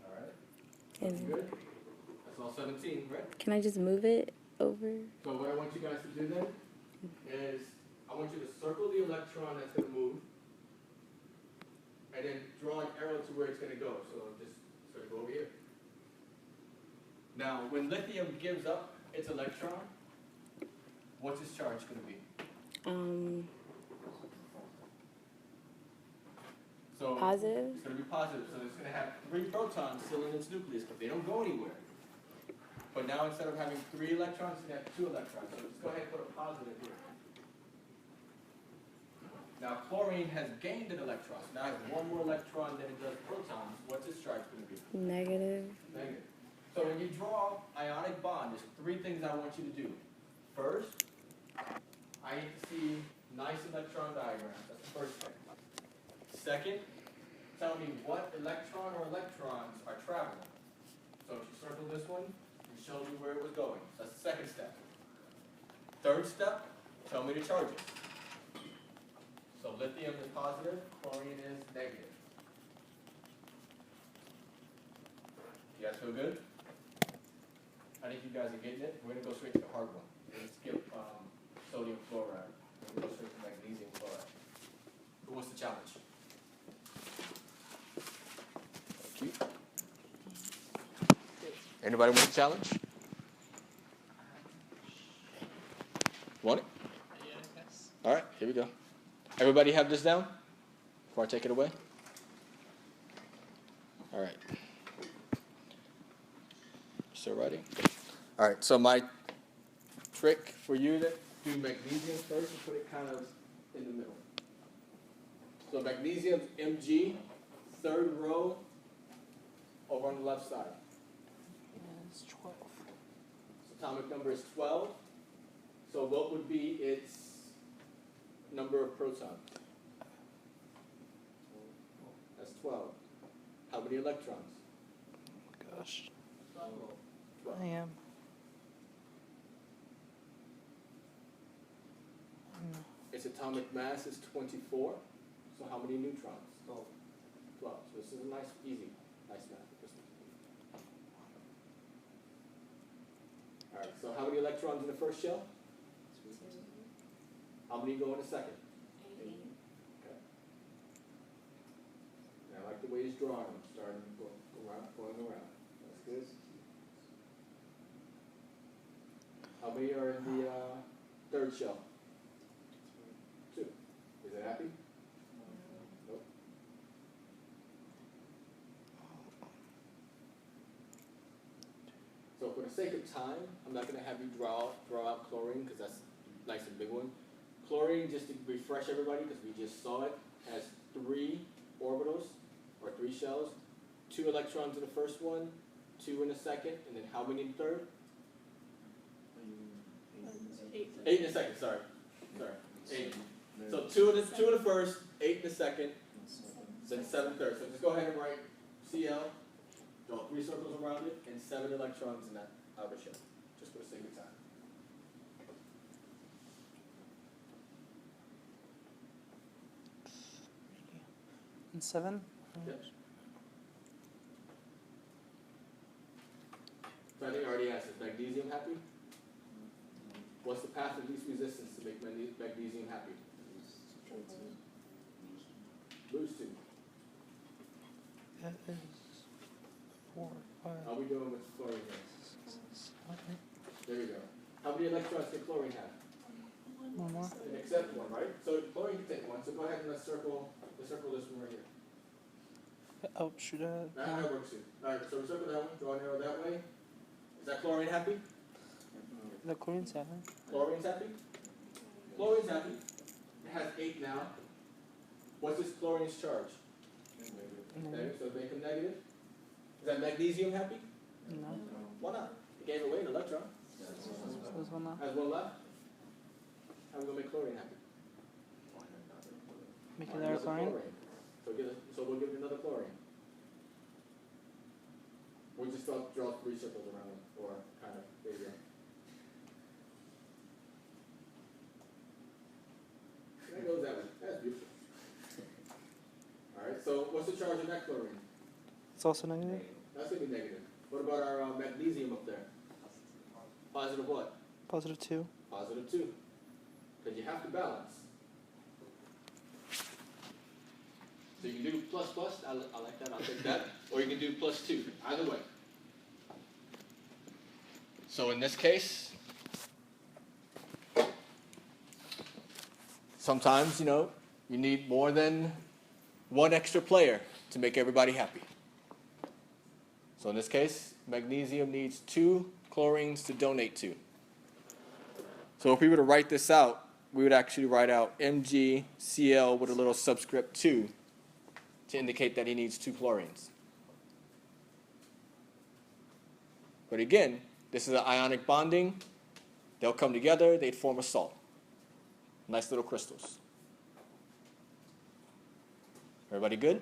All right. And Good. That's all 17, right? can I just move it over? So what I want you guys to do then is I want you to circle the electron that's going to move and then draw an arrow to where it's going to go. So just sort of go over here. Now, when lithium gives up its electron, what's its charge going to be? So Positive? It's going to be positive. So it's going to have 3 protons still in its nucleus, but they don't go anywhere. But now instead of having 3 electrons, you have 2 electrons. So let's go ahead and put a positive here. Now chlorine has gained an electron. So now it has 1 more electron than it does protons. What's its charge going to be? Negative. Negative. So when you draw ionic bond, there's 3 things I want you to do. First, I need to see nice electron diagrams. That's the first thing. Second, tell me what electron or electrons are traveling. So if you circle this one, it shows you where it was going. That's the second step. Third step, tell me the charges. So lithium is positive, chlorine is negative. You guys feel good? I think you guys are getting it. We're going to go straight to the hard one. We're going to skip sodium chloride. We're going to go straight to magnesium chloride. Who wants the challenge? Thank you. Anybody want the challenge? Want it? Yeah, I guess. All right, here we go. Everybody have this down before I take it away? All right. Still writing? All right, so my trick for you to do magnesium first and put it kind of in the middle. So magnesium's Mg, third row over on the left side. It's 12. Its atomic number is 12. So what would be its number of protons? That's 12. How many electrons? Gosh. 12. I am. Its atomic mass is 24. So how many neutrons? 12. 12. So this is a nice, easy, nice math. All right, so how many electrons in the first shell? 2. How many go in the second? 18. Okay. And I like the ways drawing them, starting going around. That's good. How many are in the third shell? 2. Is it happy? Nope. So for the sake of time, I'm not going to have you draw out chlorine because that's a nice and big one. Chlorine, just to refresh everybody, because we just saw it, has 3 orbitals, or 3 shells, 2 electrons in the first one, 2 in the second, and then how many in the third? 8 in the second, sorry. 8. So 2 in the first, 8 in the second, then 7 third. So just go ahead and write Cl, draw 3 circles around it, and 7 electrons in that outer shell, just for the sake of time. And 7? Yep. So I think I already answered. Magnesium happy? What's the path of least resistance to make magnesium happy? Lose 2. That is 4, 5, How are we doing with chlorine here? 6, 7. There we go. How many electrons can chlorine have? One more. Except 1, right? So chlorine can take 1. So go ahead and let's circle this one right here. Oh, should I? That works too. Alright, so we circle that one, draw an arrow that way. Is that chlorine happy? The chlorine 7. Chlorine's happy? Chlorine's happy. It has 8 now. What's this chlorine's charge? Negative, so make them negative. Is that magnesium happy? No. Why not? It gave away an electron. So there's one left. Has 1 left. How are we going to make chlorine happy? Make Alright, another there's a chlorine. So we'll give it another chlorine. We'll just draw 3 circles around it, or kind of, there you go. That goes that way. That's beautiful. Alright, so what's the charge of that chlorine? It's also negative. That's going to be negative. What about our magnesium up there? Positive what? Positive 2. Positive 2. Because you have to balance. So you can do plus plus, I like that, I'll take that. Or you can do plus 2, either way. So in this case, sometimes, you need more than 1 extra player to make everybody happy. So in this case, magnesium needs 2 chlorines to donate to. So if we were to write this out, we would actually write out MgCl with a little subscript 2 to indicate that he needs 2 chlorines. But again, this is an ionic bonding. They'll come together, they'd form a salt. Nice little crystals. Everybody good?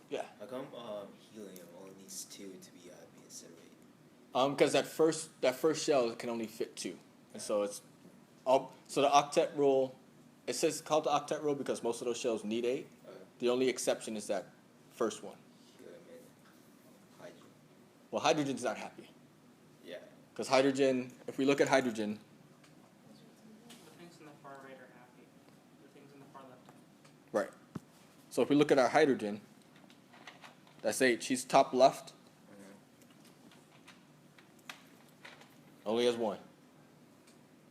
Yeah. How come helium only needs 2 to be happy instead of 8? Because that first shell can only fit 2. And so it's so the octet rule, it says it's called the octet rule because most of those shells need 8. The only exception is that first one. Helium and hydrogen. Well, hydrogen's not happy. Yeah. Because hydrogen, if we look at hydrogen, The things in the far right are happy. The things in the far left. right. So if we look at our hydrogen, that's H. He's top left. Only has 1.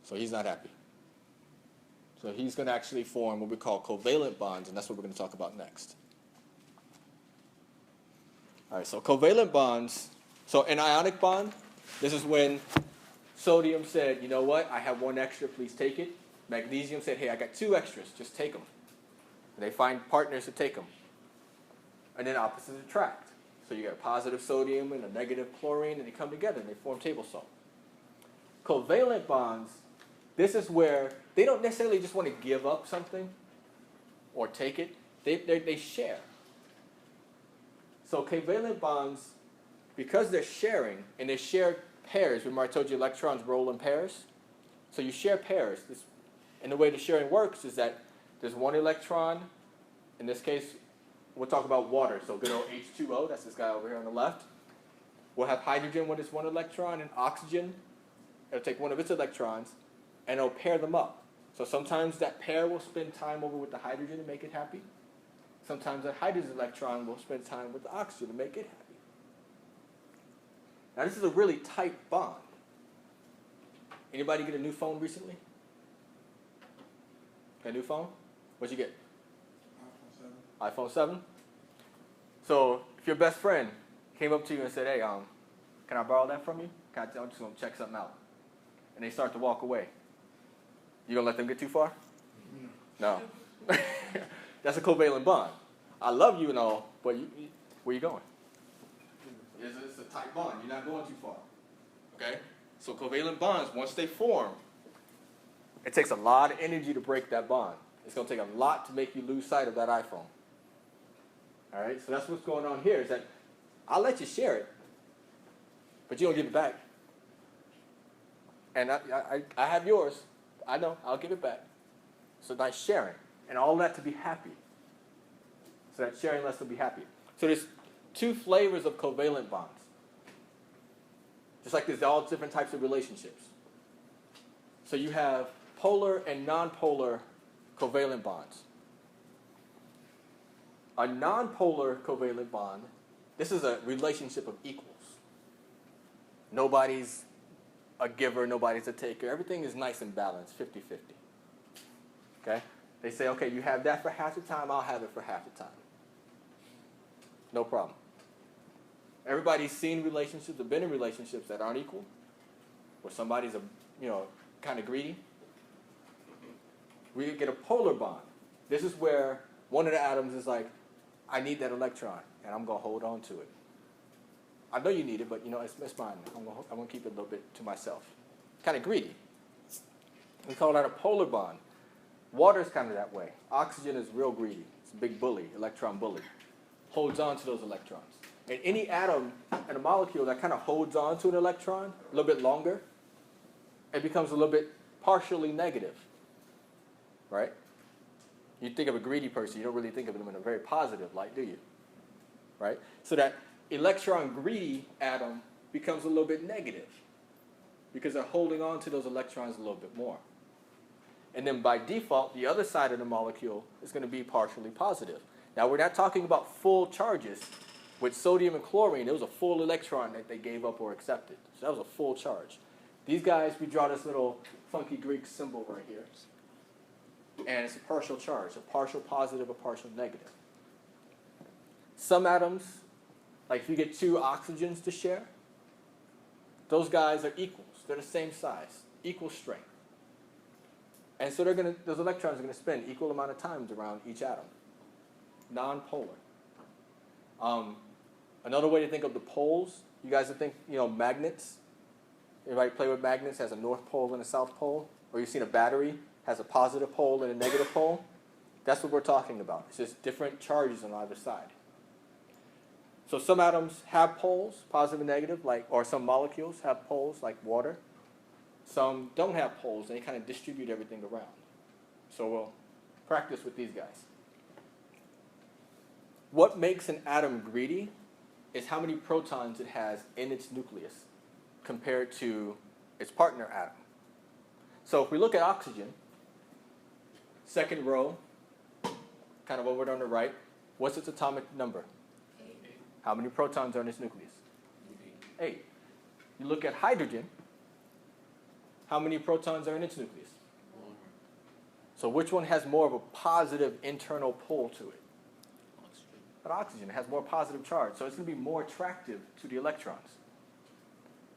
So he's not happy. So he's going to actually form what we call covalent bonds, and that's what we're going to talk about next. All right, so covalent bonds. So an ionic bond, this is when sodium said, you know what, I have 1 extra, please take it. Magnesium said, hey, I got 2 extras, just take them. And they find partners to take them. And then opposites attract. So you got a positive sodium and a negative chlorine, and they come together and they form table salt. Covalent bonds, this is where they don't necessarily just want to give up something or take it. They share. So covalent bonds, because they're sharing, and they share pairs. Remember I told you electrons roll in pairs? So you share pairs. And the way the sharing works is that there's 1 electron. In this case, we'll talk about water. So good old H2O, that's this guy over here on the left. We'll have hydrogen with its 1 electron, and oxygen. It'll take 1 of its electrons, and it'll pair them up. So sometimes that pair will spend time over with the hydrogen to make it happy. sometimes that hydrogen electron will spend time with the oxygen to make it happy. Now this is a really tight bond. Anybody get a new phone recently? A new phone? What'd you get? iPhone 7. So if your best friend came up to you and said, hey, can I borrow that from you? I'm just going to check something out. And they start to walk away. You going to let them get too far? No. That's a covalent bond. I love you and all, but where you going? It's a tight bond. You're not going too far. Okay? So covalent bonds, once they form, it takes a lot of energy to break that bond. It's going to take a lot to make you lose sight of that iPhone. All right? So that's what's going on here is that I'll let you share it, but you don't give it back. And I have yours. I know. I'll give it back. So nice sharing. And all that to be happy. So that sharing lets them be happy. So there's two flavors of covalent bonds. Just like there's all different types of relationships. So you have polar and nonpolar covalent bonds. A nonpolar covalent bond, this is a relationship of equals. Nobody's a giver, nobody's a taker. Everything is nice and balanced, 50-50. Okay? They say, okay, you have that for half the time, I'll have it for half the time. No problem. Everybody's seen relationships or been in relationships that aren't equal, where somebody's kind of greedy. We get a polar bond. This is where one of the atoms is like, I need that electron, and I'm going to hold on to it. I know you need it, but it's mine. I'm going to keep it a little bit to myself. Kind of greedy. We call that a polar bond. Water's kind of that way. Oxygen is real greedy. It's a big bully, electron bully. Holds on to those electrons. And any atom in a molecule that kind of holds on to an electron a little bit longer, it becomes a little bit partially negative. Right? You think of a greedy person, you don't really think of them in a very positive light, do you? Right? So that electron greedy atom becomes a little bit negative because they're holding on to those electrons a little bit more. And then by default, the other side of the molecule is going to be partially positive. Now, we're not talking about full charges. With sodium and chlorine, it was a full electron that they gave up or accepted. So that was a full charge. These guys, we draw this little funky Greek symbol right here. And it's a partial charge, a partial positive, a partial negative. Some atoms, like if you get two oxygens to share, those guys are equals. They're the same size, equal strength. And so those electrons are going to spend equal amount of times around each atom. Non-polar. Another way to think of the poles, you guys think, magnets. Everybody play with magnets, has a north pole and a south pole. Or you've seen a battery, has a positive pole and a negative pole. That's what we're talking about. It's just different charges on either side. So some atoms have poles, positive and negative, or some molecules have poles, like water. Some don't have poles, and they kind of distribute everything around. So we'll practice with these guys. What makes an atom greedy is how many protons it has in its nucleus compared to its partner atom. So if we look at oxygen, second row, kind of over on the right, what's its atomic number? 8. How many protons are in its nucleus? 8. You look at hydrogen, how many protons are in its nucleus? 1. So which one has more of a positive internal pull to it? Oxygen. But oxygen has more positive charge, so it's going to be more attractive to the electrons.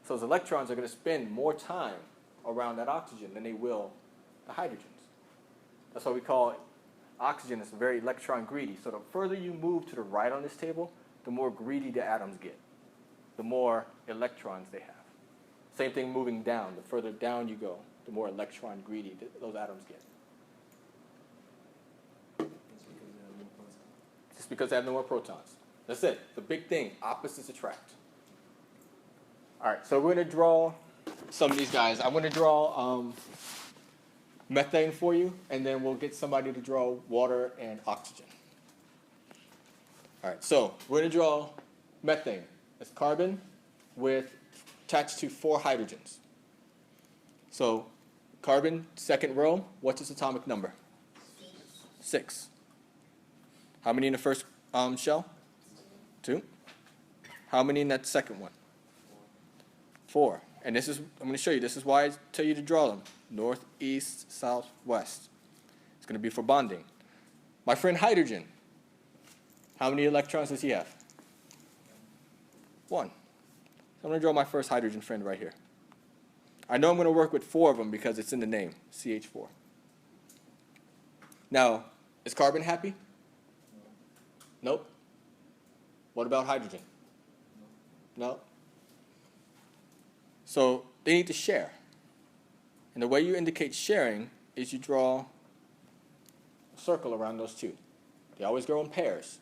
So those electrons are going to spend more time around that oxygen than they will the hydrogens. That's why we call oxygen is very electron greedy. So the further you move to the right on this table, the more greedy the atoms get, the more electrons they have. Same thing moving down. The further down you go, the more electron greedy those atoms get. Just because they have no more protons. That's it. The big thing. Opposites attract. All right, so we're going to draw some of these guys. I'm going to draw methane for you, and then we'll get somebody to draw water and oxygen. All right, so we're going to draw methane. It's carbon with attached to 4 hydrogens. So carbon, second row, what's its atomic number? 6. How many in the first shell? 2. How many in that second one? 4. And this is, I'm going to show you, this is why I tell you to draw them. North, east, south, west. It's going to be for bonding. My friend hydrogen, how many electrons does he have? 1. So I'm going to draw my first hydrogen friend right here. I know I'm going to work with 4 of them because it's in the name, CH4. Now, is carbon happy? Nope. What about hydrogen? No. So they need to share. And the way you indicate sharing is you draw a circle around those 2. They always go in pairs.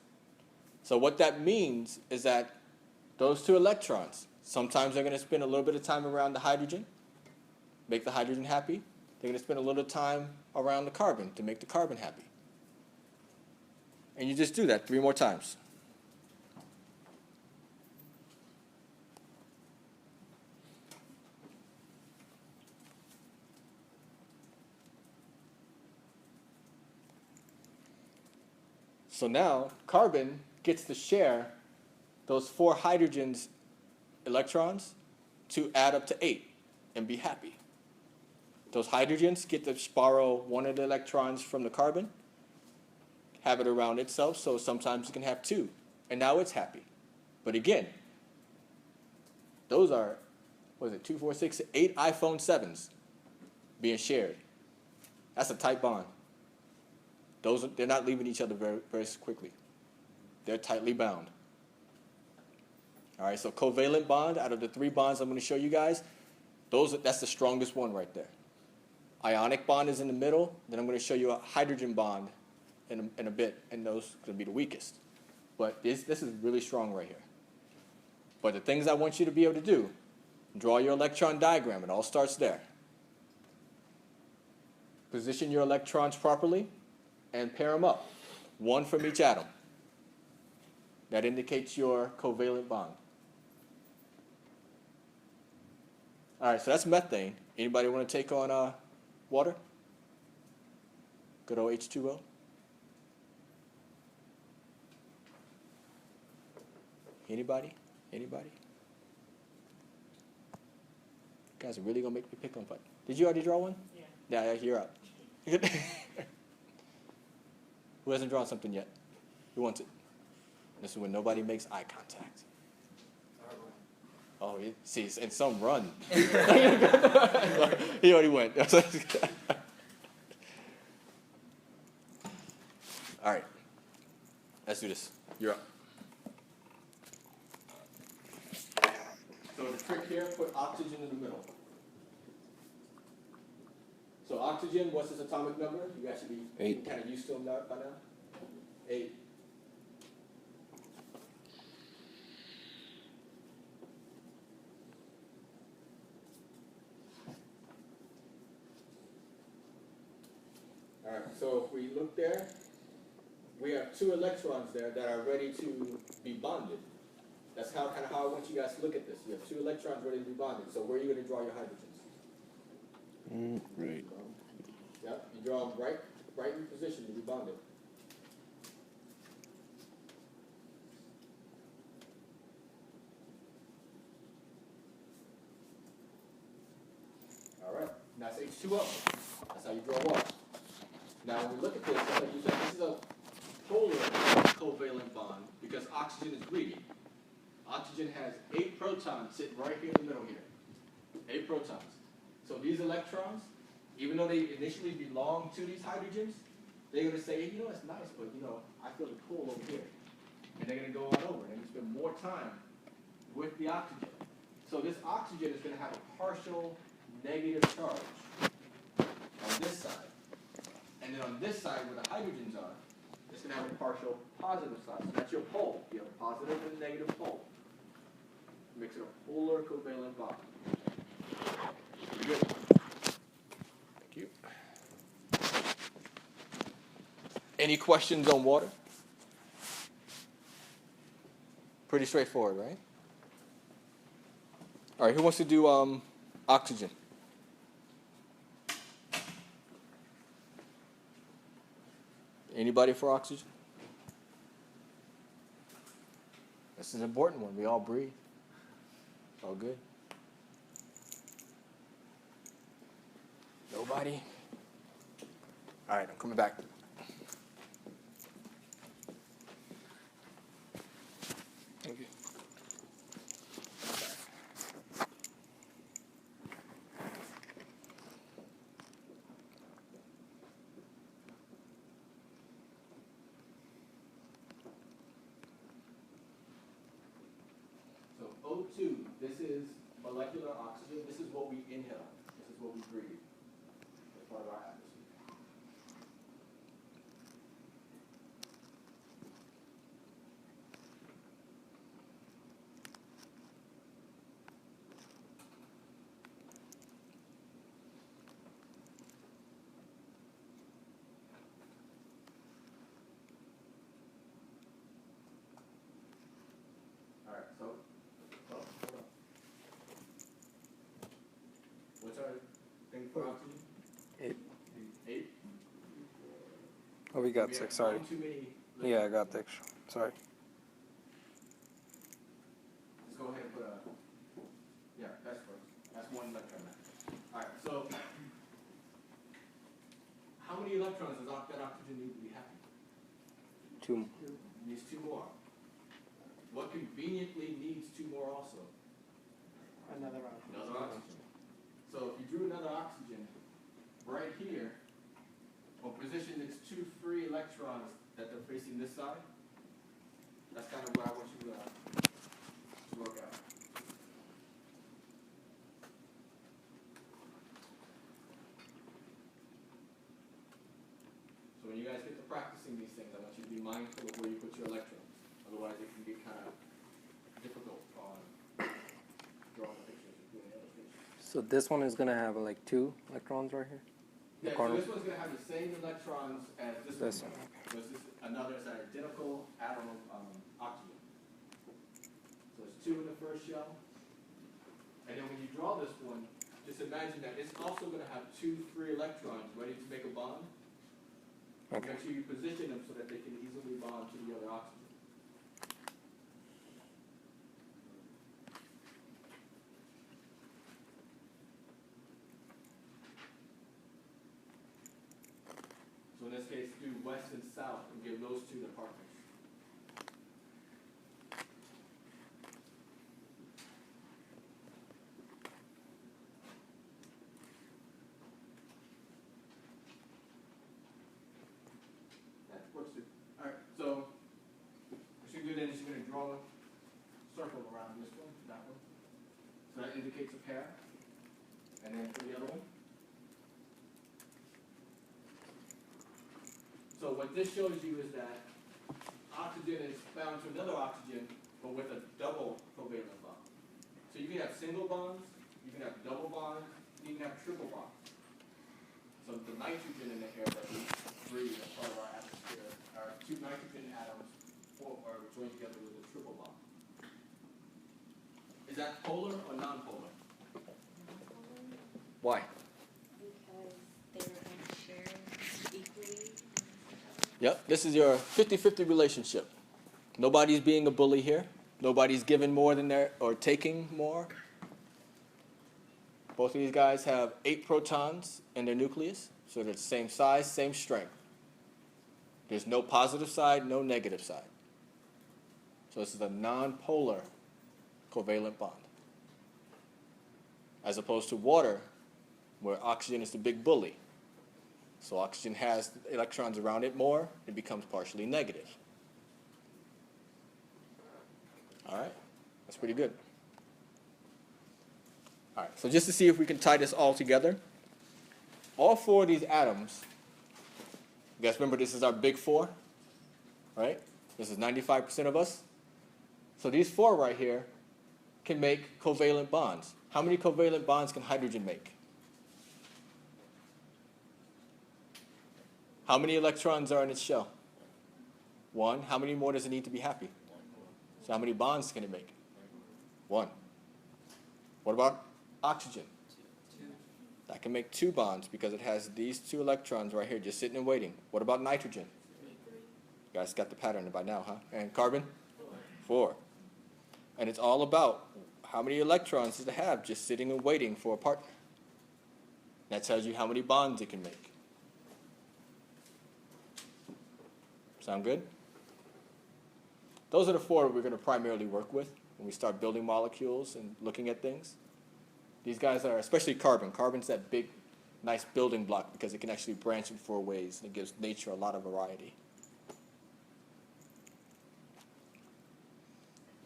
So what that means is that those 2 electrons, sometimes they're going to spend a little bit of time around the hydrogen, make the hydrogen happy. They're going to spend a little time around the carbon to make the carbon happy. And you just do that 3 more times. So now carbon gets to share those 4 hydrogens electrons to add up to 8 and be happy. Those hydrogens get to borrow one of the electrons from the carbon, have it around itself, so sometimes it can have 2, and now it's happy. But again, those are, what is it, 2, 4, 6, 8 iPhone 7s being shared. That's a tight bond. They're not leaving each other very, very quickly. They're tightly bound. All right, so covalent bond, out of the 3 bonds I'm going to show you guys, that's the strongest one right there. Ionic bond is in the middle. Then I'm going to show you a hydrogen bond in a bit, and those are going to be the weakest. But this is really strong right here. But the things I want you to be able to do, draw your electron diagram. It all starts there. Position your electrons properly and pair them up, 1 from each atom. That indicates your covalent bond. All right, so that's methane. Anybody want to take on water? Good old H2O. Anybody? Anybody? You guys are really going to make me pick on fight. Did you already draw one? Yeah. Yeah, you're up. Who hasn't drawn something yet? Who wants it? This is when nobody makes eye contact. Oh, see, and some run. He already went. All right. Let's do this. You're up. So the trick here, put oxygen in the middle. So oxygen, what's its atomic number? You guys should be 8. kind of used to them by now. 8. All right, so if we look there, we have 2 electrons there that are ready to be bonded. That's how I want you guys to look at this. You have 2 electrons ready to be bonded. So where are you going to draw your hydrogens? Right. Yep, you draw them right in position to be bonded. All right, now it's H2O. That's how you draw water. Now when we look at this, like you said, this is a polar covalent bond because oxygen is greedy. Oxygen has 8 protons sitting right here in the middle here. 8 protons. So these electrons, even though they initially belong to these hydrogens, they're going to say, you know, it's nice, but, you know, I feel the pull over here. And they're going to go on over and spend more time with the oxygen. So this oxygen is going to have a partial negative charge on this side. And then on this side where the hydrogens are, it's going to have a partial positive side. So that's your pole. You have a positive and a negative pole. Makes it a polar covalent bond. Pretty good. Thank you. Any questions on water? Pretty straightforward, right? All right, who wants to do oxygen? Anybody for oxygen? This is an important one. We all breathe. All good. Nobody? All right, I'm coming back. Thank you. So O2, this is molecular oxygen. This is what we inhale. This is what we breathe. It's part of our atmosphere. All right, so, hold on. What's our thing for oxygen? 8. 8? Oh, we got We 6, have sorry. one too many. Yeah, I got the extra. Sorry. Let's go ahead and put a, yeah, that's first. That's one electron. All right, so how many electrons does that oxygen need to be happy? 2. It needs 2 more. What conveniently needs 2 more also? Another oxygen. Another oxygen. So if you drew another oxygen right here, or position its 2 free electrons that they're facing this side, that's kind of what I want you to work out. So when you guys get to practicing these things, I want you to be mindful of where you put your electrons. Otherwise, it can get kind of difficult on drawing pictures and doing illustrations. So this one is going to have like 2 electrons right here? The Yeah, so corner? this one's going to have the same electrons as this This one. one, So this is another, it's an identical atom of oxygen. So it's 2 in the first shell. And then when you draw this one, just imagine that it's also going to have 2 free electrons ready to make a bond. Okay. Make sure you position them so that they can easily bond to the other oxygen. So in this case, do west and south and give those 2 their partners. That works too. All right, so what you're going to do then is you're going to draw a circle around this one, that one. So that indicates a pair. And then for the other one. So what this shows you is that oxygen is bound to another oxygen, but with a double covalent bond. So you can have single bonds, you can have double bonds, you can have triple bonds. So the nitrogen in the air that we breathe as part of our atmosphere are 2 nitrogen atoms are joined together with a triple bond. Is that polar or non-polar? Why? Because they're sharing equally. Yep, this is your 50-50 relationship. Nobody's being a bully here. Nobody's giving more than they're, or taking more. Both of these guys have 8 protons in their nucleus, so they're the same size, same strength. There's no positive side, no negative side. So this is a non-polar covalent bond. As opposed to water, where oxygen is the big bully. So oxygen has electrons around it more, it becomes partially negative. All right, that's pretty good. All right, so just to see if we can tie this all together, all 4 of these atoms, you guys remember this is our big 4, right? This is 95% of us. So these 4 right here can make covalent bonds. How many covalent bonds can hydrogen make? How many electrons are in its shell? 1. How many more does it need to be happy? So how many bonds can it make? 1. What about oxygen? 2. That can make 2 bonds because it has these 2 electrons right here just sitting and waiting. What about nitrogen? You guys got the pattern by now, huh? And carbon? 4. And it's all about how many electrons does it have just sitting and waiting for a partner. That tells you how many bonds it can make. Sound good? Those are the four we're going to primarily work with when we start building molecules and looking at things. These guys are, especially carbon. Carbon's that big, nice building block because it can actually branch in four ways, and it gives nature a lot of variety.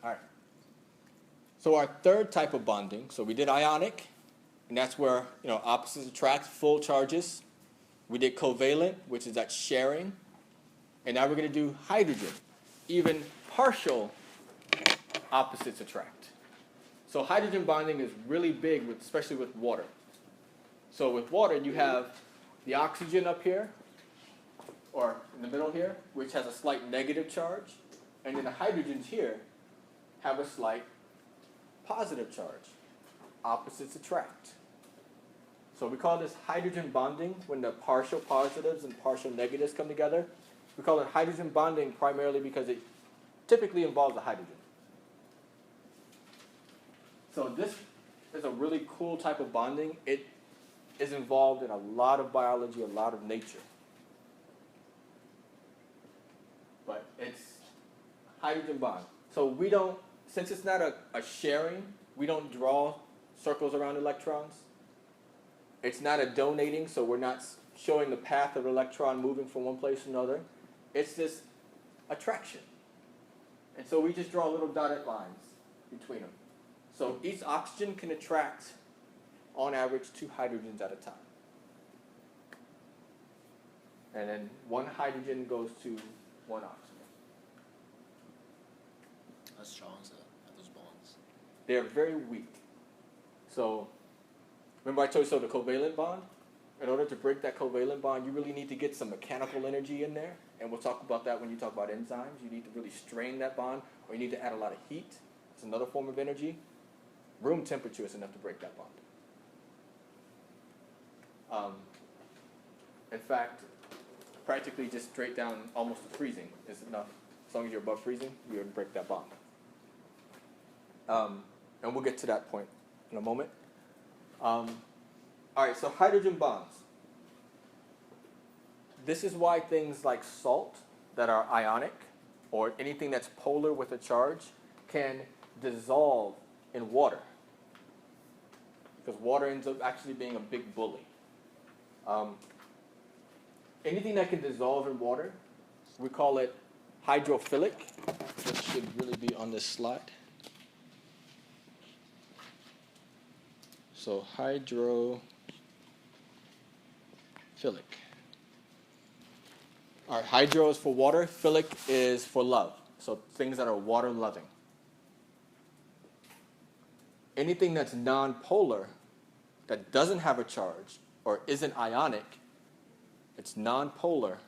All right. So our third type of bonding, so we did ionic, and that's where, opposites attract, full charges. We did covalent, which is that sharing. And now we're going to do hydrogen, even partial opposites attract. So hydrogen bonding is really big, especially with water. So with water, you have the oxygen up here, or in the middle here, which has a slight negative charge. And then the hydrogens here have a slight positive charge. Opposites attract. So we call this hydrogen bonding when the partial positives and partial negatives come together. We call it hydrogen bonding primarily because it typically involves a hydrogen. So this is a really cool type of bonding. It is involved in a lot of biology, a lot of nature. But it's hydrogen bond. So we don't, since it's not a sharing, we don't draw circles around electrons. It's not a donating, so we're not showing the path of an electron moving from one place to another. It's this attraction. And so we just draw little dotted lines between them. So each oxygen can attract, on average, 2 hydrogens at a time. And then one hydrogen goes to one oxygen. How strong are those bonds? They're very weak. So remember I told you, so the covalent bond? In order to break that covalent bond, you really need to get some mechanical energy in there. And we'll talk about that when you talk about enzymes. You need to really strain that bond, or you need to add a lot of heat. It's another form of energy. Room temperature is enough to break that bond. In fact, practically just straight down almost to freezing is enough. As long as you're above freezing, you're going to break that bond. And we'll get to that point in a moment. All right, so hydrogen bonds. This is why things like salt that are ionic, or anything that's polar with a charge, can dissolve in water. Because water ends up actually being a big bully. Anything that can dissolve in water, we call it hydrophilic, which should really be on this slide. So hydrophilic. All right, hydro is for water, philic is for love. So things that are water loving. Anything that's nonpolar, that doesn't have a charge, or isn't ionic, it's nonpolar.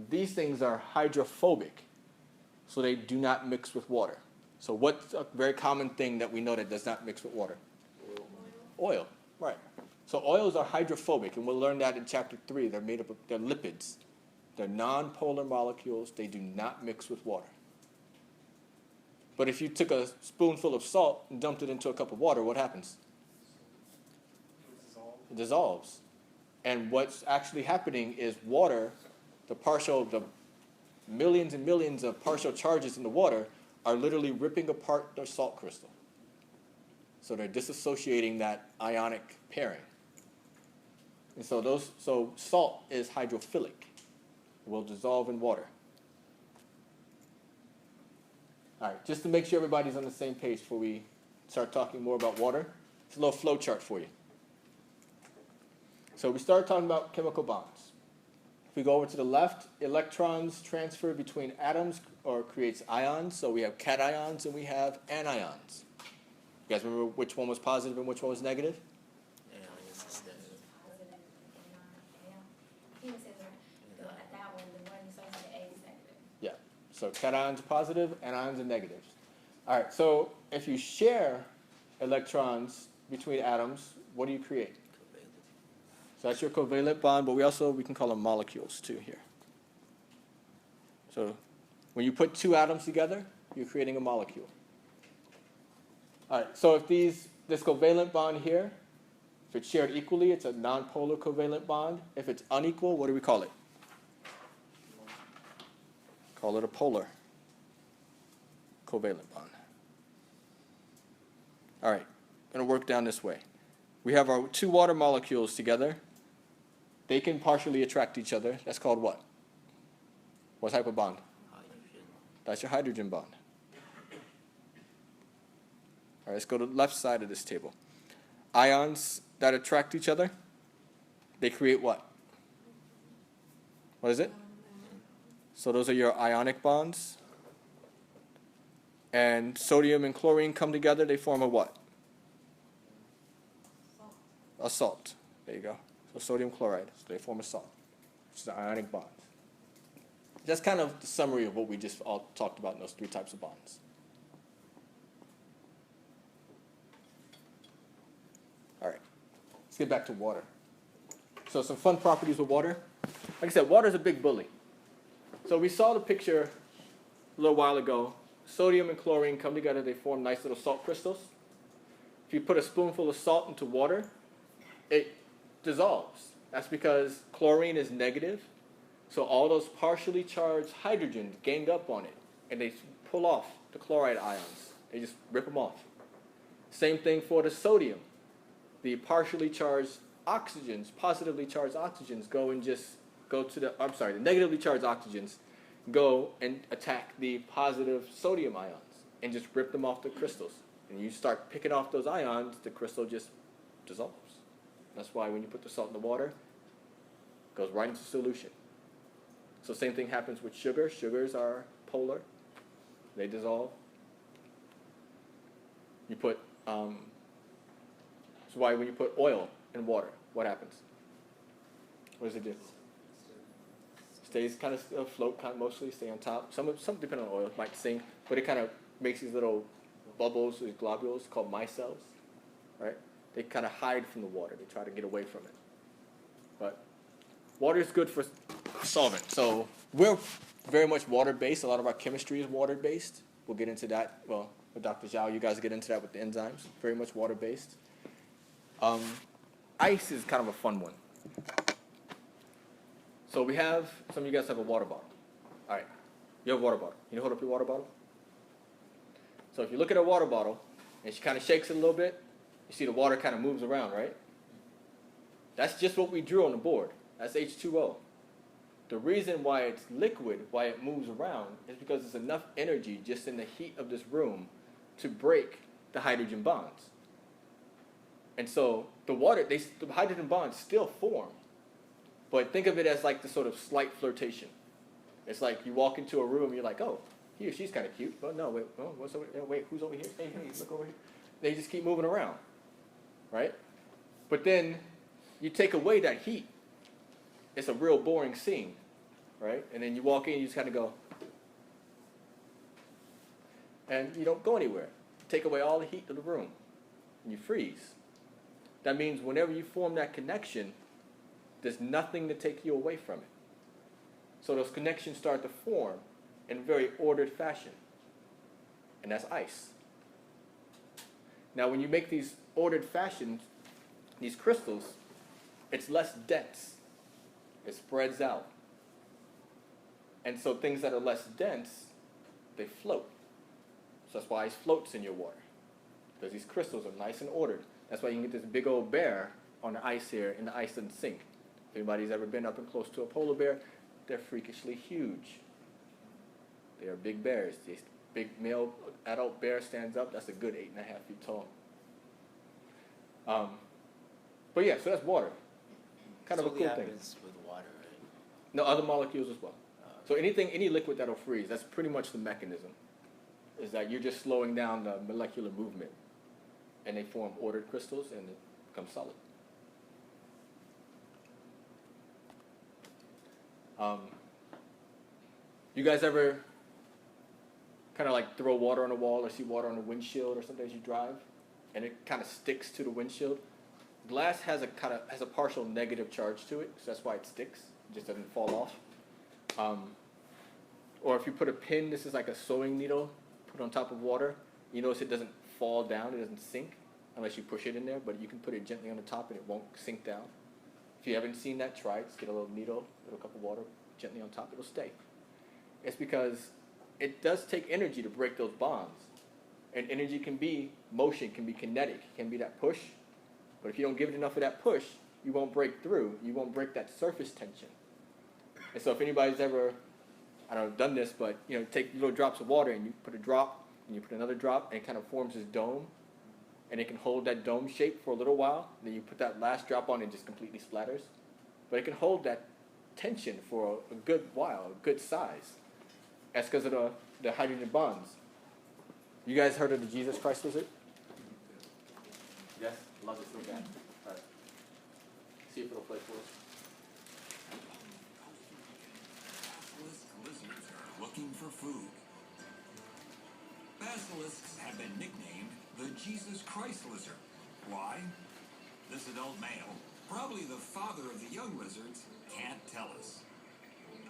These things are hydrophobic, so they do not mix with water. So what's a very common thing that we know that does not mix with water? Oil, right. So oils are hydrophobic, and we'll learn that in chapter 3. They're made up of, they're lipids. They're nonpolar molecules. They do not mix with water. But if you took a spoonful of salt and dumped it into a cup of water, what happens? It dissolves. And what's actually happening is water, the millions and millions of partial charges in the water are literally ripping apart the salt crystal. So they're disassociating that ionic pairing. And so salt is hydrophilic. It will dissolve in water. All right, just to make sure everybody's on the same page before we start talking more about water, it's a little flow chart for you. So we started talking about chemical bonds. If we go over to the left, electrons transfer between atoms or creates ions. So we have cations and we have anions. You guys remember which one was positive and which one was negative? Yeah, I guess it's negative. Positive and he was saying that one, the one starts with the A is negative. Yeah. So cations are positive, anions are negatives. All right, so if you share electrons between atoms, what do you create? Covalent. So that's your covalent bond, but we can call them molecules too here. So when you put two atoms together, you're creating a molecule. All right, so if this covalent bond here, if it's shared equally, it's a nonpolar covalent bond. If it's unequal, what do we call it? Call it a polar covalent bond. All right, going to work down this way. We have our two water molecules together. They can partially attract each other. That's called what? What type of bond? Hydrogen. That's your hydrogen bond. All right, let's go to the left side of this table. Ions that attract each other, they create what? What is it? So those are your ionic bonds. And sodium and chlorine come together, they form a what? A salt. There you go. So sodium chloride, so they form a salt, which is an ionic bond. That's kind of the summary of what we just all talked about in those three types of bonds. All right, let's get back to water. So some fun properties of water. Like I said, water is a big bully. So we saw the picture a little while ago. Sodium and chlorine come together, they form nice little salt crystals. If you put a spoonful of salt into water, it dissolves. That's because chlorine is negative, so all those partially charged hydrogens gang up on it, and they pull off the chloride ions. They just rip them off. Same thing for the sodium. The partially charged oxygens, positively charged oxygens, the negatively charged oxygens go and attack the positive sodium ions and just rip them off the crystals. And you start picking off those ions, the crystal just dissolves. That's why when you put the salt in the water, it goes right into solution. So same thing happens with sugar. Sugars are polar. They dissolve. You put, that's why when you put oil in water, what happens? What does it do? Stays kind of afloat, kind of mostly, stay on top. Some depending on oil, it might sink, but it kind of makes these little bubbles, these globules called micelles, right? They kind of hide from the water. They try to get away from it. But water is good for solvent. So we're very much water-based. A lot of our chemistry is water-based. We'll get into that. Well, with Dr. Zhao, you guys get into that with the enzymes. Very much water-based. Ice is kind of a fun one. So we have, some of you guys have a water bottle. All right, you have a water bottle. Can you hold up your water bottle? So if you look at a water bottle, and she kind of shakes it a little bit, you see the water kind of moves around, right? That's just what we drew on the board. That's H2O. The reason why it's liquid, why it moves around, is because there's enough energy just in the heat of this room to break the hydrogen bonds. And so the hydrogen bonds still form. But think of it as like the sort of slight flirtation. It's like you walk into a room, you're like, oh, he or she's kind of cute. But no, wait, oh, what's over there? Wait, who's over here? Hey, look over here. They just keep moving around, right? But then you take away that heat. It's a real boring scene, right? And then you walk in, you just kind of go, and you don't go anywhere. Take away all the heat of the room, and you freeze. That means whenever you form that connection, there's nothing to take you away from it. So those connections start to form in a very ordered fashion. And that's ice. Now when you make these ordered fashions, these crystals, it's less dense. It spreads out. And so things that are less dense, they float. So that's why ice floats in your water. Because these crystals are nice and ordered. That's why you can get this big old bear on the ice here, and the ice doesn't sink. If anybody's ever been up and close to a polar bear, they're freakishly huge. They are big bears. This big male adult bear stands up, that's a good 8.5 feet tall. But yeah, so that's water. Kind of a cool thing. Happens with water, right? No, other molecules as well. So any liquid that'll freeze, that's pretty much the mechanism. Is that you're just slowing down the molecular movement, and they form ordered crystals, and it becomes solid. You guys ever kind of like throw water on a wall or see water on a windshield or something as you drive, and it kind of sticks to the windshield? Glass has a partial negative charge to it, so that's why it sticks. It just doesn't fall off. Or if you put a pin, this is like a sewing needle, put on top of water, you notice it doesn't fall down. It doesn't sink unless you push it in there, but you can put it gently on the top and it won't sink down. If you haven't seen that, try it. Just get a little needle, a little cup of water, gently on top. It'll stay. It's because it does take energy to break those bonds. And energy can be motion, can be kinetic, can be that push. But if you don't give it enough of that push, you won't break through. You won't break that surface tension. And so if anybody's ever, I don't know, done this, but take little drops of water and you put a drop and you put another drop and it kind of forms this dome, and it can hold that dome shape for a little while. Then you put that last drop on and it just completely splatters. But it can hold that tension for a good while, a good size. That's because of the hydrogen bonds. You guys heard of the Jesus Christ lizard? Yes, love it so bad. All right. See if it'll play for us. Lizards are looking for food. Basilisks have been nicknamed the Jesus Christ lizard. Why? This adult male, probably the father of the young lizards, can't tell us.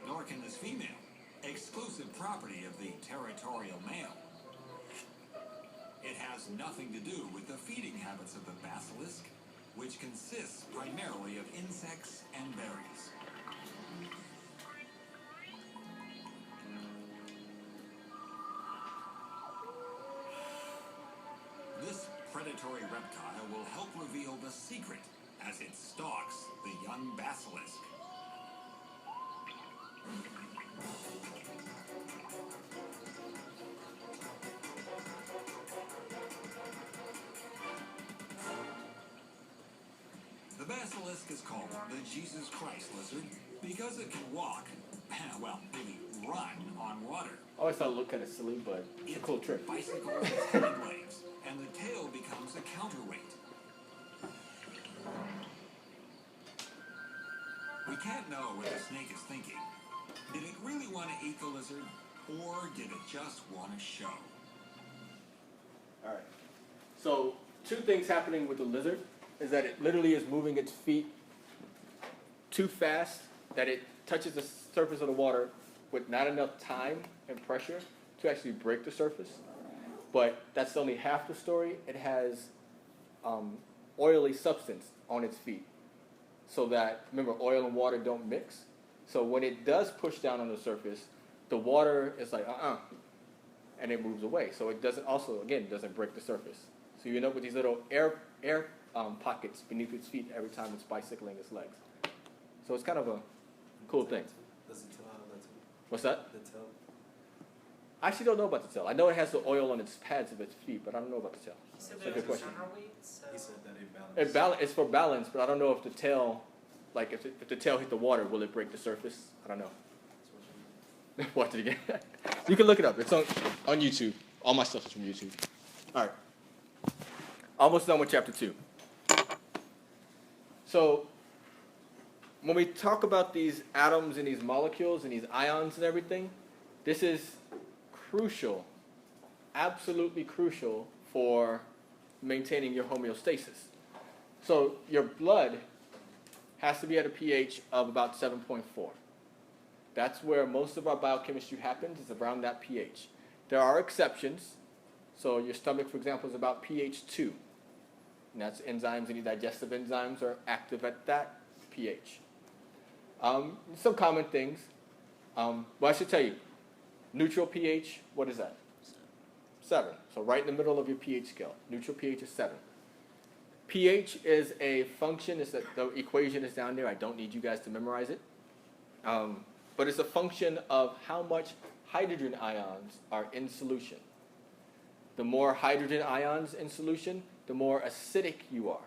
Nor can this female, exclusive property of the territorial male. It has nothing to do with the feeding habits of the basilisk, which consists primarily of insects and berries. This predatory reptile will help reveal the secret as it stalks the young basilisk. The basilisk is called the Jesus Christ lizard because it can walk, well, maybe run on water. I always thought it looked kind of silly, but it's a cool trick. Bicycles its hind legs, and the tail becomes a counterweight. We can't know what the snake is thinking. Did it really want to eat the lizard, or did it just want to show? All right. So 2 things happening with the lizard is that it literally is moving its feet too fast that it touches the surface of the water with not enough time and pressure to actually break the surface. But that's only half the story. It has oily substance on its feet. So that, remember, oil and water don't mix. So when it does push down on the surface, the water is like, and it moves away. So it doesn't doesn't break the surface. So you end up with these little air pockets beneath its feet every time it's bicycling its legs. So it's kind of a cool thing. Does the tail have that too? What's that? The tail? I actually don't know about the tail. I know it has the oil on its pads of its feet, but I don't know about the tail. He said That's a there good was a question. counterweight, so. He said that it balances. It's for balance, but I don't know if the tail, like if the tail hit the water, will it break the surface? I don't know. Watch it again. You can look it up. It's on YouTube. All my stuff is from YouTube. All right. Almost done with chapter 2. So when we talk about these atoms and these molecules and these ions and everything, this is crucial, absolutely crucial for maintaining your homeostasis. So your blood has to be at a pH of about 7.4. That's where most of our biochemistry happens, is around that pH. There are exceptions. So your stomach, for example, is about pH 2. And that's enzymes, any digestive enzymes are active at that pH. Some common things. Well, I should tell you, neutral pH, what is that? 7. So right in the middle of your pH scale. Neutral pH is 7. pH is a function. The equation is down there. I don't need you guys to memorize it. But it's a function of how much hydrogen ions are in solution. The more hydrogen ions in solution, the more acidic you are.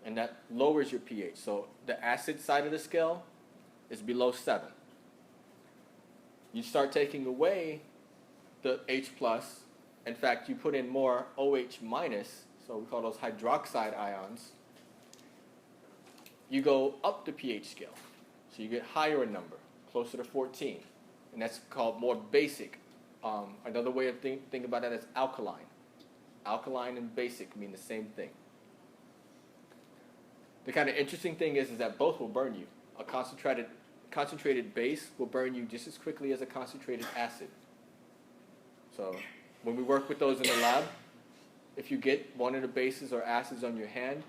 And that lowers your pH. So the acid side of the scale is below 7. You start taking away the H+. In fact, you put in more OH-, so we call those hydroxide ions. You go up the pH scale. So you get higher in number, closer to 14. And that's called more basic. Another way of thinking about that is alkaline. Alkaline and basic mean the same thing. The kind of interesting thing is that both will burn you. A concentrated base will burn you just as quickly as a concentrated acid. So when we work with those in the lab, if you get one of the bases or acids on your hand,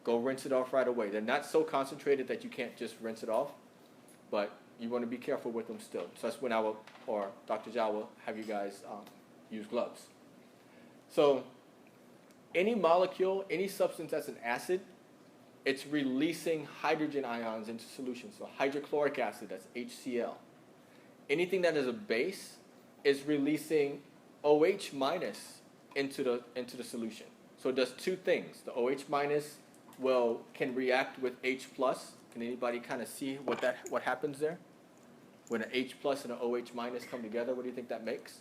go rinse it off right away. They're not so concentrated that you can't just rinse it off, but you want to be careful with them still. So that's when I will, or Dr. Zhao will have you guys use gloves. So any molecule, any substance that's an acid, it's releasing hydrogen ions into solution. So hydrochloric acid, that's HCl. Anything that is a base is releasing OH minus into the solution. So it does two things. The OH minus can react with H plus. Can anybody kind of see what happens there? When an H plus and an OH minus come together, what do you think that makes?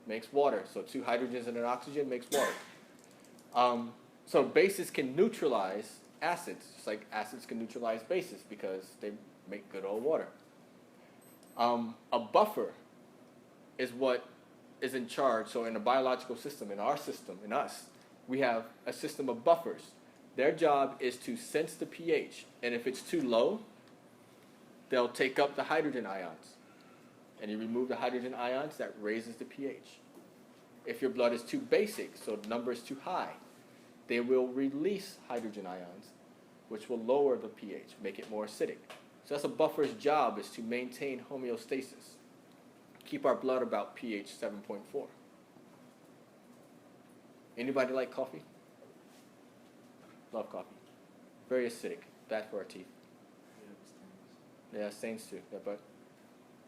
Makes water. So two hydrogens and an oxygen makes water. So bases can neutralize acids, just like acids can neutralize bases because they make good old water. A buffer is what is in charge. So in a biological system, in our system, in us, we have a system of buffers. Their job is to sense the pH, and if it's too low, they'll take up the hydrogen ions. And you remove the hydrogen ions, that raises the pH. If your blood is too basic, so the number is too high, they will release hydrogen ions, which will lower the pH, make it more acidic. So that's a buffer's job, is to maintain homeostasis. Keep our blood about pH 7.4. Anybody like coffee? Love coffee. Very acidic. Bad for our teeth. Yeah, stains too. Yeah, but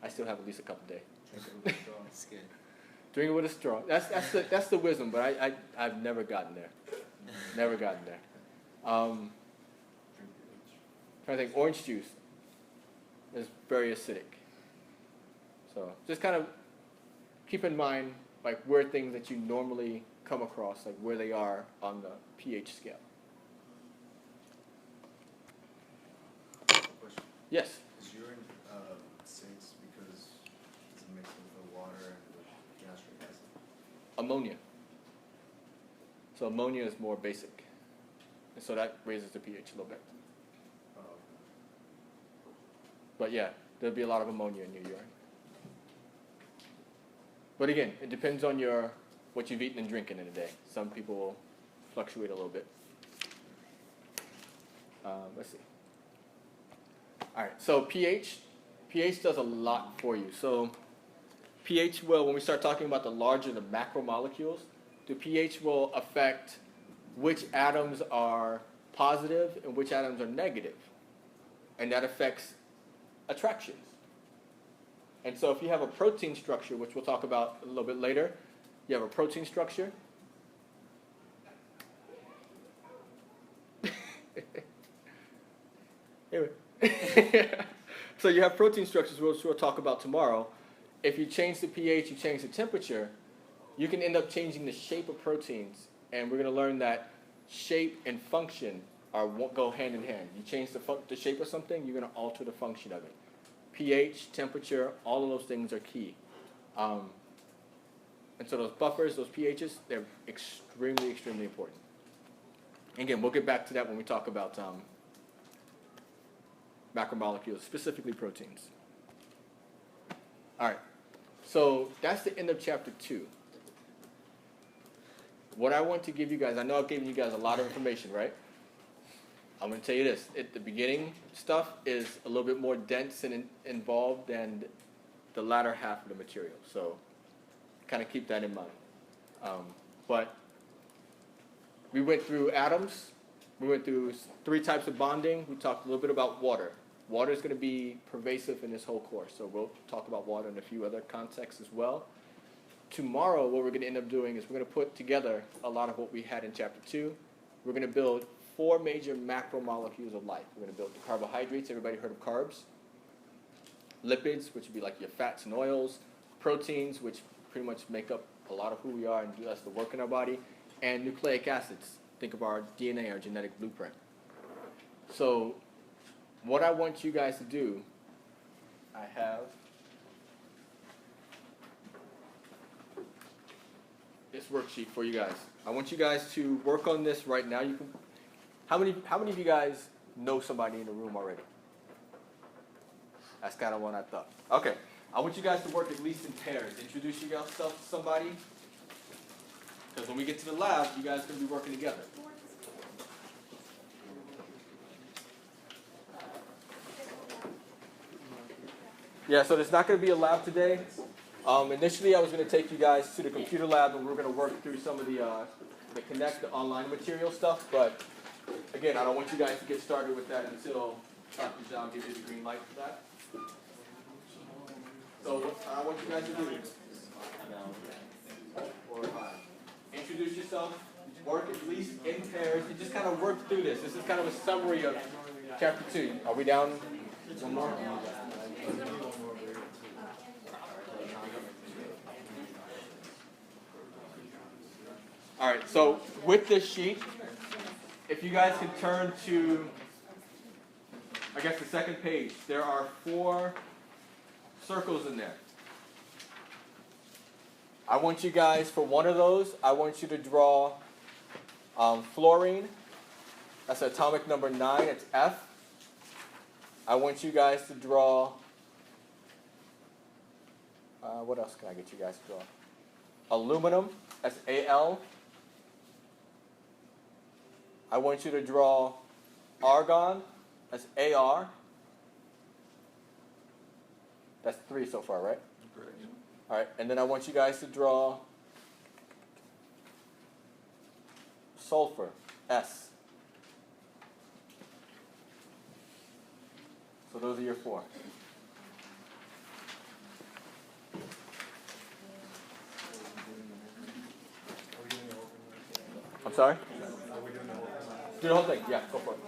I still have at least a cup a day. It's good. Drink it with a straw. That's the wisdom, but I've never gotten there. Never gotten there. Trying to think, orange juice is very acidic. So just kind of keep in mind like where things that you normally come across, like where they are on the pH scale. Question. Yes. Is urine acids because it's a mix of the water and the gastric acid? Ammonia. So ammonia is more basic. And so that raises the pH a little bit. But yeah, there'll be a lot of ammonia in your urine. But again, it depends on what you've eaten and drinking in a day. Some people will fluctuate a little bit. Let's see. All right, so pH does a lot for you. So pH will, when we start talking about the larger, the macromolecules, the pH will affect which atoms are positive and which atoms are negative. And that affects attractions. And so if you have a protein structure, which we'll talk about a little bit later, you have a protein structure. Anyway. So you have protein structures, which we'll talk about tomorrow. If you change the pH, you change the temperature, you can end up changing the shape of proteins. And we're going to learn that shape and function go hand in hand. You change the shape of something, you're going to alter the function of it. pH, temperature, all of those things are key. And so those buffers, those pHs, they're extremely, extremely important. Again, we'll get back to that when we talk about macromolecules, specifically proteins. All right, so that's the end of chapter 2. What I want to give you guys, I know I've given you guys a lot of information, right? I'm going to tell you this. The beginning stuff is a little bit more dense and involved than the latter half of the material. So kind of keep that in mind. But we went through atoms. We went through 3 types of bonding. We talked a little bit about water. Water is going to be pervasive in this whole course. So we'll talk about water in a few other contexts as well. Tomorrow, what we're going to end up doing is we're going to put together a lot of what we had in chapter 2. We're going to build 4 major macromolecules of life. We're going to build the carbohydrates. Everybody heard of carbs? Lipids, which would be like your fats and oils. Proteins, which pretty much make up a lot of who we are and do us the work in our body. And nucleic acids. Think of our DNA, our genetic blueprint. So what I want you guys to do, I have this worksheet for you guys. I want you guys to work on this right now. You can. How many of you guys know somebody in the room already? That's kind of what I thought. Okay. I want you guys to work at least in pairs. Introduce yourself to somebody. Because when we get to the lab, you guys are going to be working together. Yeah, so there's not going to be a lab today. Initially, I was going to take you guys to the computer lab, and we're going to work through some of the Connect, the online material stuff. But again, I don't want you guys to get started with that until Dr. Zhao gives you the green light for that. So what I want you guys to do is introduce yourself, work at least in pairs, and just kind of work through this. This is kind of a summary of chapter 2. Are we down one more? All right, so with this sheet, if you guys can turn to, I guess, the second page, there are 4 circles in there. I want you guys, for one of those, I want you to draw fluorine. That's atomic number 9, it's F. I want you guys to draw, what else can I get you guys to draw? Aluminum, that's Al. I want you to draw argon, that's Ar. That's 3 so far, right? All right, and then I want you guys to draw sulfur, S. So those are your 4. I'm sorry? Do the whole thing, yeah, go for it.